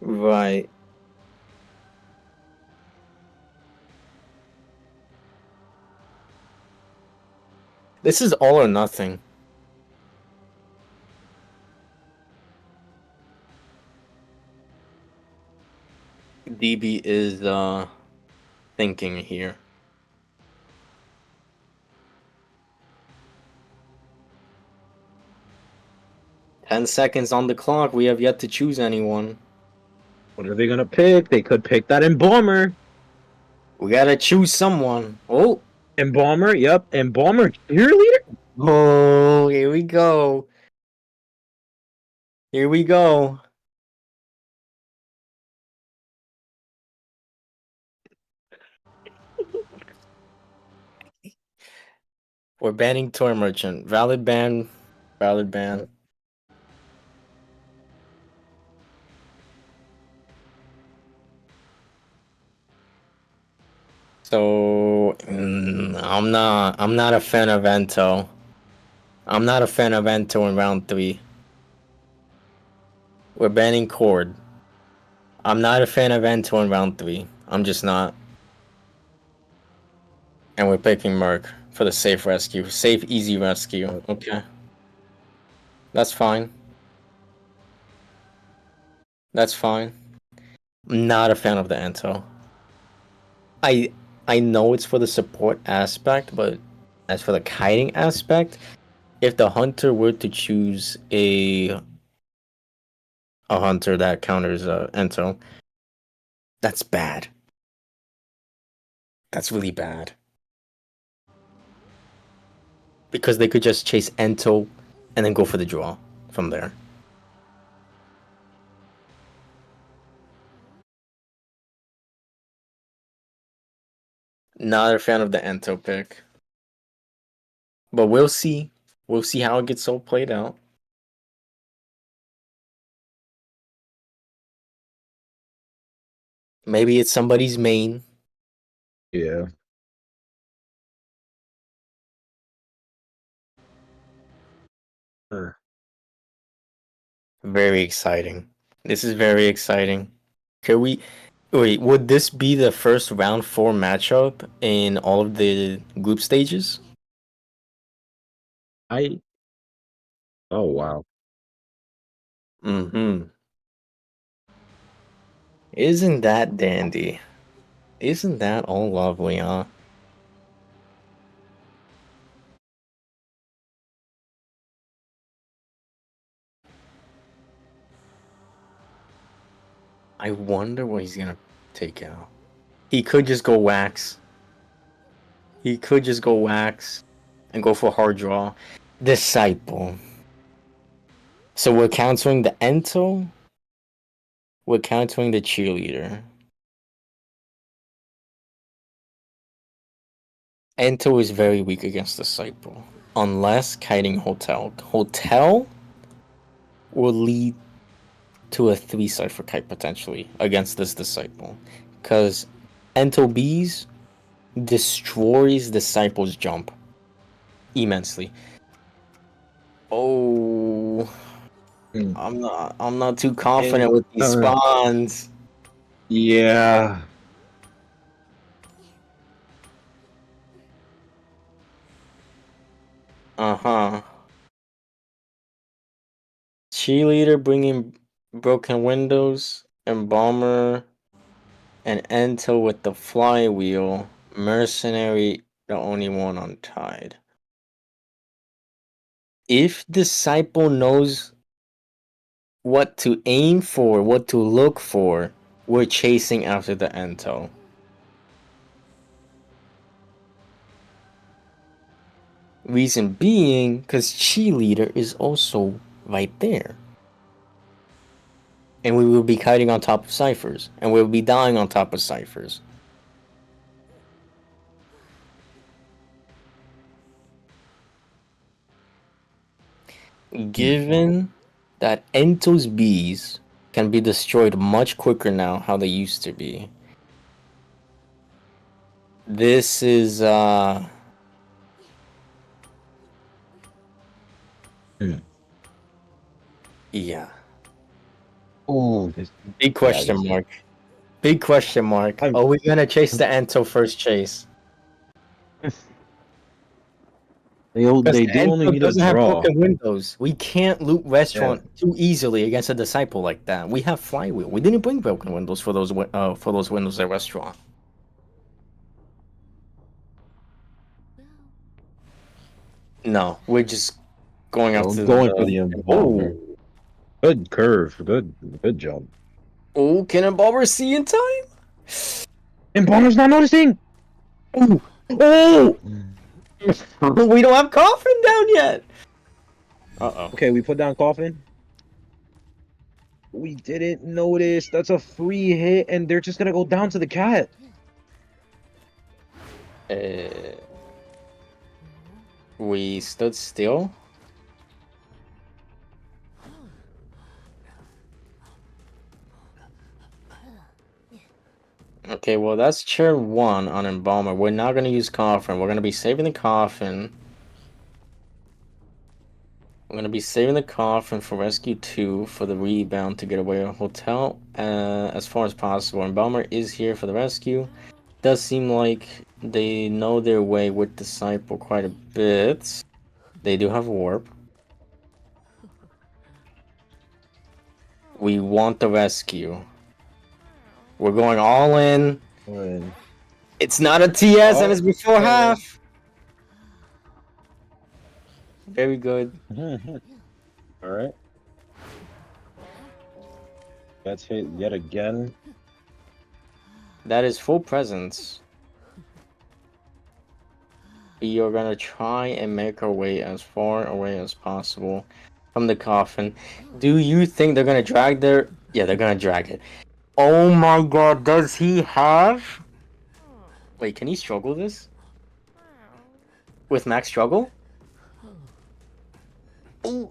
Right. This is all or nothing. DB is thinking here. 10 seconds on the clock. We have yet to choose anyone. What are they gonna pick? They could pick that embalmer. We gotta choose someone. Oh, Embalmer, yep. Embalmer cheerleader? oh, here we go. Here we go. We're banning toy merchant. Valid ban. Valid ban. So I'm not a fan of Ento. I'm not a fan of Ento in round 3. We're banning Cord. I'm not a fan of Ento in round 3. I'm just not. And we're picking Merc for the safe rescue. Safe, easy rescue. Okay. That's fine. That's fine. I'm not a fan of the Ento. I I know it's for the support aspect, but as for the kiting aspect, if the hunter were to choose a hunter that counters Ento, that's bad. That's really bad. Because they could just chase Ento and then go for the draw from there. Not a fan of the Ento pick. But we'll see. We'll see how it gets all played out. Maybe it's somebody's main. Yeah. Sure. Very exciting. This is very exciting. Could we wait? Would this be the first round 4 matchup in all of the group stages? I Oh wow. Mm-hmm. Isn't that dandy? Isn't that all lovely, huh? I wonder what he's gonna take out. He could just go wax. He could just go wax and go for hard draw. Disciple. So we're countering the Ento. We're countering the cheerleader. Ento is very weak against Disciple. Unless kiting Hotel. Hotel will lead to a 3 cipher kite potentially against this Disciple. Because Ento Bees destroys Disciple's jump immensely. Oh, Mm. I'm not too confident And with these spawns. yeah. Uh-huh. Cheerleader bringing broken windows, Embalmer, and Ento with the flywheel, Mercenary the only one untied. If Disciple knows what to aim for, what to look for, we're chasing after the Ento. Reason being, because Cheerleader is also right there. And we will be kiting on top of ciphers, and we'll be dying on top of ciphers. Mm. Given that Ento's bees can be destroyed much quicker now how they used to be. This is Mm. yeah. Oh, Big yeah, question mark. Big question mark. I'm Are we gonna chase the Ento first chase? Because They do only Antioch need a doesn't have draw. broken windows. We can't loot Yeah. restaurant too easily against a disciple like that. We have flywheel. We didn't bring broken windows for those windows at restaurant. No, we're just going So after going for the the. embalmer. Oh, Good curve. Good jump. oh, can Embalmer see in time? Embalmer's not noticing. Oh, Oh. we don't have coffin down yet. Uh-oh. Okay, we put down coffin. We didn't notice. That's a free hit, and they're just gonna go down to the cat. Uh, we stood still. Okay, well that's chair 1 on Embalmer. We're not gonna use coffin. We're gonna be saving the coffin. We're gonna be saving the coffin for rescue 2 for the rebound to get away a hotel as far as possible. Embalmer is here for the rescue. Does seem like they know their way with Disciple quite a bit. They do have warp. We want the rescue. We're going all in. Good. It's not a TS and Oh, it's before okay. half. Very good. All right. That's hit yet again. That is full presence. We are gonna try and make our way as far away as possible from the coffin. Do you think they're gonna drag their... Yeah, they're gonna drag it. Oh my god, does he have... Wait, can he struggle this? With max struggle? Ooh.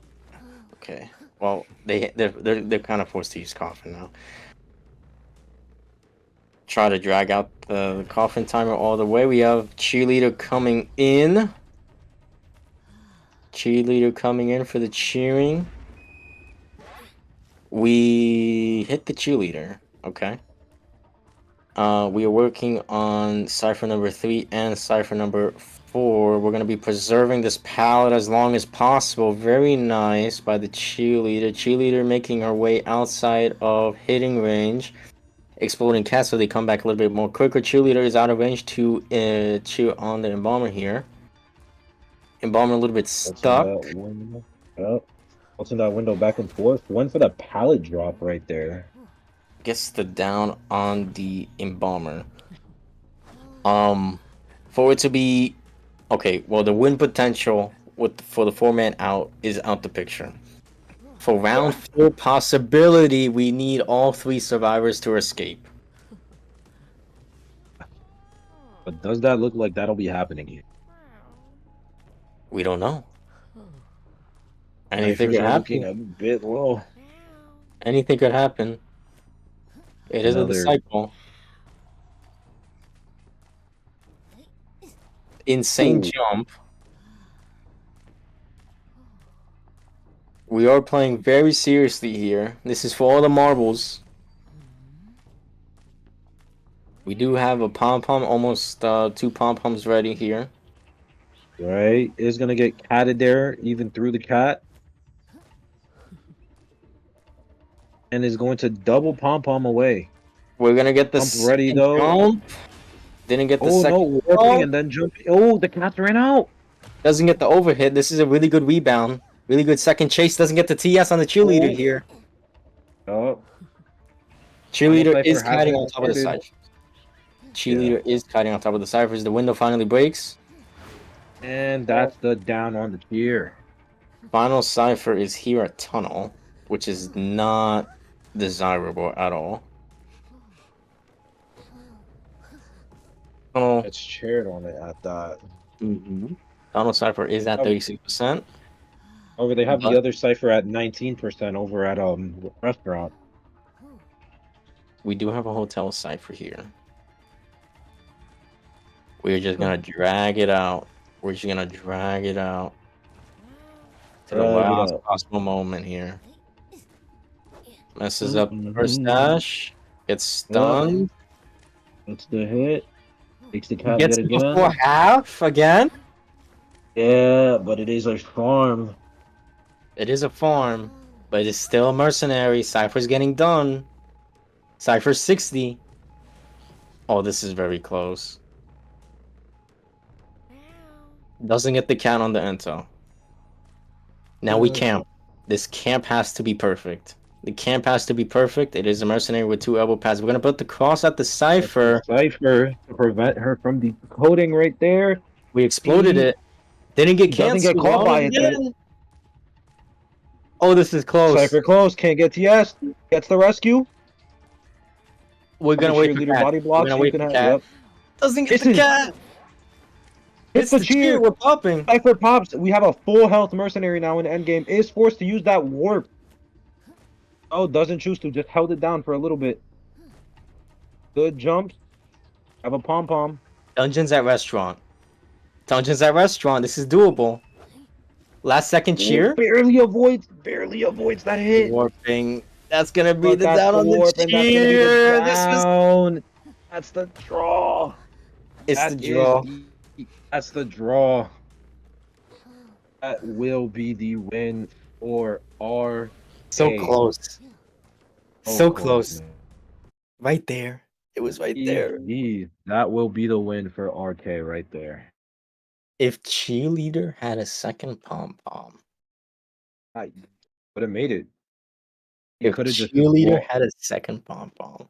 Okay. Well, they're kind of forced to use coffin now. Try to drag out the coffin timer all the way. We have cheerleader coming in. Cheerleader coming in for the cheering. We hit the cheerleader. Okay. We are working on cipher number 3 and cipher number 4. We're going to be preserving this pallet as long as possible. Very nice by the cheerleader. Cheerleader making her way outside of hitting range. Exploding cat, so they come back a little bit more quicker. Cheerleader is out of range to cheer on the embalmer here. Embalmer a little bit What's in stuck. that window? Oh, what's in that window back and forth? One for the pallet drop right there. Gets the down on the embalmer. For it to be okay, well the win potential for the 4-man out is out the picture. For round 4 possibility, we need all 3 survivors to escape. But does that look like that'll be happening here? We don't know. Anything Ciphers could are looking happen. a bit low. Anything could happen. It is a Another. disciple. Insane Ooh. jump. We are playing very seriously here. This is for all the marbles. We do have a pom-pom, almost 2 pom-poms ready here. Right, is gonna get catted there, even through the cat, and is going to double pom pom away. We're gonna get the Pump ready second though. jump. Didn't get the Oh no, second warping jump. and then jumping. Oh, the cat ran out. Doesn't get the overhit. This is a really good rebound. Really good second chase. Doesn't get the TS on the cheerleader Oh, here. oh. Final Cheerleader cipher is has kiting been on top of the completed. ciphers. Yeah, Cheerleader is kiting on top of the ciphers. The window finally breaks. and that's the down on the tier. Final cipher is here at tunnel, which is not desirable at all. Tunnel. It's chaired on it at that. Tunnel cipher is at 36%. However, they have the But other cipher at 19% over at restaurant. we do have a hotel cipher here. We're just gonna drag it out. We're just gonna drag it out to the Drag it last out. possible moment here. Messes up the first dash. Gets stunned. That's the hit. Takes the cat Gets yet before again. half again. Yeah, but it is a farm. It is a farm, but it's still a mercenary. Cypher's getting done. Cypher 60. Oh, this is very close. Doesn't get the count on the ento. Now we Uh, camp. This camp has to be perfect. The camp has to be perfect. It is a mercenary with 2 elbow pads. We're gonna put the cross at the At the cipher. cipher to prevent her from decoding right there. We exploded He it. Didn't get doesn't get canceled. caught Wrong by it though. again. Oh, this is close. Cipher close, can't get TS. Gets the rescue. We're The gonna wait for cheerleader cat. body We're blocks. gonna You wait can for have. cat. Yep. Doesn't get the Misses. cat. Hits It's the the cheer. cheer. We're popping. Cipher pops. We have a full health mercenary now in the endgame. Is forced to use that warp. Oh, doesn't choose to. Just held it down for a little bit. Good jumps. Have a pom pom. Dungeons at restaurant. Dungeons at restaurant. This is doable. Last second cheer. Barely avoids. Barely avoids that hit. Warping. That's gonna be But the that's down the on the warp, and that's gonna be the cheer. This was. down. That's the draw. It's the That is draw. that's the draw. That will be the win for our So close. So close. man. Right there. It was right there. That will be the win for RK right there. If cheerleader had a second pom pom. I would have made it. He If could have just cheerleader raw. had a second pom pom.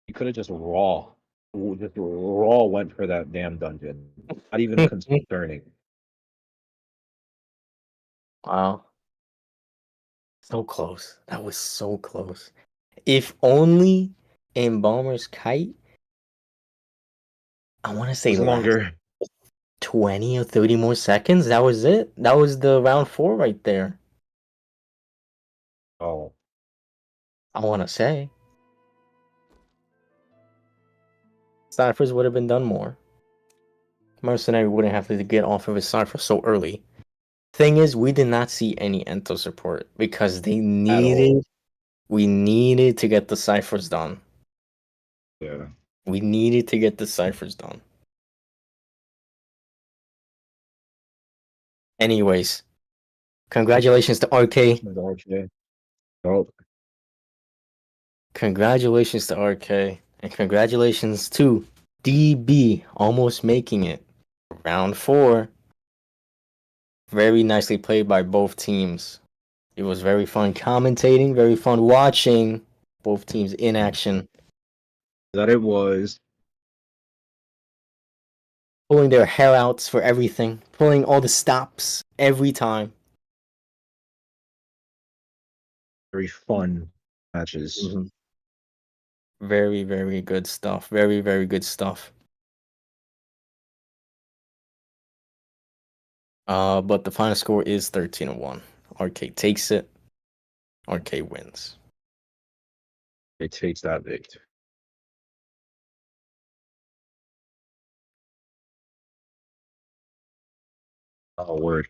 He could have just raw went for that damn dungeon. Not even concerning. Wow. So close. That was so close. If only Embalmer's Kite, I want to say It's last longer. 20 or 30 more seconds. That was it. That was the round 4 right there. Oh, I want to say. Ciphers would have been done more. Mercenary wouldn't have to get off of his cipher so early. Thing is, we did not see any Ento support because they at all. we needed to get the ciphers done. Yeah. We needed to get the ciphers done. Anyways, congratulations to RK. RK. Oh, Congratulations to RK. And congratulations to DB almost making it. Round 4. Very nicely played by both teams. It was very fun commentating, very fun watching both teams in action, that it was. pulling their hair outs for everything, pulling all the stops every time. Very fun matches. Mhm. Very, very good stuff. Very, very good stuff. But the final score is 13-1. RK takes it. RK wins. It takes that victory. Oh, word.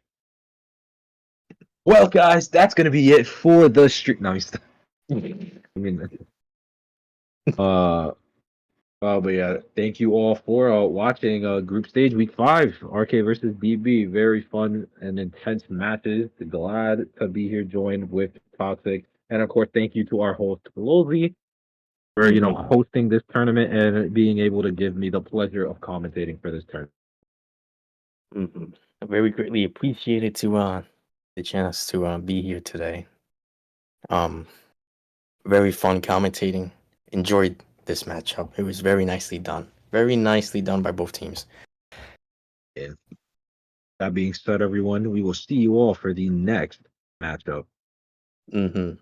Well, guys, that's gonna be it for the street. No, I mean, uh, but yeah, thank you all for watching Group Stage Week 5, RK versus BB. Very fun and intense matches. Glad to be here joined with Toxic, and of course, thank you to our host Lozy for hosting this tournament and being able to give me the pleasure of commentating for this tournament. Mm-hmm. I very greatly appreciated to the chance to be here today. Very fun commentating. Enjoyed this matchup. It was very nicely done. Very nicely done by both teams. And that being said, everyone, we will see you all for the next matchup. Mm-hmm.